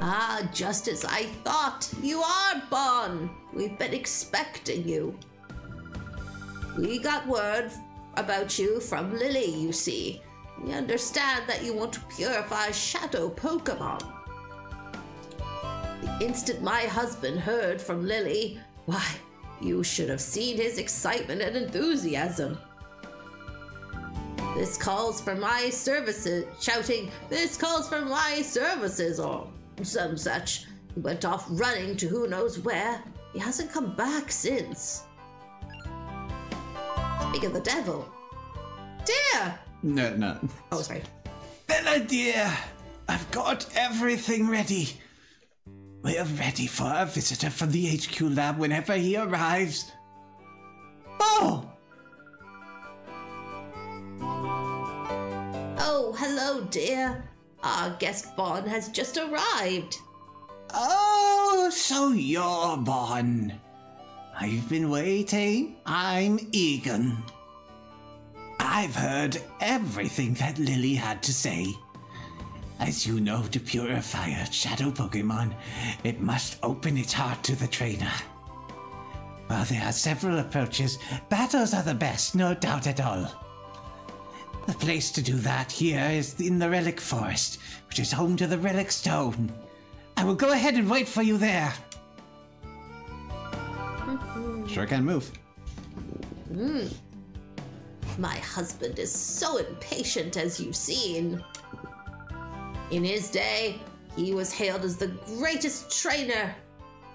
Ah, just as I thought. You are Bon. We've been expecting you. We got word about you from Lily, you see. We understand that you want to purify shadow Pokémon. The instant my husband heard from Lily, why, you should have seen his excitement and enthusiasm. This calls for my services, shouting, "This calls for my services," or some such. He went off running to who knows where. He hasn't come back since. Speak of the devil. Dear! No. Oh, sorry. Bella dear, I've got everything ready. We're ready for a visitor from the HQ lab whenever he arrives. Oh! Oh, hello, dear. Our guest Bon has just arrived. Oh, so you're Bon. I've been waiting. I'm Egan. I've heard everything that Lily had to say. As you know, to purify a shadow Pokemon, it must open its heart to the trainer. While there are several approaches, battles are the best, no doubt at all. The place to do that here is in the Relic Forest, which is home to the Relic Stone. I will go ahead and wait for you there. Sure can move. My husband is so impatient, as you've seen. In his day, he was hailed as the greatest trainer,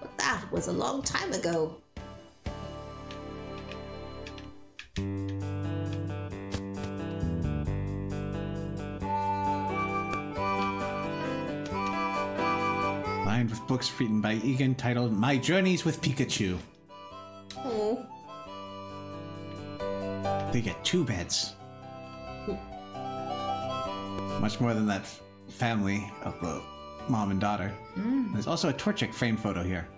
but that was a long time ago. Lined with books written by Egan titled My Journeys with Pikachu. Oh, They get 2 beds. Much more than that family of the mom and daughter. There's also a Torchic framed photo here.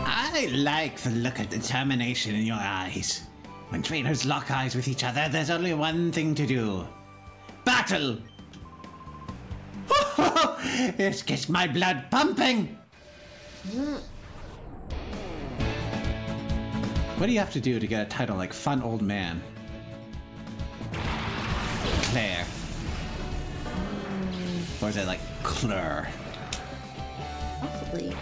I like the look of determination in your eyes. When trainers lock eyes with each other, there's only one thing to do. Battle! This gets my blood pumping! What do you have to do to get a title like Fun Old Man? Claire. Or is it like Claire? Possibly.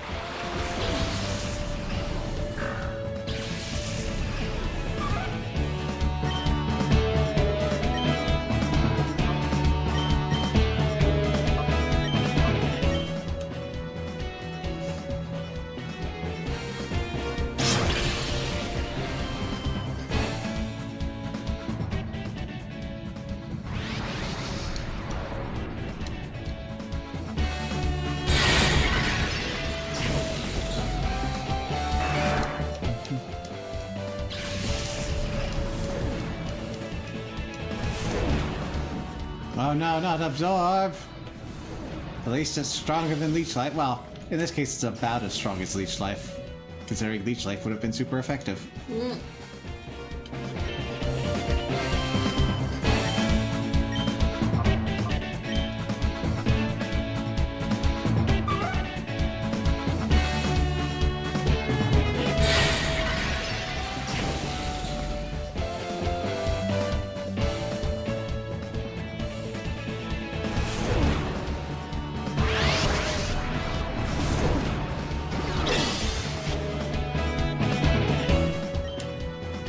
Oh no, not absorb! At least it's stronger than Leech Life. Well, in this case, it's about as strong as Leech Life, considering Leech Life would have been super effective.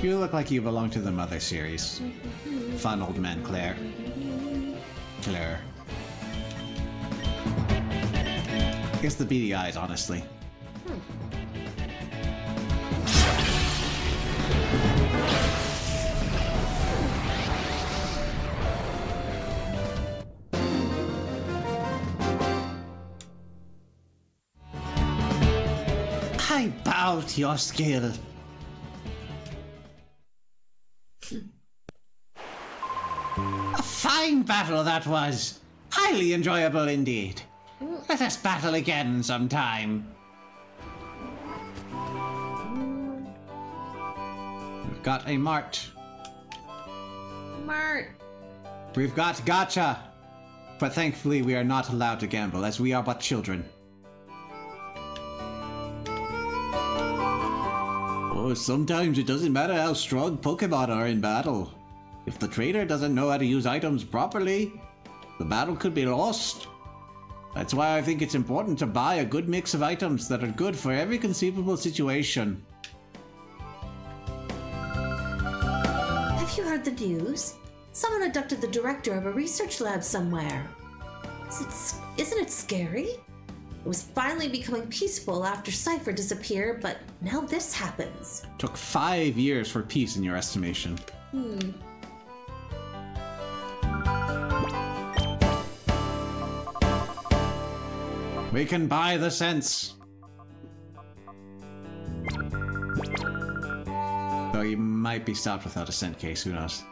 You look like you belong to the Mother series. Fun old man Claire. Claire. Guess the beady eyes, honestly. I bow to your skill. A fine battle that was. Highly enjoyable indeed. Let us battle again sometime. We've got a mart. Mart. We've got gotcha. But thankfully we are not allowed to gamble, as we are but children. Oh, sometimes it doesn't matter how strong Pokemon are in battle. If the trainer doesn't know how to use items properly, the battle could be lost. That's why I think it's important to buy a good mix of items that are good for every conceivable situation. Have you heard the news? Someone abducted the director of a research lab somewhere. Isn't it scary? It was finally becoming peaceful after Cypher disappeared, but now this happens. Took 5 years for peace in your estimation. We can buy the sense. Though you might be stopped without a scent case, who knows?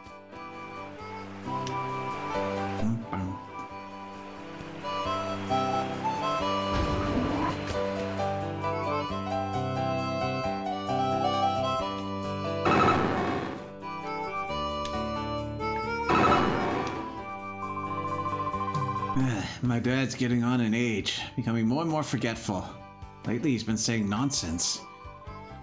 My dad's getting on in age, becoming more and more forgetful. Lately he's been saying nonsense.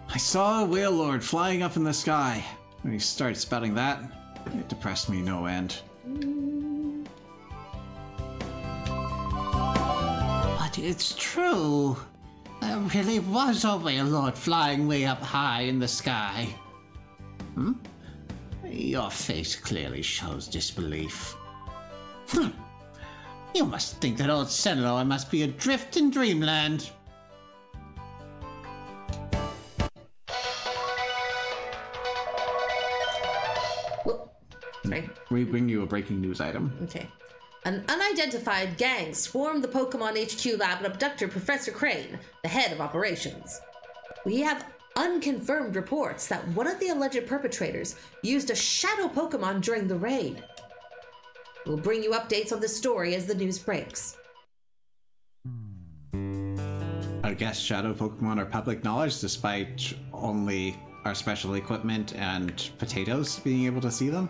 I saw a whale lord flying up in the sky. When he started spouting that, it depressed me no end. But it's true. There really was a whale lord flying way up high in the sky. Your face clearly shows disbelief. You must think that old Sentinel must be adrift in dreamland. Sorry. We bring you a breaking news item. Okay. An unidentified gang swarmed the Pokemon HQ lab and abducted Professor Crane, the head of operations. We have unconfirmed reports that one of the alleged perpetrators used a shadow Pokemon during the raid. We'll bring you updates on this story as the news breaks. I guess shadow Pokemon are public knowledge despite only our special equipment and potatoes being able to see them.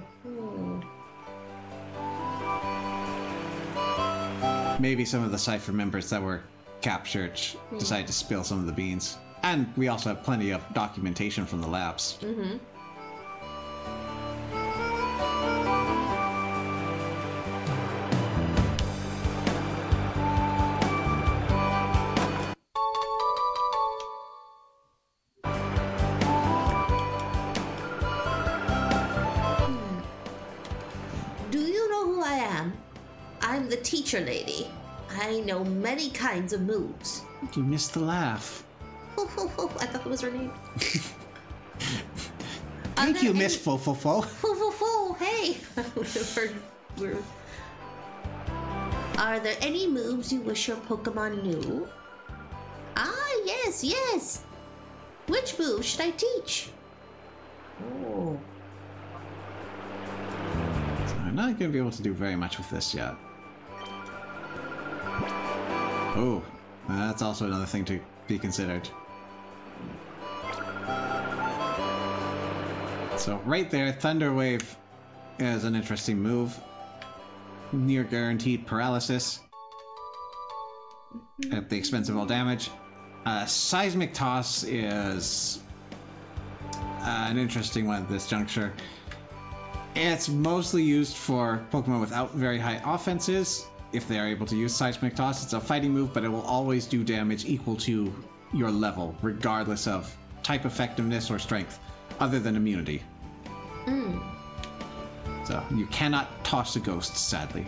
Maybe some of the Cypher members that were captured decided to spill some of the beans. And we also have plenty of documentation from the labs. Do you know who I am? I'm the teacher lady. I know many kinds of moves. You missed the laugh. I thought that was her name. Thank you, Miss Fofofo. Hey! Are there any moves you wish your Pokemon knew? Ah, yes. Which move should I teach? Oh. I'm not going to be able to do very much with this yet. Oh, that's also another thing to be considered. So right there, Thunder Wave is an interesting move. Near guaranteed paralysis at the expense of all damage. Seismic Toss is an interesting one at this juncture. It's mostly used for Pokemon without very high offenses. If they are able to use Seismic Toss, it's a fighting move, but it will always do damage equal to your level, regardless of type effectiveness or strength, other than immunity. So you cannot toss a ghost, sadly.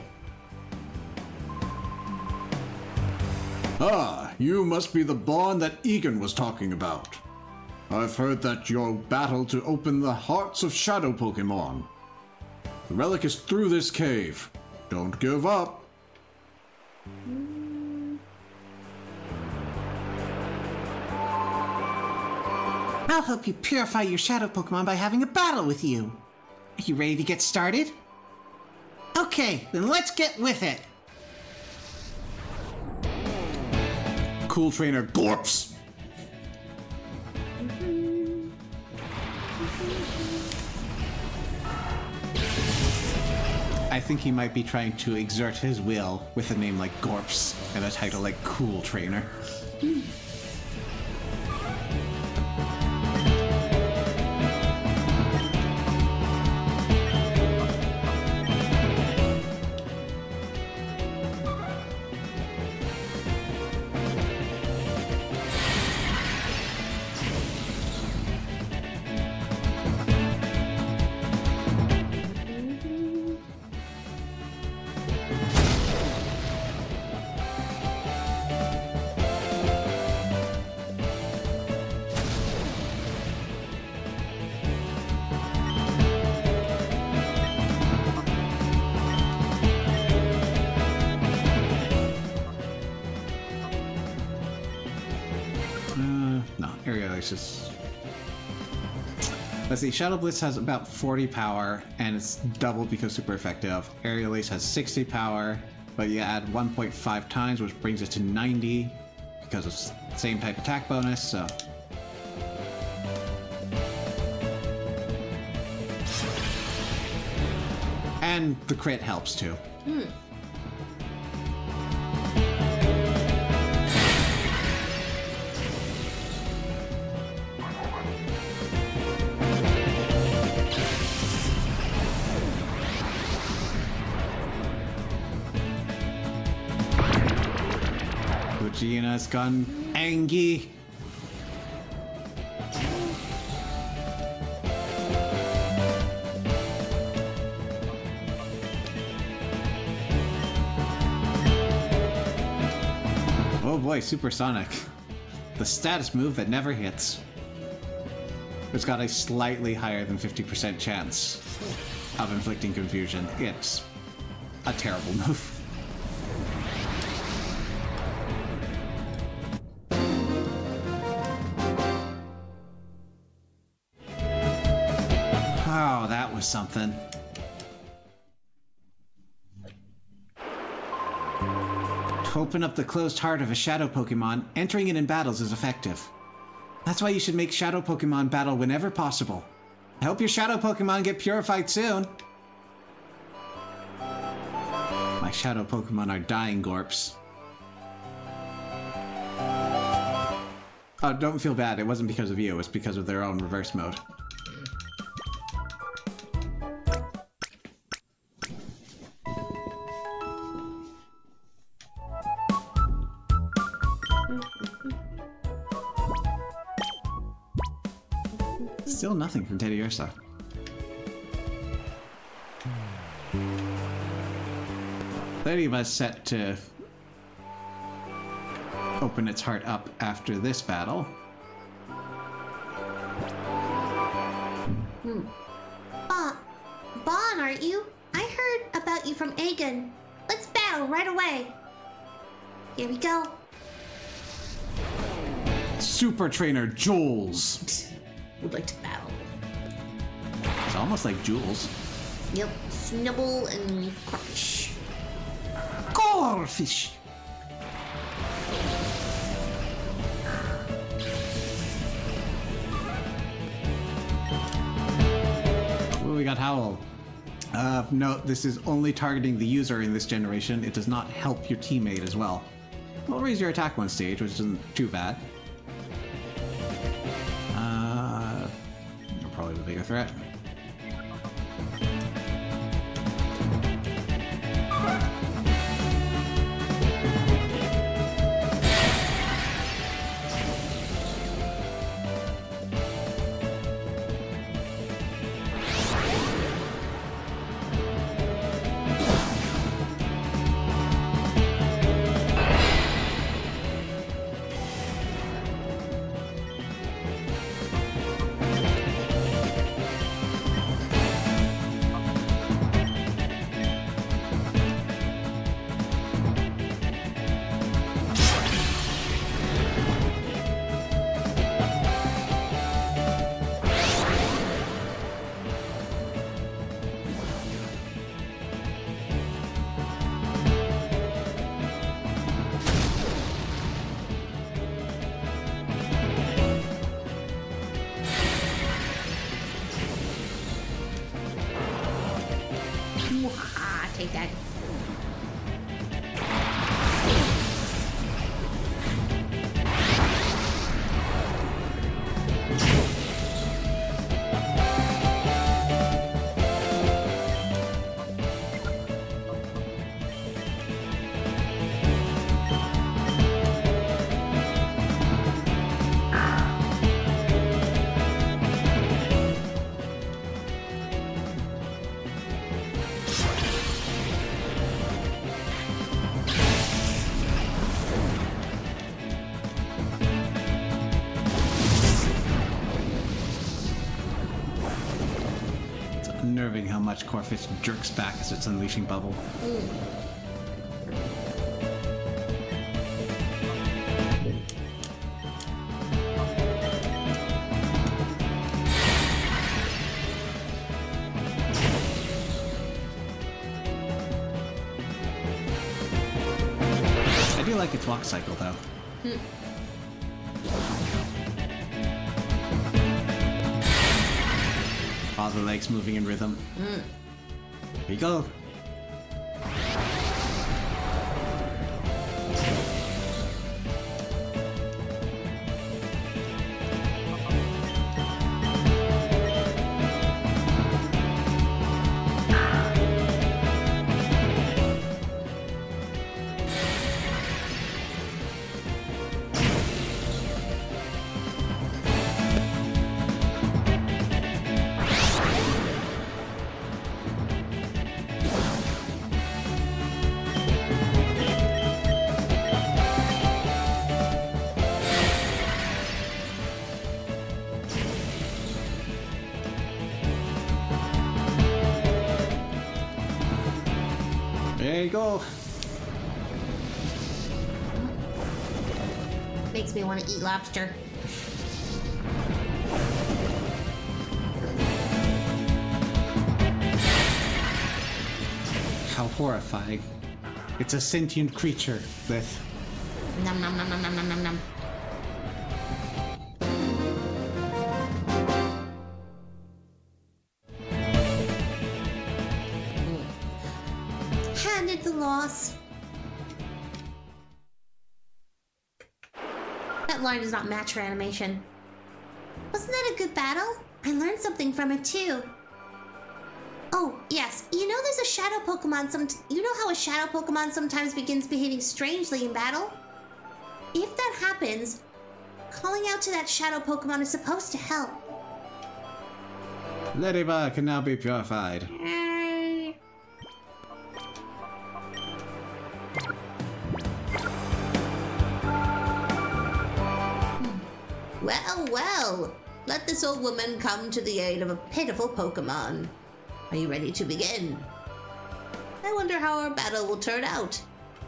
Ah, you must be the Bond that Egan was talking about. I've heard that your battle to open the hearts of Shadow Pokemon. The relic is through this cave. Don't give up. I'll help you purify your shadow Pokemon by having a battle with you. Are you ready to get started? Okay, then let's get with it. Cool Trainer Gorps. I think he might be trying to exert his will with a name like Gorps and a title like Cool Trainer. No, Aerial Ace is... Let's see, Shadow Blitz has about 40 power, and it's doubled because super effective. Aerial Ace has 60 power, but you add 1.5 times, which brings it to 90, because of same type attack bonus, so... And the crit helps too. Gina's gone angry. Oh boy, Supersonic. The status move that never hits. It's got a slightly higher than 50% chance of inflicting confusion. It's a terrible move. Oh, that was something. To open up the closed heart of a Shadow Pokemon, entering it in battles is effective. That's why you should make Shadow Pokemon battle whenever possible. I hope your Shadow Pokemon get purified soon. My Shadow Pokemon are dying, Gorps. Oh, don't feel bad. It wasn't because of you. It was because of their own reverse mode. Still nothing from Teddy Ursa. Ladyba's set to open its heart up after this battle. Bon, aren't you? I heard about you from Aegon. Let's battle right away. Here we go. Super Trainer Jules. Would like to battle. It's almost like Jules. Yep, Snubble and Crush. Goldfish. Ooh, we got Howl. No, this is only targeting the user in this generation. It does not help your teammate as well. We'll raise your attack one stage, which isn't too bad. Probably the bigger threat. Take that. Unnerving how much Corfish jerks back as it's unleashing bubble. I do like its walk cycle though. All the legs moving in rhythm. Here you go. There you go. Makes me want to eat lobster. How horrifying. It's a sentient creature with... Nom nom nom nom nom nom nom nom. Handed the loss. That line does not match her animation. Wasn't that a good battle? I learned something from it too. Oh, yes. You know there's a shadow Pokemon you know how a shadow Pokemon sometimes begins behaving strangely in battle? If that happens, calling out to that shadow Pokemon is supposed to help. Ladybug can now be purified. Well, well. Let this old woman come to the aid of a pitiful Pokemon. Are you ready to begin? I wonder how our battle will turn out.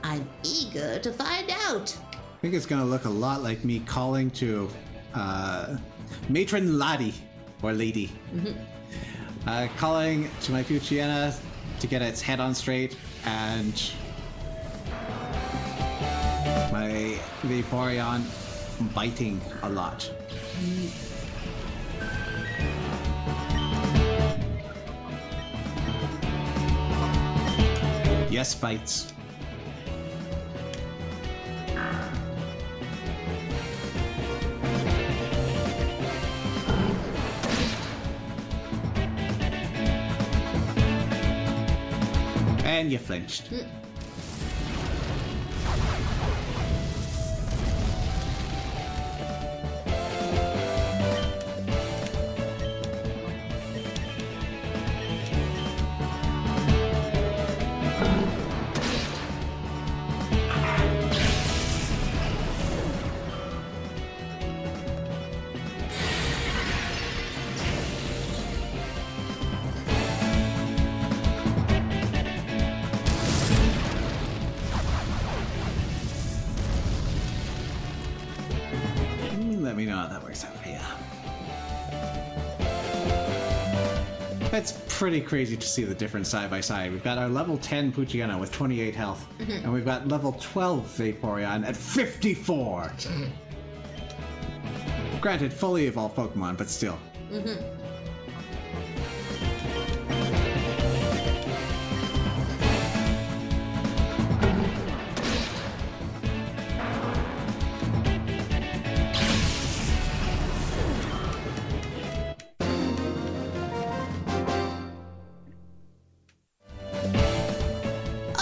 I'm eager to find out. I think it's gonna look a lot like me calling to Matron Laddie, or Lady. Calling to my Poochyena to get its head on straight, and my Vaporeon biting a lot. Yes, bites. And you flinched. Let me know how that works out for you. It's pretty crazy to see the difference side by side. We've got our level 10 Poochyena with 28 health, and we've got level 12 Vaporeon at 54. Granted, fully evolved Pokemon, but still.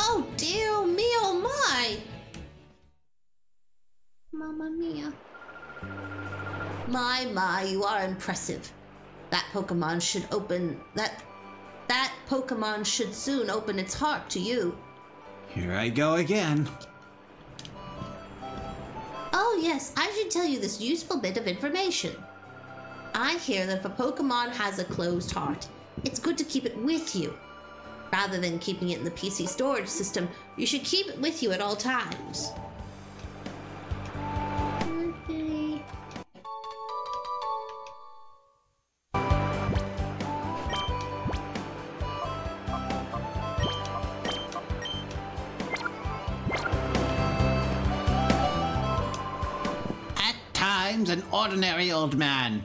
Oh dear me, oh my! Mamma mia. My, you are impressive. That Pokemon should open... That Pokemon should soon open its heart to you. Here I go again. Oh yes, I should tell you this useful bit of information. I hear that if a Pokemon has a closed heart, it's good to keep it with you. Rather than keeping it in the PC storage system, you should keep it with you at all times. At times an ordinary old man,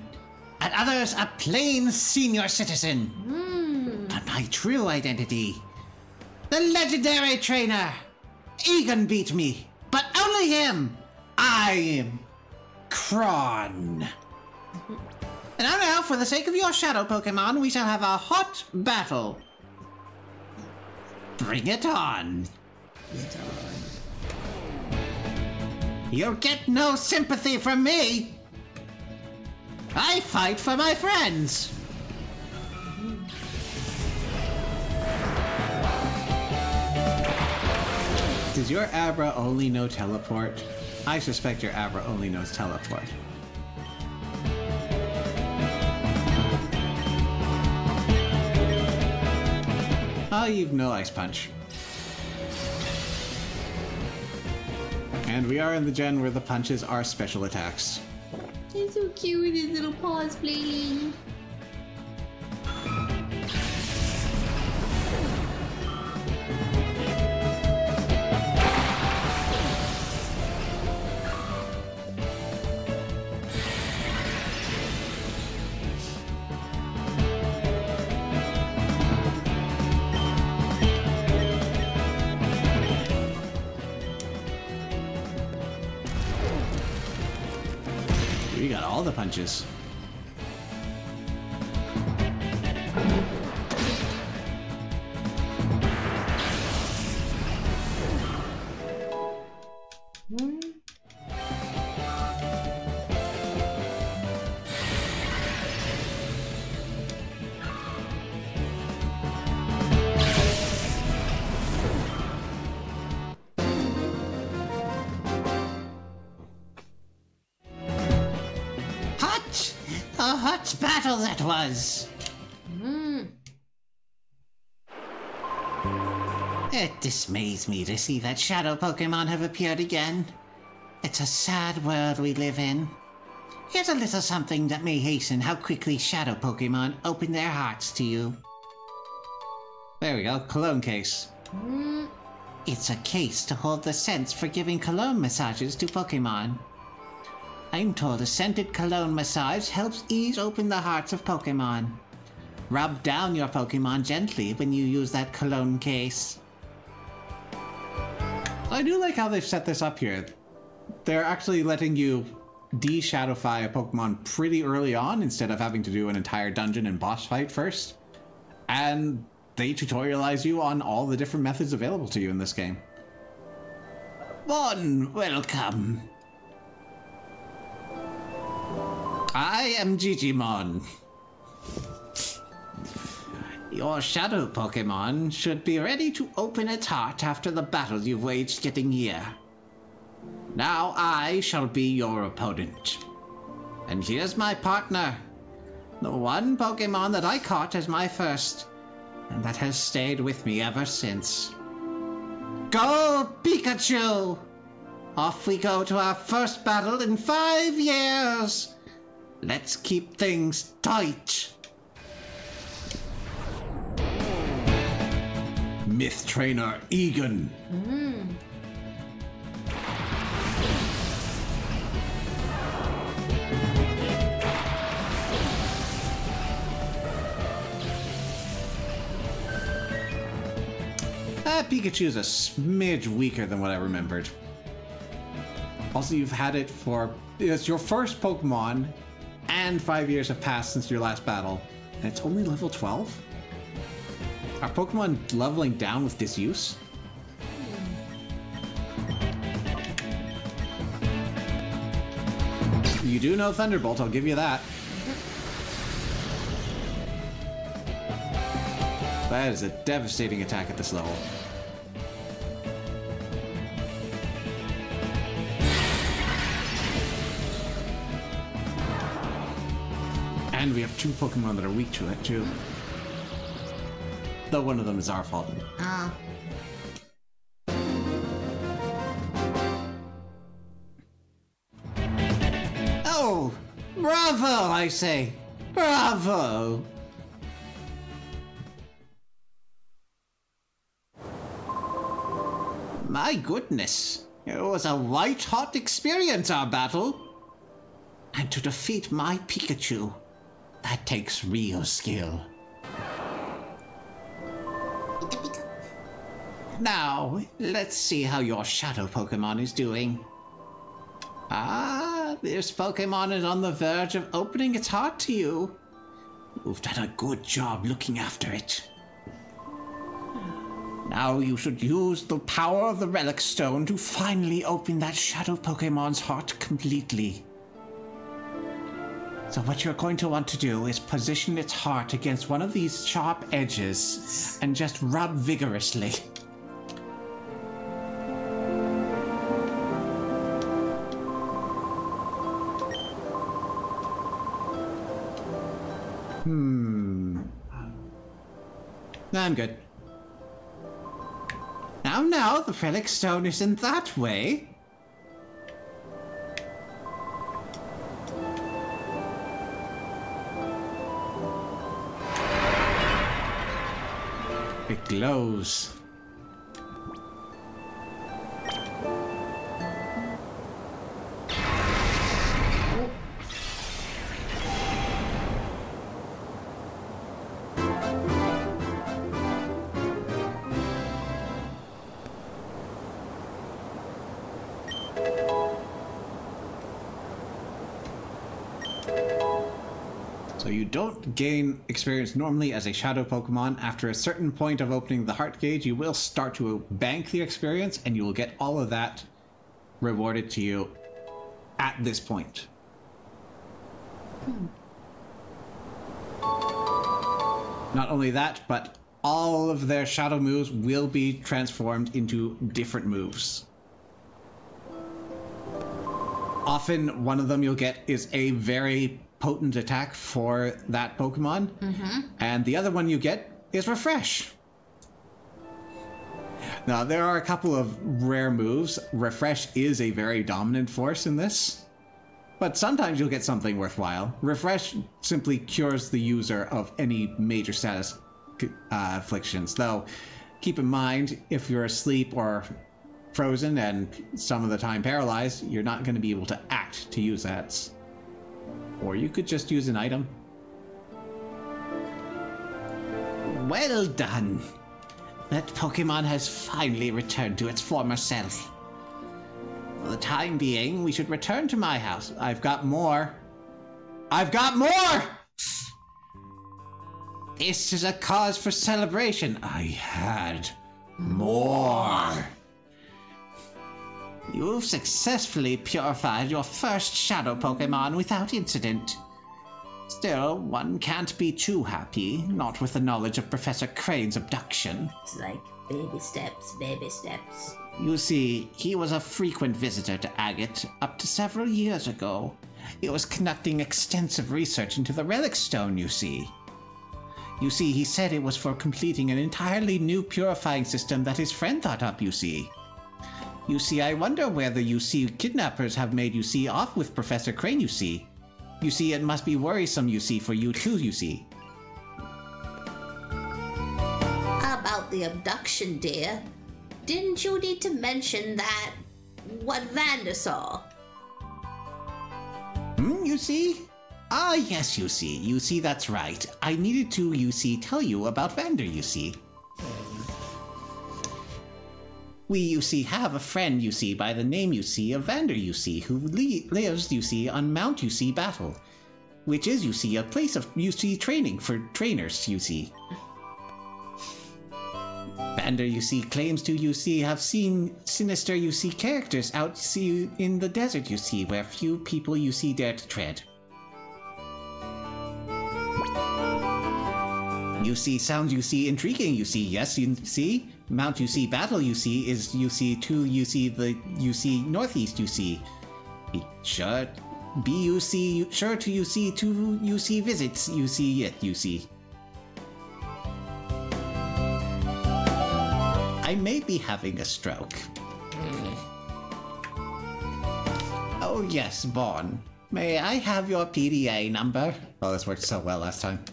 at others a plain senior citizen. But my true identity, the legendary trainer. Egan beat me, but only him. I am Kron. And now, for the sake of your shadow Pokemon, we shall have a hot battle. Bring it on. You'll get no sympathy from me. I fight for my friends. Does your Abra only know teleport? I suspect your Abra only knows teleport. Oh, you've no Ice Punch. And we are in the gen where the punches are special attacks. He's so cute with his little paws flailing. We got all the punches. A hot battle that was. It dismays me to see that shadow Pokemon have appeared again. It's a sad world we live in. Here's a little something that may hasten how quickly shadow Pokemon open their hearts to you. There we go, cologne case. It's a case to hold the scents for giving cologne massages to Pokemon. I'm told a scented cologne massage helps ease open the hearts of Pokemon. Rub down your Pokemon gently when you use that cologne case. I do like how they've set this up here. They're actually letting you de-shadowfy a Pokemon pretty early on instead of having to do an entire dungeon and boss fight first. And they tutorialize you on all the different methods available to you in this game. Mon, welcome. I am Gigimon. Your shadow Pokemon should be ready to open its heart after the battle you've waged getting here. Now I shall be your opponent. And here's my partner. The one Pokemon that I caught as my first, and that has stayed with me ever since. Go, Pikachu! Off we go to our first battle in 5 years! Let's keep things tight! Myth Trainer Egan. Pikachu's a smidge weaker than what I remembered. Also, you've had it for... It's your first Pokemon, and 5 years have passed since your last battle, and it's only level 12? Are Pokemon leveling down with disuse? You do know Thunderbolt, I'll give you that. That is a devastating attack at this level. And we have 2 Pokemon that are weak to it, too. Though one of them is our fault. Oh! Bravo, I say! Bravo! My goodness, it was a white-hot experience, our battle. And to defeat my Pikachu, that takes real skill. Now, let's see how your shadow Pokemon is doing. Ah, this Pokemon is on the verge of opening its heart to you. You've done a good job looking after it. Now you should use the power of the Relic Stone to finally open that shadow Pokemon's heart completely. So what you're going to want to do is position its heart against one of these sharp edges and just rub vigorously. I'm good. Now, the Relic Stone isn't that way. It glows. So you don't gain experience normally as a shadow Pokemon. After a certain point of opening the heart gauge, you will start to bank the experience, and you will get all of that rewarded to you at this point. Not only that, but all of their shadow moves will be transformed into different moves. Often one of them you'll get is a very potent attack for that Pokemon, and the other one you get is Refresh. Now, there are a couple of rare moves. Refresh is a very dominant force in this. But sometimes you'll get something worthwhile. Refresh simply cures the user of any major status afflictions, though keep in mind, if you're asleep or frozen and some of the time paralyzed, you're not going to be able to act to use that. Or you could just use an item. Well done. That Pokemon has finally returned to its former self. For the time being, we should return to my house. I've got more. I've got more! This is a cause for celebration. I had more. You've successfully purified your first Shadow Pokemon without incident. Still, one can't be too happy, not with the knowledge of Professor Crane's abduction. It's like baby steps, baby steps. You see, he was a frequent visitor to Agate up to several years ago. He was conducting extensive research into the Relic Stone, you see. You see, he said it was for completing an entirely new purifying system that his friend thought up, you see. You see, I wonder whether you see kidnappers have made you see off with Professor Crane, you see. You see, it must be worrisome, you see, for you too, you see. How about the abduction, dear? Didn't you need to mention that? What Vander saw? You see? Ah, yes, you see. You see, that's right. I needed to, you see, tell you about Vander, you see. We, you see, have a friend, you see, by the name, you see, of Vander, you see, who lives, you see, on Mount, you see, Battle. Which is, you see, a place of, you see, training for trainers, you see. Vander, you see, claims to, you see, have seen sinister, you see, characters out, you see, in the desert, you see, where few people, you see, dare to tread. You see, sounds, you see, intriguing, you see, yes, you see. Mount, you see, Battle, you see, is, you see, to, you see, the, you see, northeast, you see. Sure, you see, sure to, you see, to, you see, visits, you see, it, you see. I may be having a stroke. Oh yes, Vaughn. May I have your PDA number? Oh, this worked so well last time.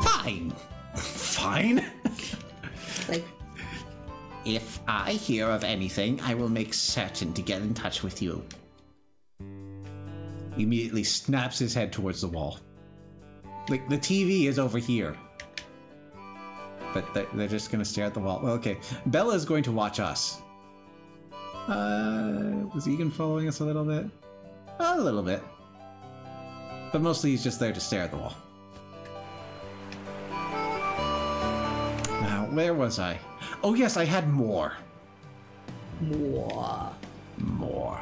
Fine. Fine? Like, if I hear of anything, I will make certain to get in touch with you. He immediately snaps his head towards the wall. Like, the TV is over here. But they're just gonna stare at the wall. Well, okay. Bella's going to watch us. Was Egan following us a little bit? A little bit. But mostly he's just there to stare at the wall. Now, where was I? Oh yes, I had more. more. More.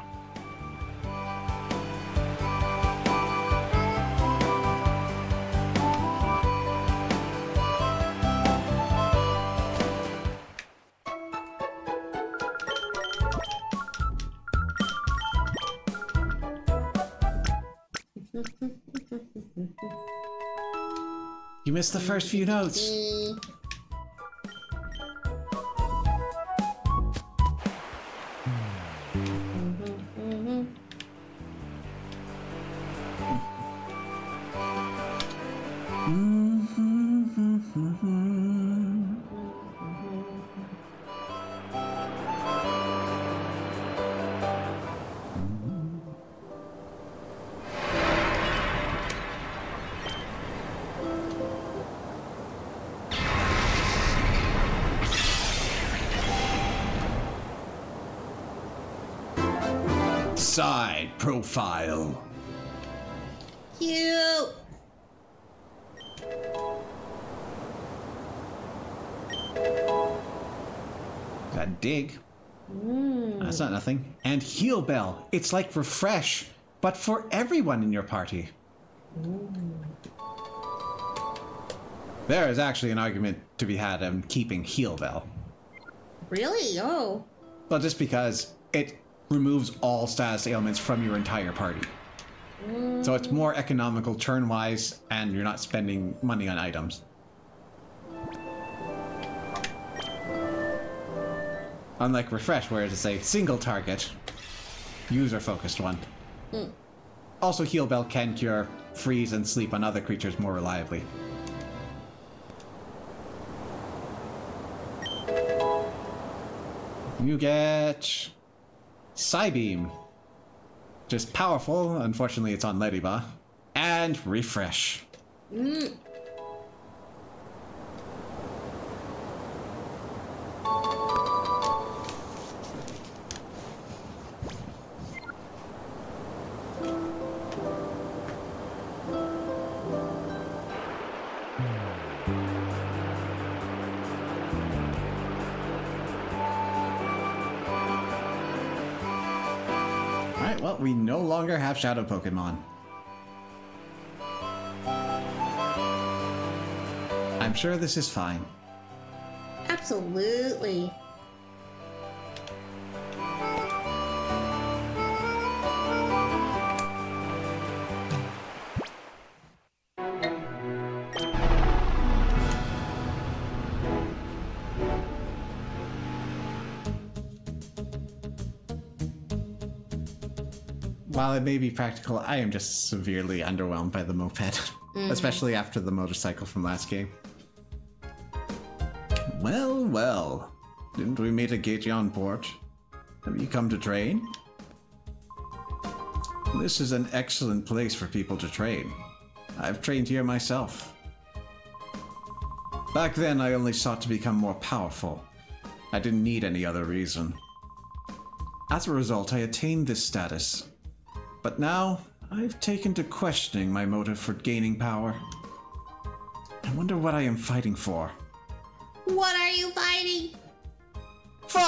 You missed the first few notes. Side profile. Cute. That dig. That's not nothing. And heal bell. It's like refresh, but for everyone in your party. There is actually an argument to be had on keeping heal bell. Really? Oh. Well, just because it removes all status ailments from your entire party. So it's more economical turn-wise, and you're not spending money on items. Unlike Refresh, where it's a single target, user-focused one. Also, Heal Bell can cure freeze and sleep on other creatures more reliably. You get Psybeam. Just powerful. Unfortunately, it's on Ladybah. And Refresh. Alright, well, we no longer have Shadow Pokemon. I'm sure this is fine. Absolutely. While it may be practical, I am just severely underwhelmed by the moped. Especially after the motorcycle from last game. Well, well. Didn't we meet a Gate on port? Have you come to train? This is an excellent place for people to train. I've trained here myself. Back then, I only sought to become more powerful. I didn't need any other reason. As a result, I attained this status. But now, I've taken to questioning my motive for gaining power. I wonder what I am fighting for. What are you fighting? For!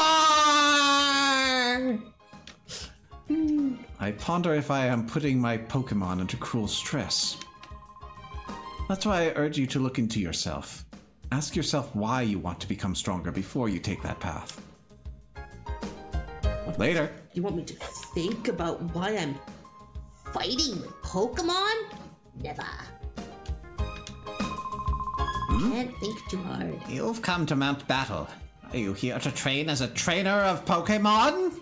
I ponder if I am putting my Pokémon under cruel stress. That's why I urge you to look into yourself. Ask yourself why you want to become stronger before you take that path. Later. You want me to think about why I'm Fighting with Pokemon? Never. Can't think too hard. You've come to Mount Battle. Are you here to train as a trainer of Pokémon?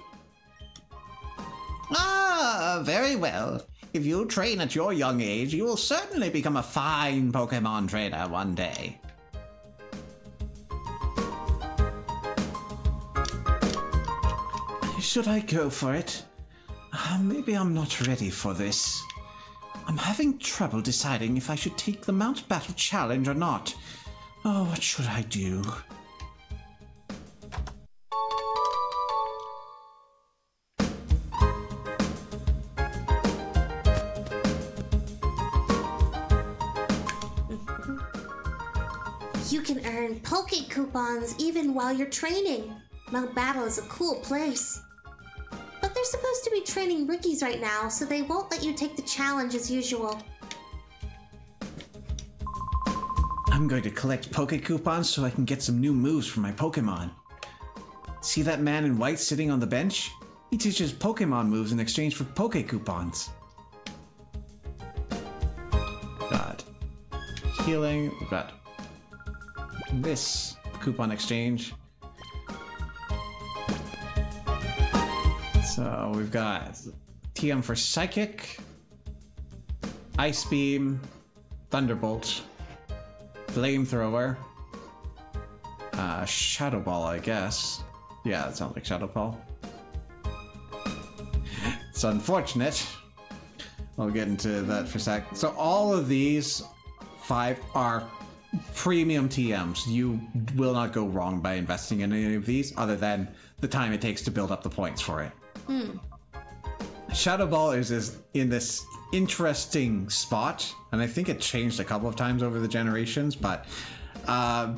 Ah, very well. If you train at your young age, you will certainly become a fine Pokémon trainer one day. Should I go for it? Maybe I'm not ready for this. I'm having trouble deciding if I should take the Mount Battle challenge or not. Oh, what should I do? You can earn Poke Coupons even while you're training. Mount Battle is a cool place. But they're supposed to be training rookies right now, so they won't let you take the challenge as usual. I'm going to collect Poke Coupons so I can get some new moves for my Pokemon. See that man in white sitting on the bench? He teaches Pokemon moves in exchange for Poke Coupons. Got healing. We've got this coupon exchange. So we've got TM for Psychic, Ice Beam, Thunderbolt, Flamethrower, Shadow Ball, I guess. Yeah, it sounds like Shadow Ball. It's unfortunate. I'll get into that for a sec. So all of these 5 are premium TMs. You will not go wrong by investing in any of these, other than the time it takes to build up the points for it. Shadow Ball is in this interesting spot, and I think it changed a couple of times over the generations, but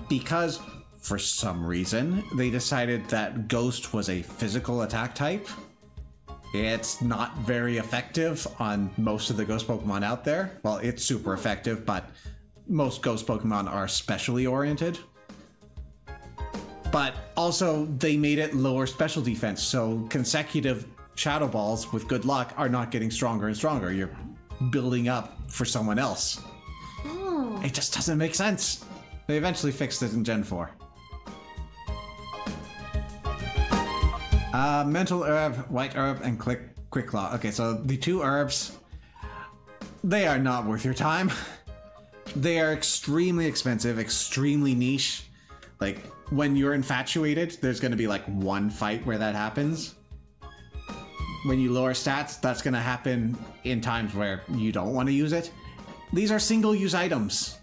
because for some reason they decided that Ghost was a physical attack type, it's not very effective on most of the Ghost Pokemon out there. Well, it's super effective, but most Ghost Pokemon are specially oriented. But also, they made it lower special defense, so consecutive Shadow Balls, with good luck, are not getting stronger and stronger. You're building up for someone else. Oh. It just doesn't make sense. They eventually fixed it in Gen 4. Mental herb, white herb, and quick claw. Okay, so the 2 herbs, they are not worth your time. They are extremely expensive, extremely niche. Like, when you're infatuated, there's going to be like 1 fight where that happens. When you lower stats, that's going to happen in times where you don't want to use it. These are single-use items.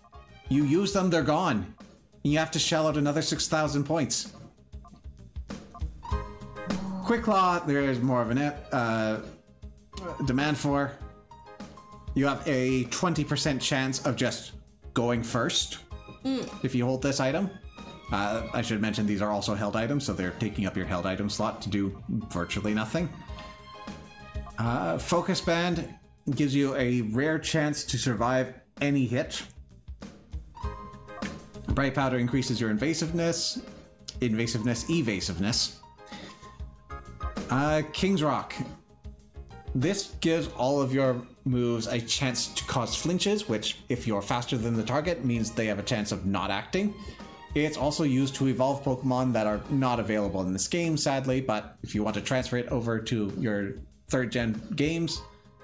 You use them, they're gone. You have to shell out another 6,000 points. Quick Claw, there is more of an demand for. You have a 20% chance of just going first if you hold this item. I should mention these are also held items, so they're taking up your held item slot to do virtually nothing. Focus Band gives you a rare chance to survive any hit. Bright Powder increases your evasiveness. King's Rock. This gives all of your moves a chance to cause flinches, which, if you're faster than the target, means they have a chance of not acting. It's also used to evolve Pokemon that are not available in this game, sadly, but if you want to transfer it over to your 3rd gen games,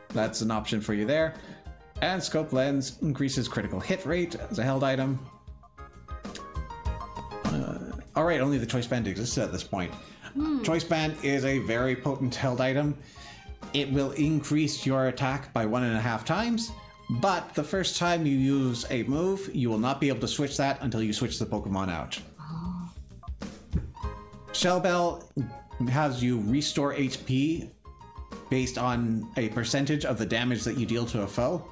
that's an option for you there. And Scope Lens increases critical hit rate as a held item. Alright, only the Choice Band exists at this point. Choice Band is a very potent held item. It will increase your attack by 1.5 times, but the first time you use a move, you will not be able to switch that until you switch the Pokemon out. Shell Bell has you restore HP based on a percentage of the damage that you deal to a foe.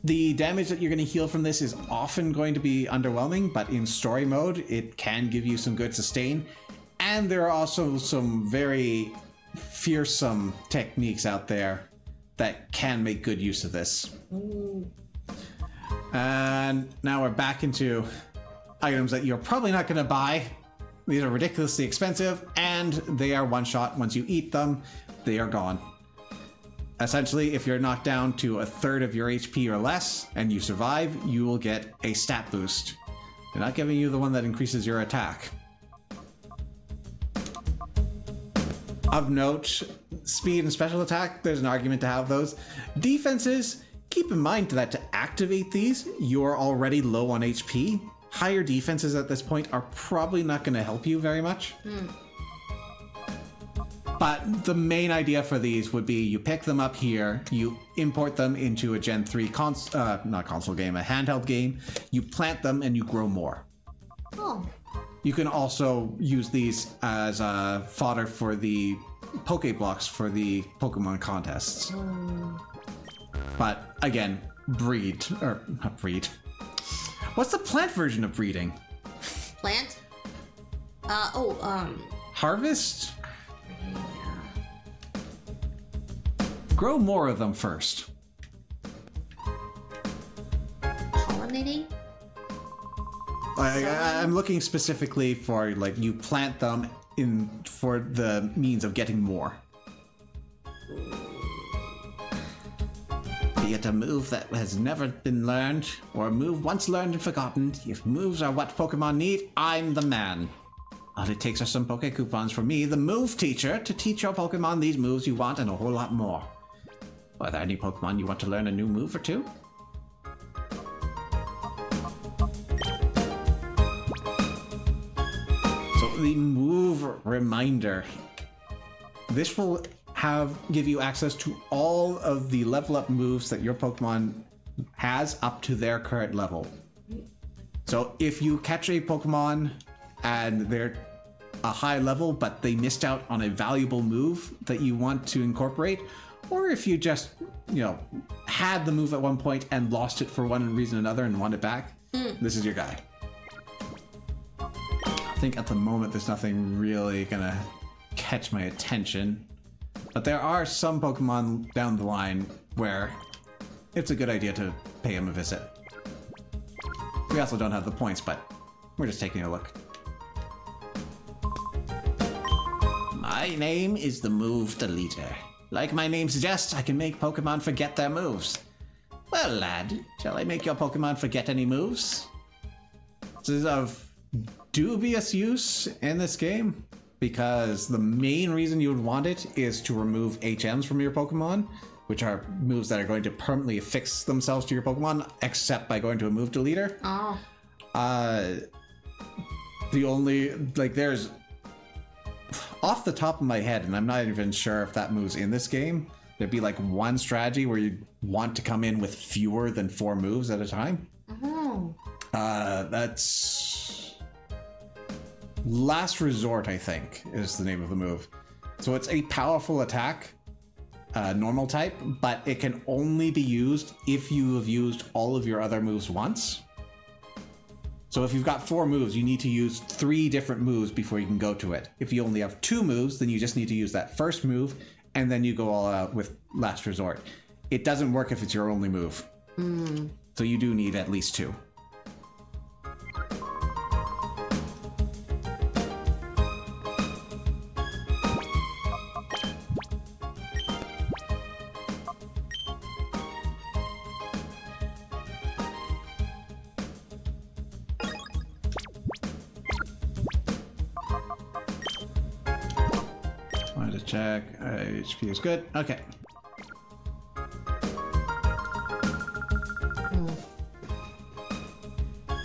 The damage that you're going to heal from this is often going to be underwhelming, but in story mode, it can give you some good sustain. And there are also some very fearsome techniques out there that can make good use of this. And now we're back into items that you're probably not going to buy. These are ridiculously expensive, and they are one-shot. Once you eat them, they are gone. Essentially, if you're knocked down to 1/3 of your HP or less, and you survive, you will get a stat boost. They're not giving you the one that increases your attack. Of note, speed and special attack, there's an argument to have those. Defenses, keep in mind that to activate these, you're already low on HP. Higher defenses at this point are probably not going to help you very much. But the main idea for these would be you pick them up here, you import them into a Gen 3 not console game, a handheld game, you plant them and you grow more. You can also use these as fodder for the Pokeblocks for the Pokemon contests. But again, not breed. What's the plant version of breeding? Plant? Harvest? Grow more of them first. Pollinating? I'm looking specifically for, like, you plant them for the means of getting more. Be it a move that has never been learned, or a move once learned and forgotten, if moves are what Pokemon need, I'm the man. All it takes are some Poke Coupons from me, the move teacher, to teach your Pokemon these moves you want and a whole lot more. Are there any Pokemon you want to learn a new move or two? So the move reminder. This will give you access to all of the level up moves that your Pokemon has up to their current level. So if you catch a Pokemon and they're a high level, but they missed out on a valuable move that you want to incorporate, or if you just, had the move at one point and lost it for one reason or another and want it back, this is your guy. I think at the moment there's nothing really gonna catch my attention, but there are some Pokemon down the line where it's a good idea to pay him a visit. We also don't have the points, but we're just taking a look. My name is the Move Deleter. Like my name suggests, I can make Pokemon forget their moves. Well, lad, shall I make your Pokemon forget any moves? This is of dubious use in this game. because the main reason you would want it is to remove HMs from your Pokemon, which are moves that are going to permanently affix themselves to your Pokemon, except by going to a move deleter. Oh. The only, like, there's, off the top of my head, and I'm not even sure if that move's in this game, there'd be like one strategy where you want to come in with fewer than 4 moves at a time. Oh. That's Last Resort, I think, is the name of the move. So it's a powerful attack, normal type, but it can only be used if you have used all of your other moves once. So if you've got 4 moves, you need to use 3 different moves before you can go to it. If you only have 2 moves, then you just need to use that first move, and then you go all out with Last Resort. It doesn't work if it's your only move. So you do need at least 2. Wanted to check. HP is good. Okay.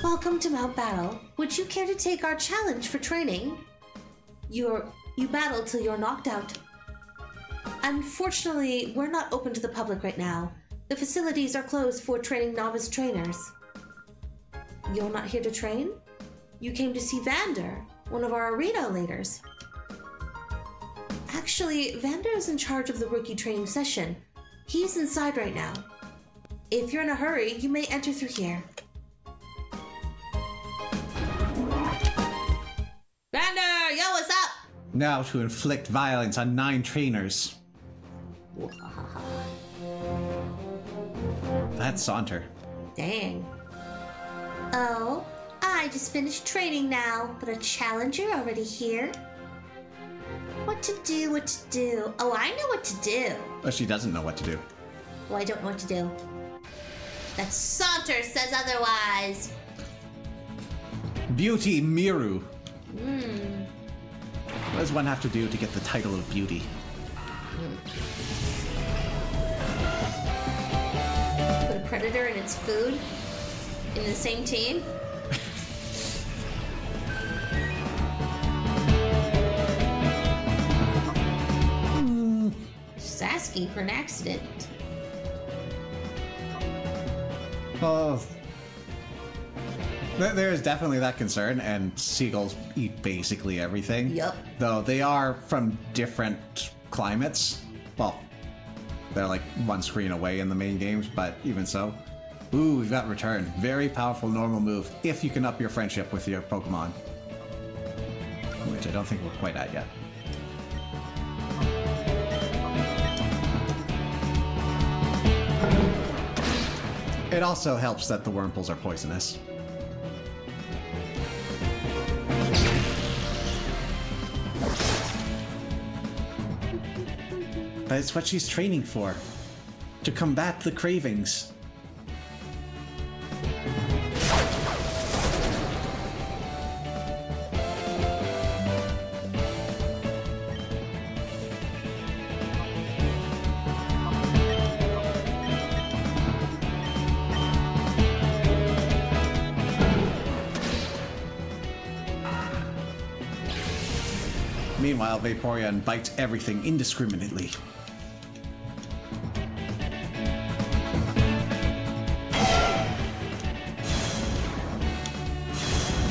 Welcome to Mount Battle. Would you care to take our challenge for training? You battle till you're knocked out. Unfortunately, we're not open to the public right now. The facilities are closed for training novice trainers. You're not here to train? You came to see Vander, one of our arena leaders. Actually, Vander is in charge of the rookie training session. He's inside right now. If you're in a hurry, you may enter through here. Vander, yo, what's up? Now to inflict violence on 9 trainers. That's Saunter. Dang. Oh, I just finished training now, but a challenger already here. What to do, what to do. Oh, I know what to do. Oh, she doesn't know what to do. Oh, I don't know what to do. That Saunter says otherwise. Beauty Miru. What does one have to do to get the title of beauty? Put a predator and its food in the same team? Just asking for an accident. Oh. There is definitely that concern, and seagulls eat basically everything. Yup. Though they are from different climates. Well, they're like one screen away in the main games, but even so. Ooh, we've got Return. Very powerful normal move, if you can up your friendship with your Pokemon. Which I don't think we're quite at yet. It also helps that the Wurmples are poisonous. But it's what she's training for. To combat the cravings. Meanwhile, Vaporeon bites everything indiscriminately.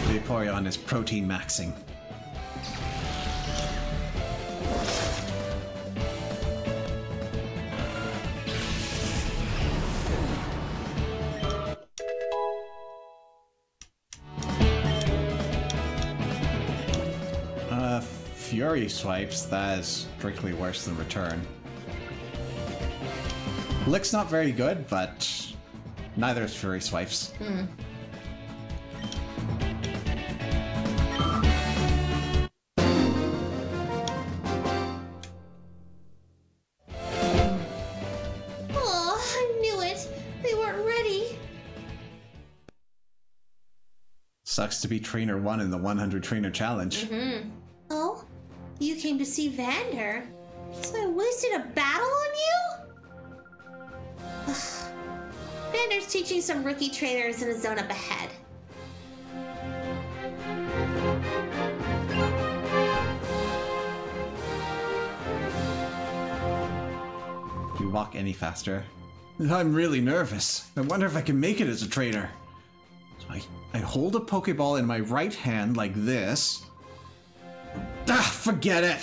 Vaporeon is protein maxing. Fury Swipes, that is strictly worse than Return. Lick's not very good, but neither is Fury Swipes. Oh, I knew it. They weren't ready. Sucks to be Trainer 1 in the 100 Trainer Challenge. Oh, you came to see Vander. So I wasted a battle on you? Ugh. Vander's teaching some rookie trainers in a zone up ahead. Do you walk any faster? I'm really nervous. I wonder if I can make it as a trainer. So I hold a Pokeball in my right hand like this. Ah, forget it.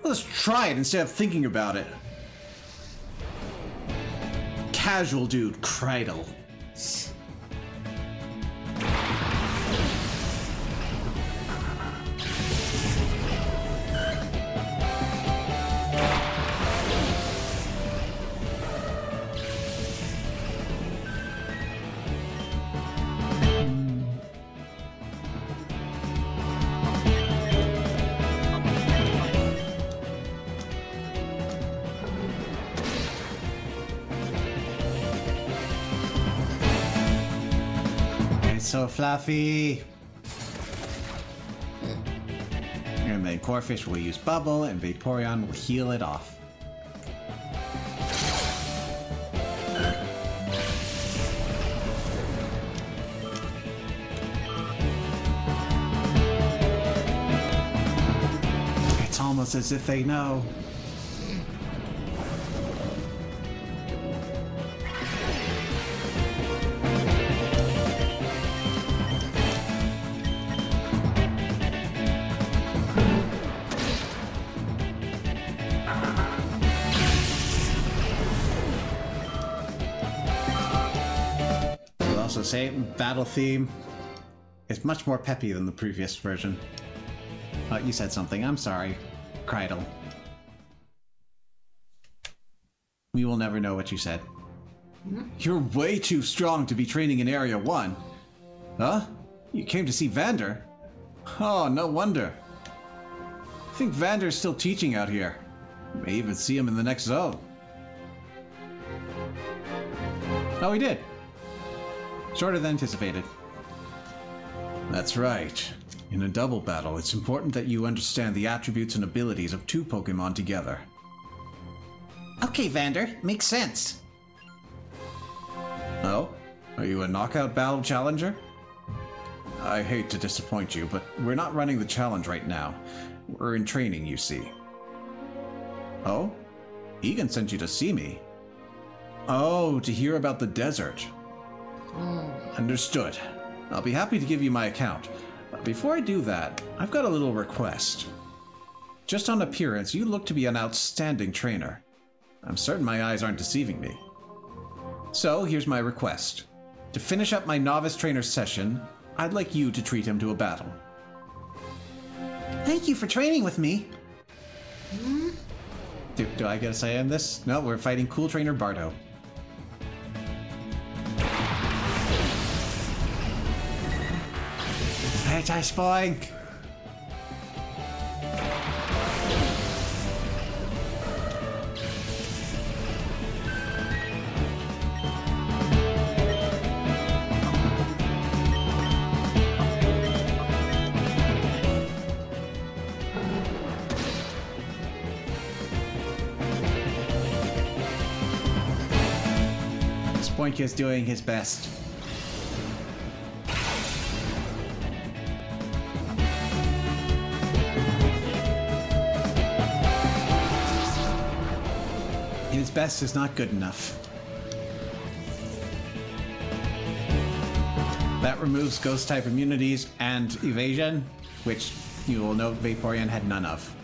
Let's try it instead of thinking about it. Casual dude, Kreidel. So fluffy. And then Corphish will use Bubble, and Vaporeon will heal it off. It's almost as if they know. Also say battle theme is much more peppy than the previous version. You said something. I'm sorry, Kreidel. We will never know what you said. You're way too strong to be training in Area 1. Huh? You came to see Vander? Oh, no wonder. I think Vander's still teaching out here. You may even see him in the next zone. Oh, he did. Shorter than anticipated. That's right. In a double battle, it's important that you understand the attributes and abilities of two Pokémon together. Okay, Vander, makes sense. Oh? Are you a knockout battle challenger? I hate to disappoint you, but we're not running the challenge right now. We're in training, you see. Oh? Egan sent you to see me? Oh, to hear about the desert. Understood. I'll be happy to give you my account. But before I do that, I've got a little request. Just on appearance, you look to be an outstanding trainer. I'm certain my eyes aren't deceiving me. So, here's my request. To finish up my novice trainer session, I'd like you to treat him to a battle. Thank you for training with me. Do I get a say in this? No, we're fighting Cool Trainer Bardo. Ice Boink! Spoink is doing his best. His best is not good enough. That removes ghost-type immunities and evasion, which you will note Vaporeon had none of.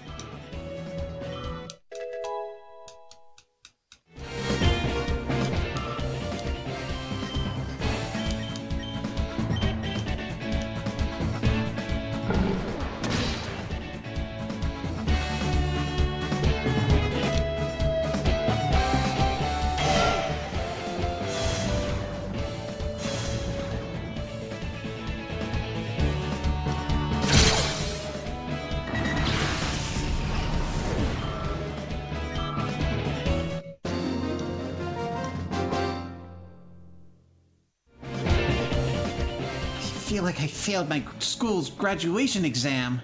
I feel like I failed my school's graduation exam.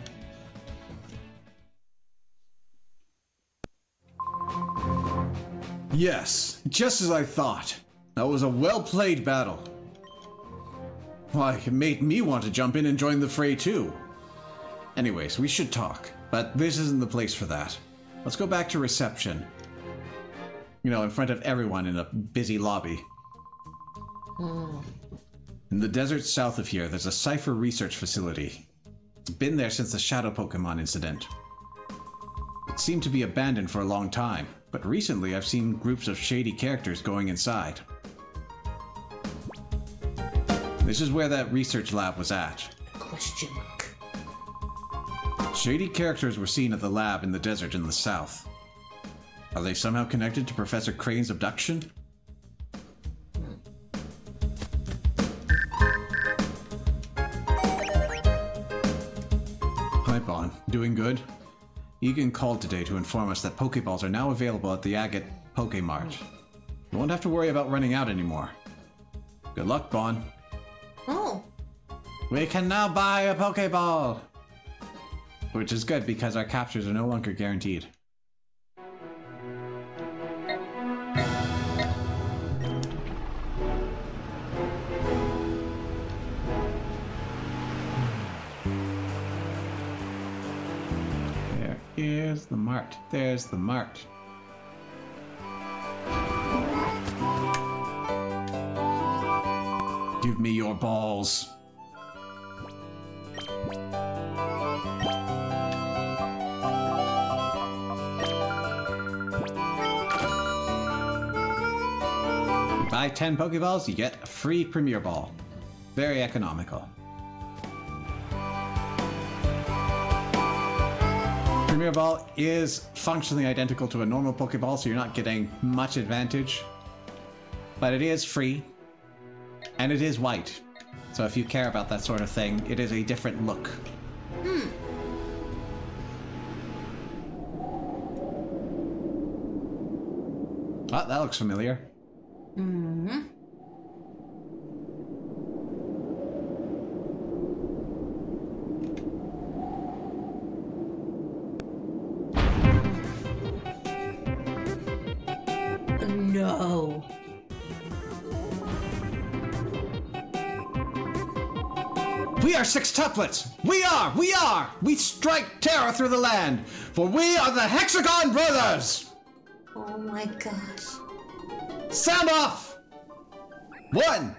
Yes, just as I thought. That was a well-played battle. Why, it made me want to jump in and join the fray too. Anyways, we should talk, but this isn't the place for that. Let's go back to reception. You know, in front of everyone in a busy lobby. In the desert south of here, there's a Cypher research facility. It's been there since the Shadow Pokémon incident. It seemed to be abandoned for a long time, but recently I've seen groups of shady characters going inside. This is where that research lab was at. Question mark. Shady characters were seen at the lab in the desert in the south. Are they somehow connected to Professor Crane's abduction? Hi, Bon. Doing good? Egan called today to inform us that Pokeballs are now available at the Agate Pokemart. You won't have to worry about running out anymore. Good luck, Bon. Oh. We can now buy a Pokeball! Which is good because our captures are no longer guaranteed. There is the mart. There's the mart. Give me your balls. Buy 10 Pokeballs, you get a free Premier Ball. Very economical. Premier Ball is functionally identical to a normal Pokeball, so you're not getting much advantage. But it is free, and it is white. So if you care about that sort of thing, it is a different look. Oh, that looks familiar. No. We are sextuplets! We are! We are! We strike terror through the land! For we are the Hexagon Brothers! Oh my gosh. Sound off! 1,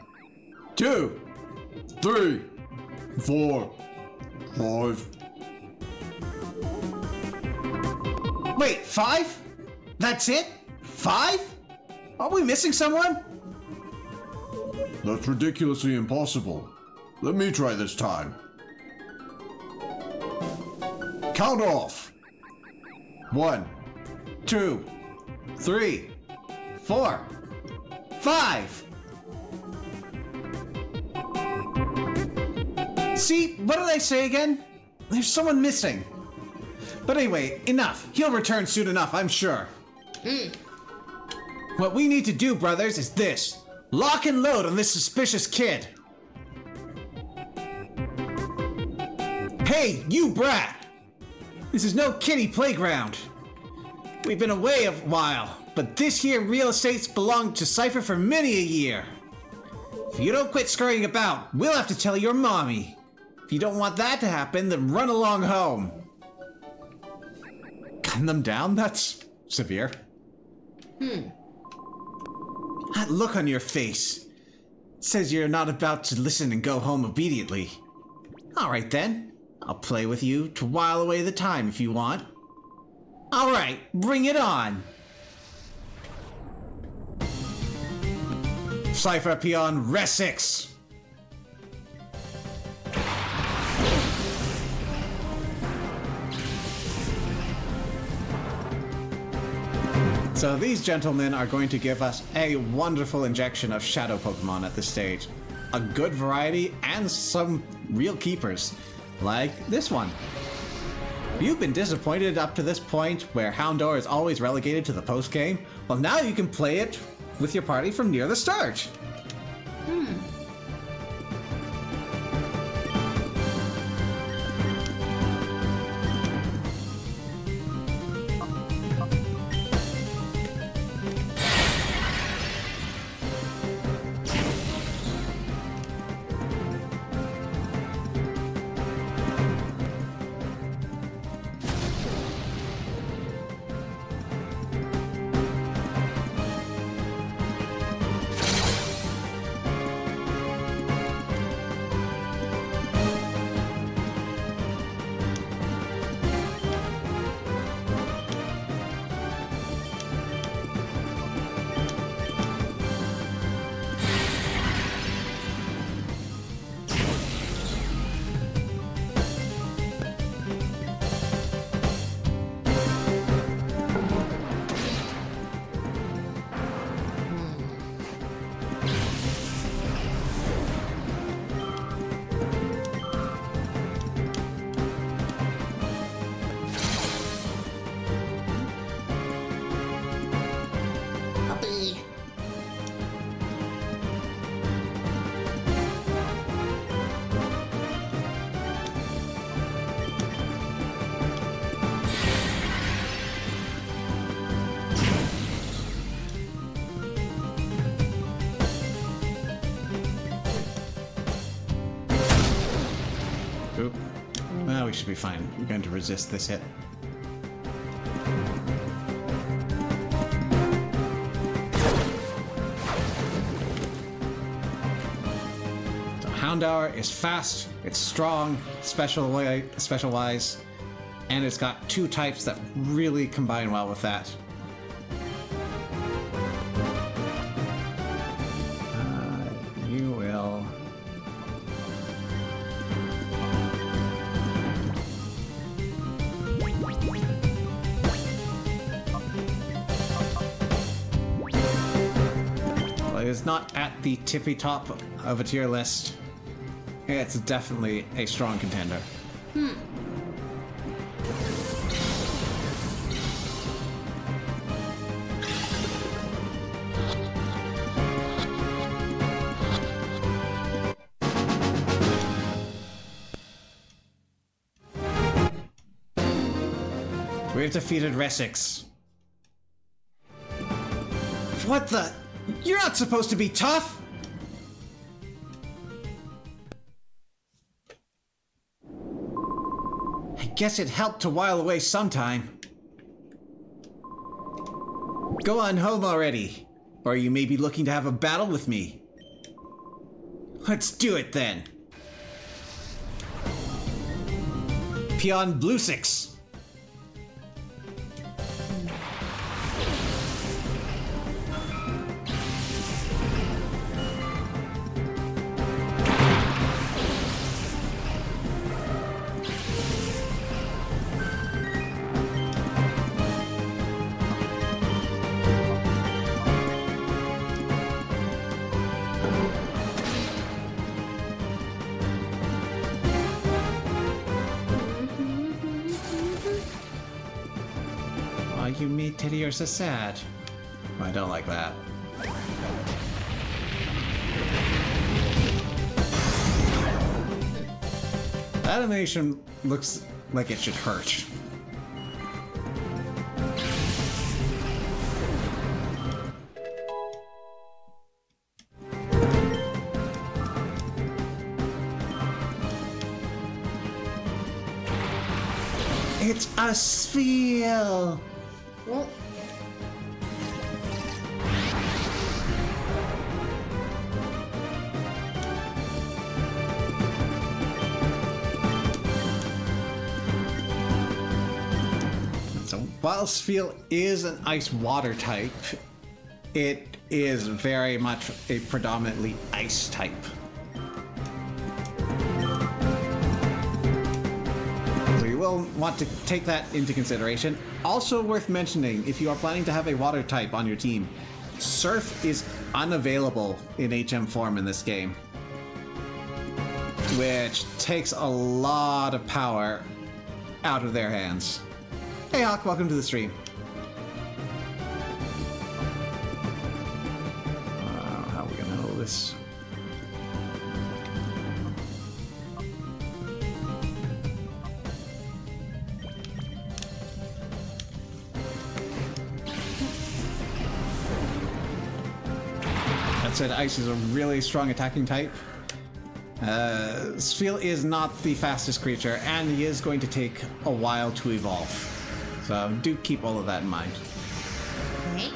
2, 3, 4, 5. Wait, 5? That's it? 5? Are we missing someone? That's ridiculously impossible. Let me try this time. Count off. 1, 2, 3, 4, 5. See, what did I say again? There's someone missing. But anyway, enough. He'll return soon enough, I'm sure. What we need to do, brothers, is this. Lock and load on this suspicious kid. Hey, you brat! This is no kiddie playground. We've been away a while, but this here real estate's belonged to Cypher for many a year. If you don't quit scurrying about, we'll have to tell your mommy. If you don't want that to happen, then run along home. Gun them down? That's severe. That look on your face says you're not about to listen and go home obediently. All right then. I'll play with you to while away the time if you want. All right, bring it on. Cypher Peon Resix. So these gentlemen are going to give us a wonderful injection of shadow Pokemon at this stage. A good variety and some real keepers. Like this one. You've been disappointed up to this point where Houndour is always relegated to the post-game? Well, now you can play it with your party from near the start. should be fine. I'm going to resist this hit. So Houndour is fast, it's strong, special-wise, and it's got 2 types that really combine well with that. You will... Well, it is not at the tippy top of a tier list. It's definitely a strong contender. We've defeated Resix. What the? You're not supposed to be tough! I guess it helped to while away some time. Go on home already, or you may be looking to have a battle with me. Let's do it then. Peon Blue 6. Why you made Teddy so sad? I don't like that. That animation looks like it should hurt. It's a sphere! Well, So while Sphere is an ice-water type, it is very much a predominantly ice type. So you will want to take that into consideration. Also worth mentioning, if you are planning to have a water type on your team, Surf is unavailable in HM form in this game, which takes a lot of power out of their hands. Hey Hawk, welcome to the stream. How are we gonna handle this? That said, Ice is a really strong attacking type. Sphere is not the fastest creature, and he is going to take a while to evolve. So do keep all of that in mind. okay.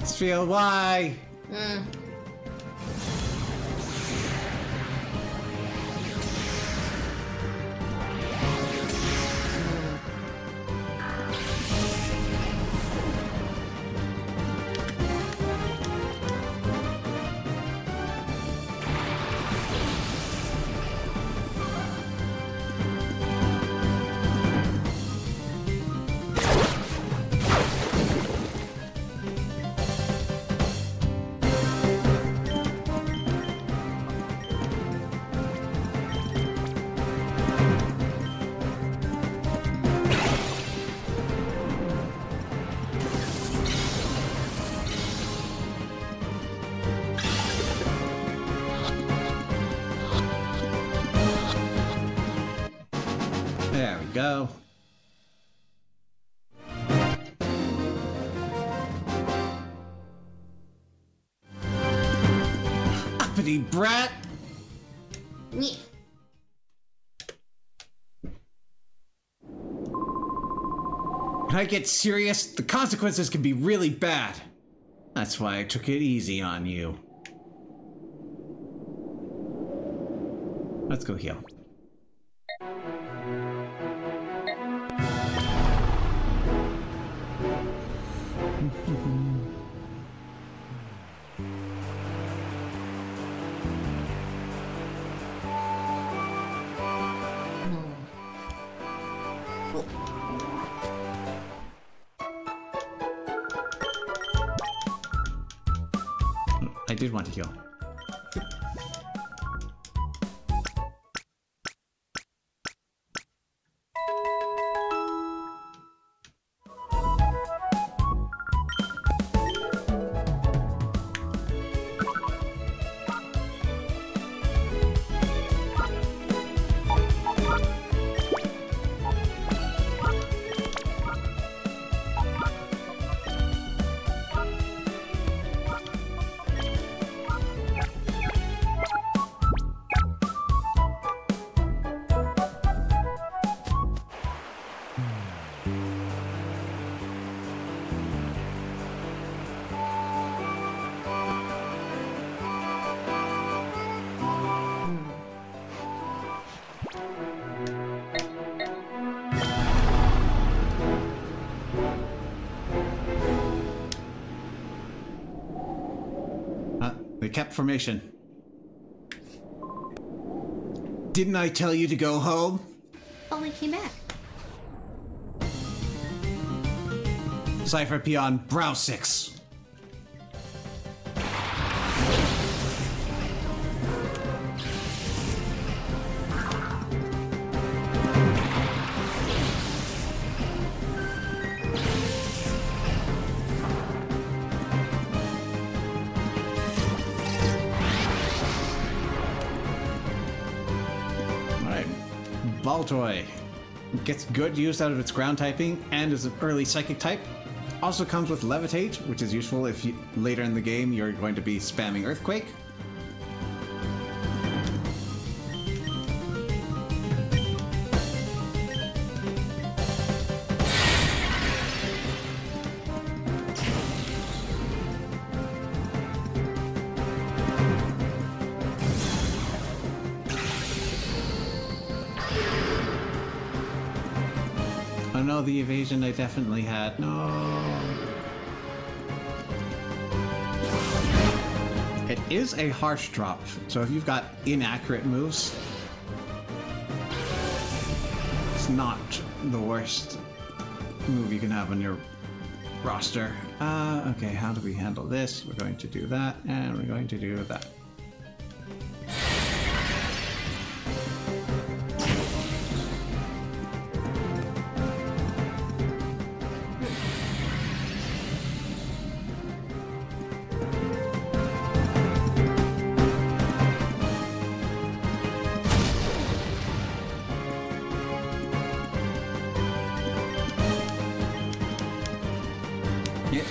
Sphere, why? go. Uppity brat! Yeah. When I get serious, the consequences can be really bad. That's why I took it easy on you. Let's go heal. I did want to heal. They kept formation. Didn't I tell you to go home? Oh, we came back. Cypher Peon Brow 6. Baltoy gets good use out of its ground typing and is an early psychic type. Also comes with Levitate, which is useful if later in the game you're going to be spamming Earthquake. Oh no, the evasion I definitely had. No. It is a harsh drop, so if you've got inaccurate moves, it's not the worst move you can have on your roster. Okay, how do we handle this? We're going to do that, and we're going to do that.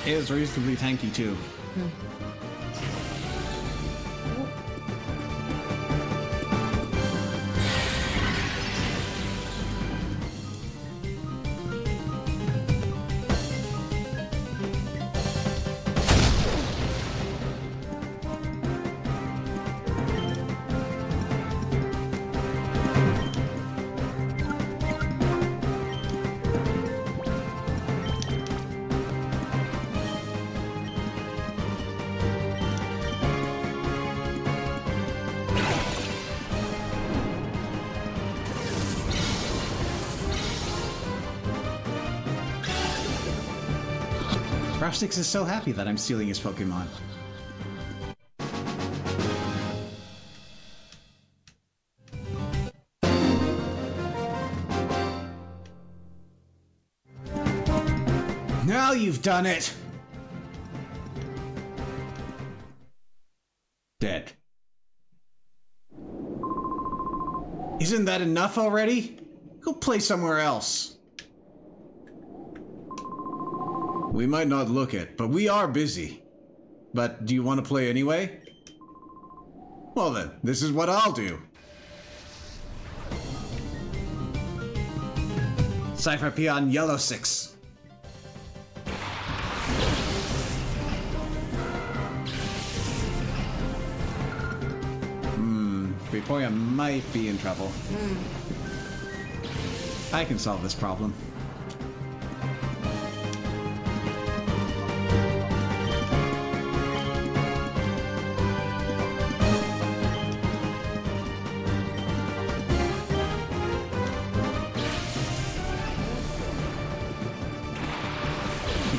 It is reasonably tanky too. Six is so happy that I'm stealing his Pokemon. Now you've done it! Dead. Isn't that enough already? Go play somewhere else. We might not look it, but we are busy. But do you want to play anyway? Well then, this is what I'll do. Cypher Peon Yellow 6. Vaporeon might be in trouble. I can solve this problem.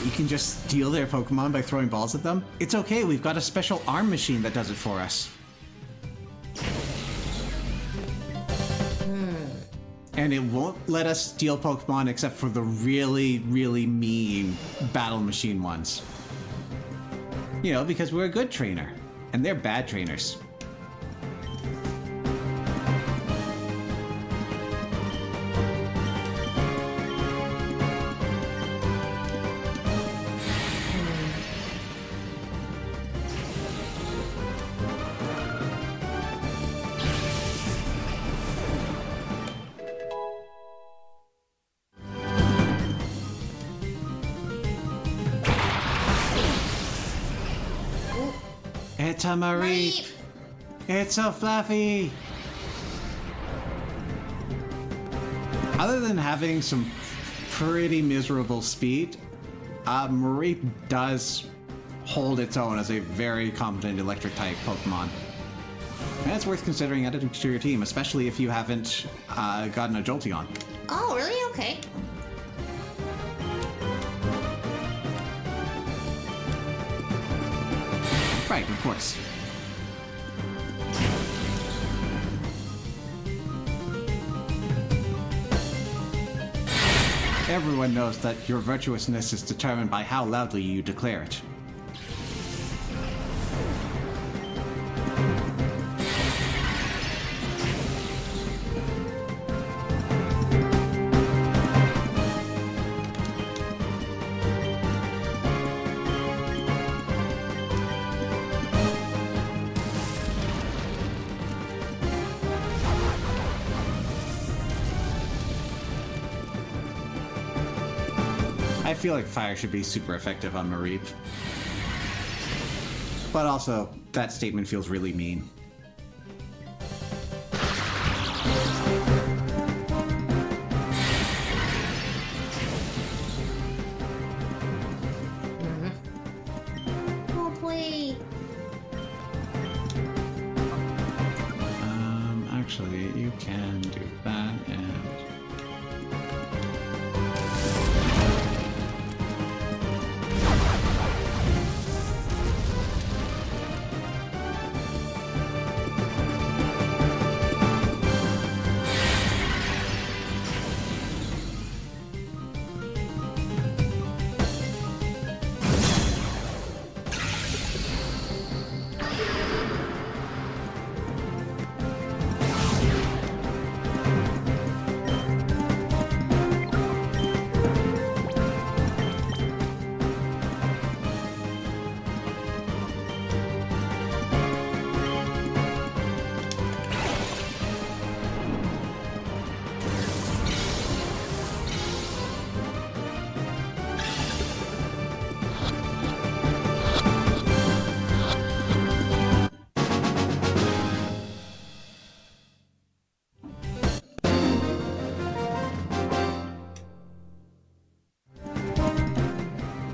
You can just steal their Pokemon by throwing balls at them? It's okay, we've got a special arm machine that does it for us. And it won't let us steal Pokemon except for the really, really mean battle machine ones. You know, because we're a good trainer, and they're bad trainers. It's a Mareep! It's so fluffy! Other than having some pretty miserable speed, Mareep does hold its own as a very competent electric type Pokemon. And it's worth considering adding to your team, especially if you haven't gotten a Jolteon. Oh, really? Okay. Right, of course. Everyone knows that your virtuousness is determined by how loudly you declare it. I feel like fire should be super effective on Mareep. But also, that statement feels really mean. Oh, please. Actually, you can do that and...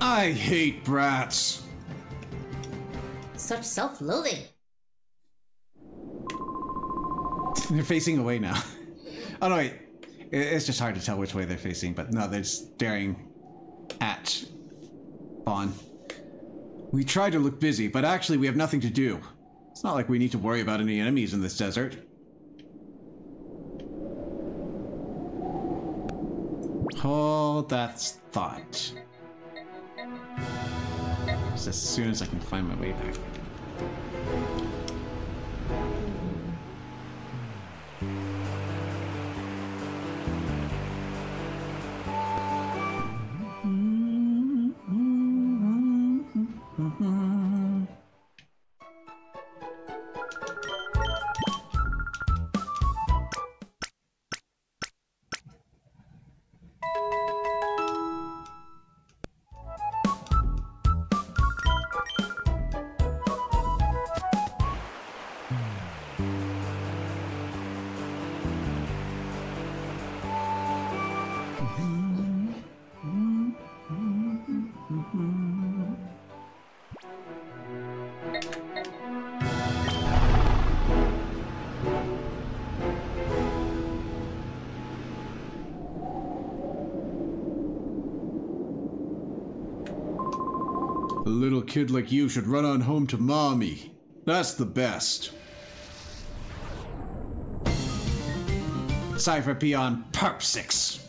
I hate brats. Such self-loathing. They're facing away now. Oh no, wait. It's just hard to tell which way they're facing, but no, they're staring at Bon. We try to look busy, but actually we have nothing to do. It's not like we need to worry about any enemies in this desert. Hold that thought. Just as soon as I can find my way back. A little kid like you should run on home to mommy. That's the best. Cypher Peon Perp 6.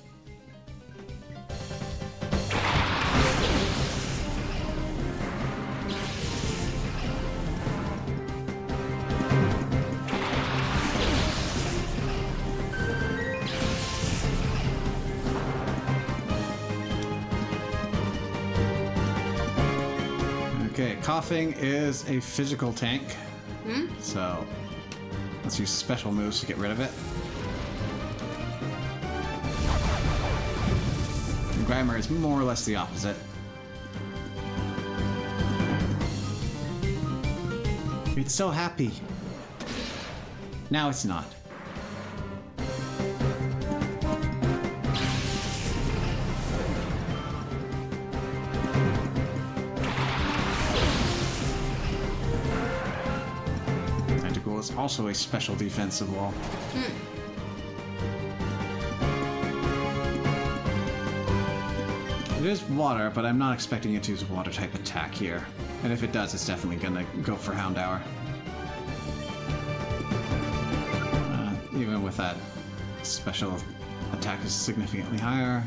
Okay, coughing is a physical tank. So let's use special moves to get rid of it. And Grimer is more or less the opposite. It's so happy. Now it's not. Is also a special defensive wall. It is water, but I'm not expecting it to use a water type attack here. And if it does, it's definitely gonna go for Hound Hour. Even with that, special attack is significantly higher.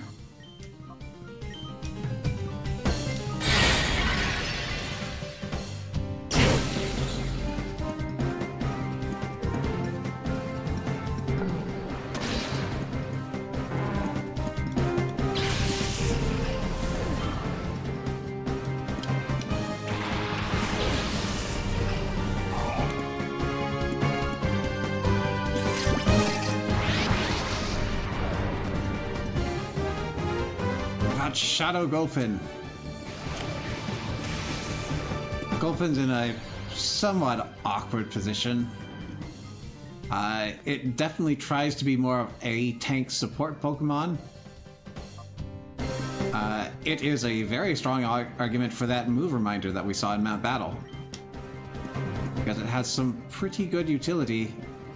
Shadow Gulpin. Gulpin's in a somewhat awkward position. It definitely tries to be more of a tank support Pokemon. It is a very strong argument for that move reminder that we saw in Mount Battle. Because it has some pretty good utility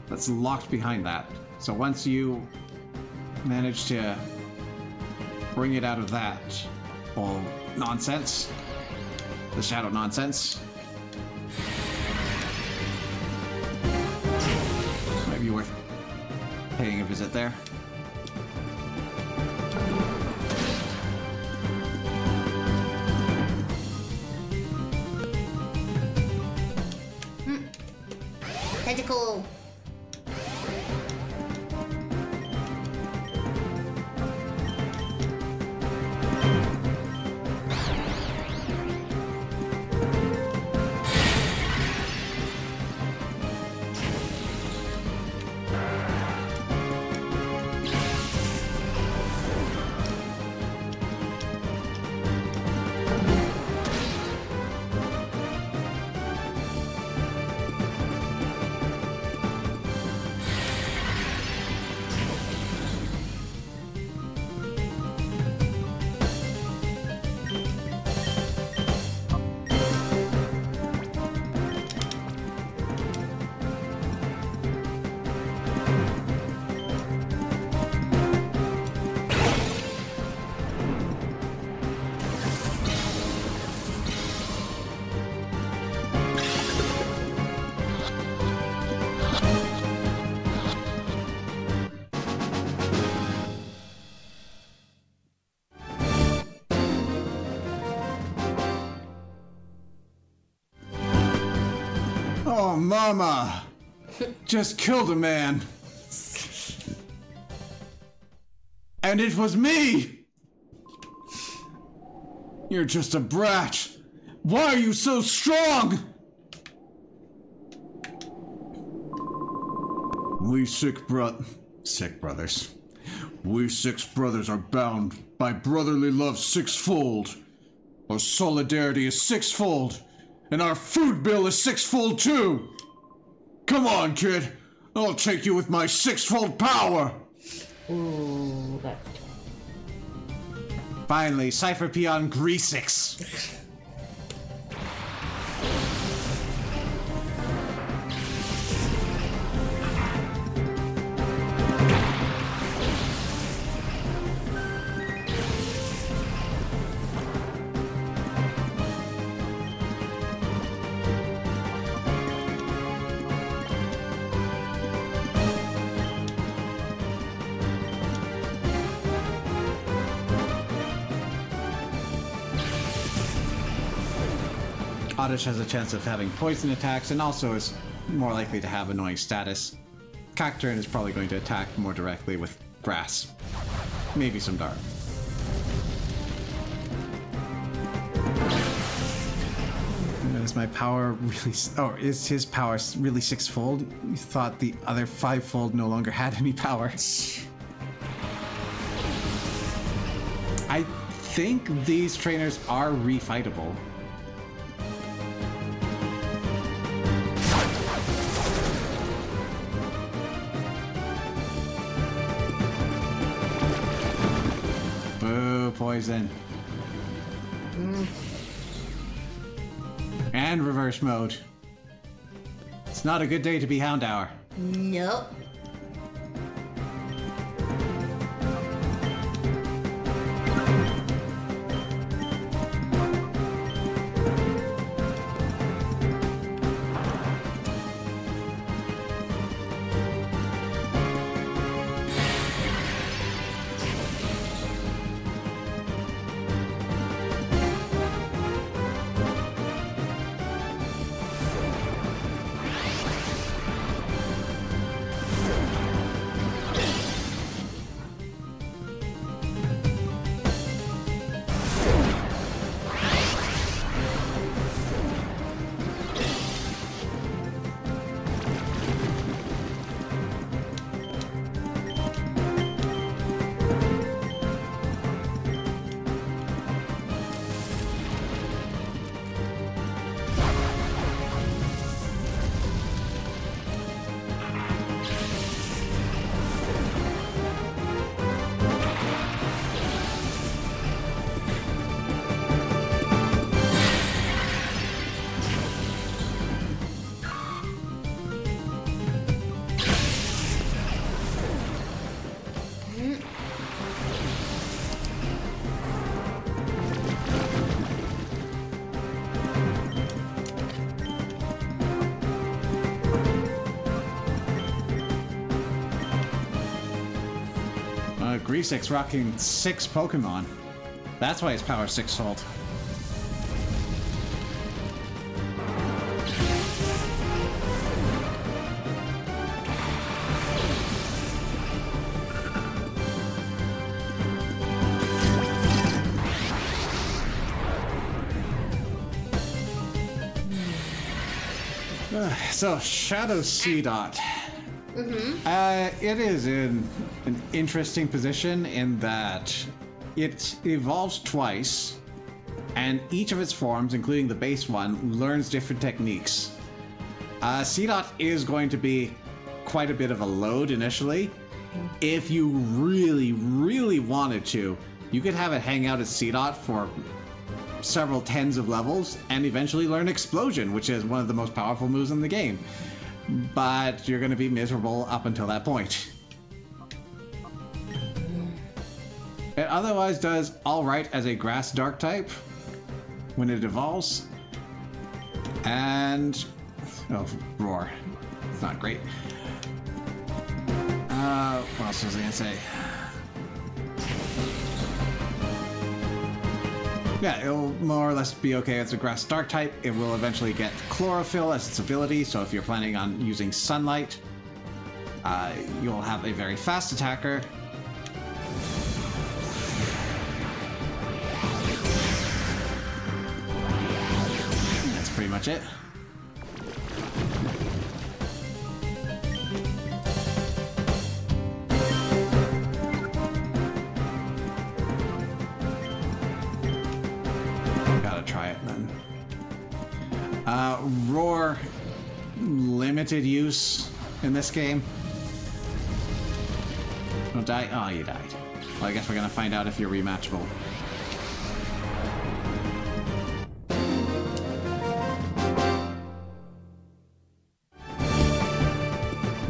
that's locked behind that. So once you manage to bring it out of that whole nonsense, the shadow nonsense, might be worth paying a visit there. Tentacle. Oh, Mama! Just killed a man. And it was me! You're just a brat. Why are you so strong? We sick brothers. We 6 brothers are bound by brotherly love sixfold. Our solidarity is sixfold. And our food bill is sixfold too! Come on, kid! I'll take you with my sixfold power! Ooh, that. Finally, Cypher Peon Greasix. Oddish has a chance of having poison attacks and also is more likely to have annoying status. Cacturn is probably going to attack more directly with grass. Maybe some dark. Is my power really... Oh, is his power really sixfold? You thought the other fivefold no longer had any power. I think these trainers are refightable. Boo, poison. And reverse mode. It's not a good day to be Houndour. Nope. Greasex rocking 6 Pokemon. That's why his power's sixfold. So, Shadow Seedot. It is in an interesting position in that it evolves twice, and each of its forms, including the base one, learns different techniques. Seedot is going to be quite a bit of a load initially. If you really, really wanted to, you could have it hang out as Seedot for several tens of levels and eventually learn Explosion, which is one of the most powerful moves in the game. But you're going to be miserable up until that point. It otherwise does alright as a grass dark type when it evolves. And... oh, Roar. It's not great. What else was I going to say? Yeah, it'll more or less be okay as a grass dark type. It will eventually get chlorophyll as its ability, so if you're planning on using sunlight, you'll have a very fast attacker. That's pretty much it. Roar, limited use in this game. Don't die? Oh, you died. Well, I guess we're gonna find out if you're rematchable.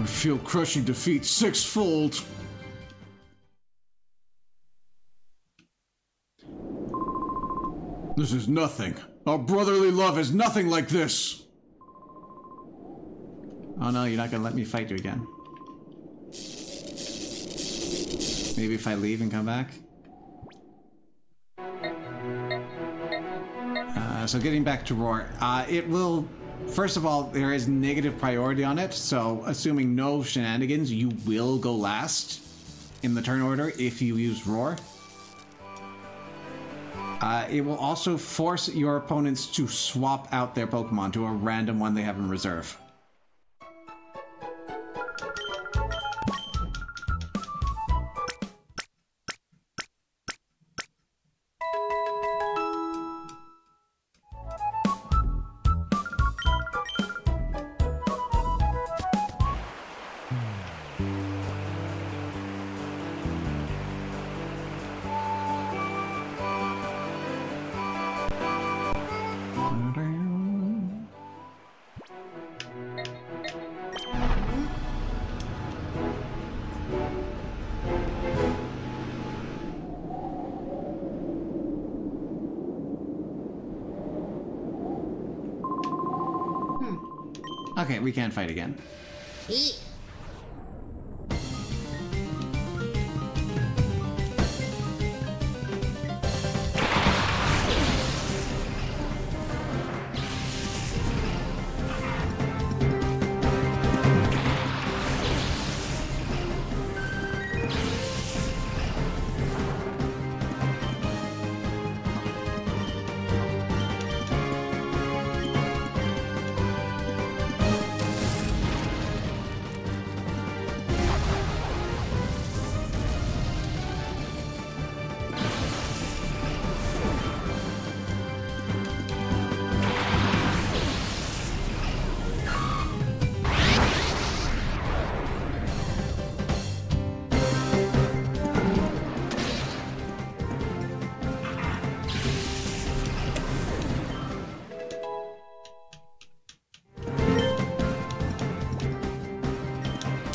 I feel crushing defeat sixfold. This is nothing. Our brotherly love is nothing like this. Oh no, you're not gonna let me fight you again. Maybe if I leave and come back? so getting back to Roar, it will... First of all, there is negative priority on it, so assuming no shenanigans, you will go last in the turn order if you use Roar. It will also force your opponents to swap out their Pokemon to a random one they have in reserve. Okay, we can't fight again.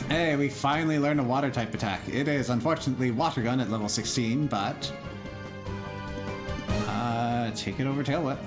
Hey, we finally learned a water type attack. It is unfortunately Water Gun at level 16, but take it over Tail Whip.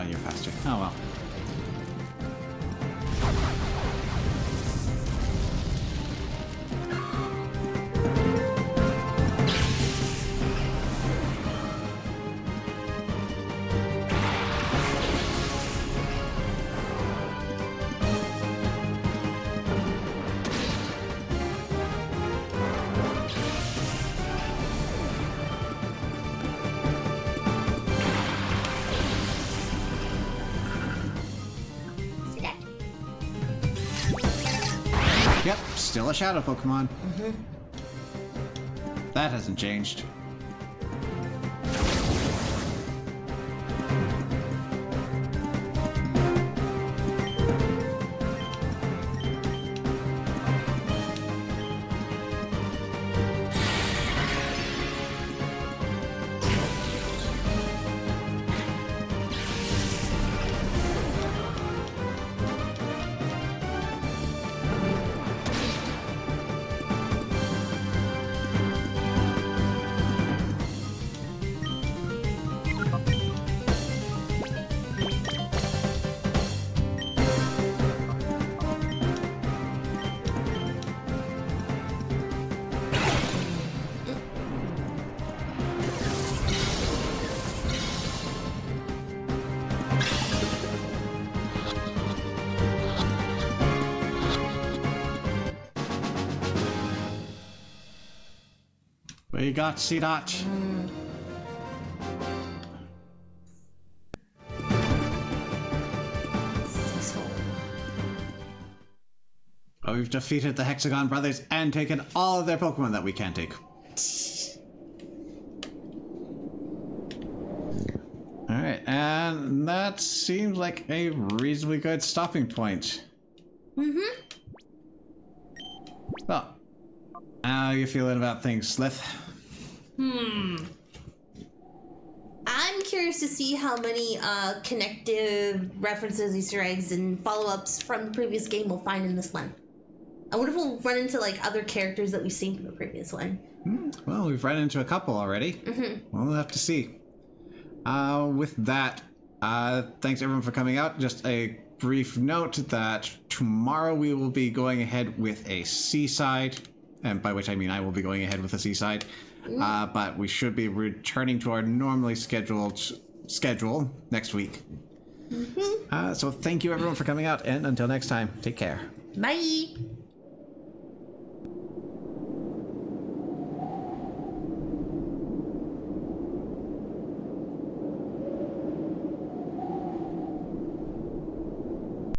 You're faster. Oh well. Yep, still a shadow Pokemon. That hasn't changed. We got C-Dot. We've defeated the Hexagon Brothers and taken all of their Pokemon that we can take. Alright, and that seems like a reasonably good stopping point. Mm-hmm. Well, how are you feeling about things, Slith? I'm curious to see how many connective references, Easter eggs, and follow-ups from the previous game we'll find in this one. I wonder if we'll run into like other characters that we've seen from the previous one. Well, we've run into a couple already. Mm-hmm. We'll have to see. With that, thanks everyone for coming out. Just a brief note that tomorrow we will be going ahead with a seaside, and by which I mean I will be going ahead with a seaside. But we should be returning to our normally scheduled schedule next week. So thank you everyone for coming out, and until next time, take care. Bye.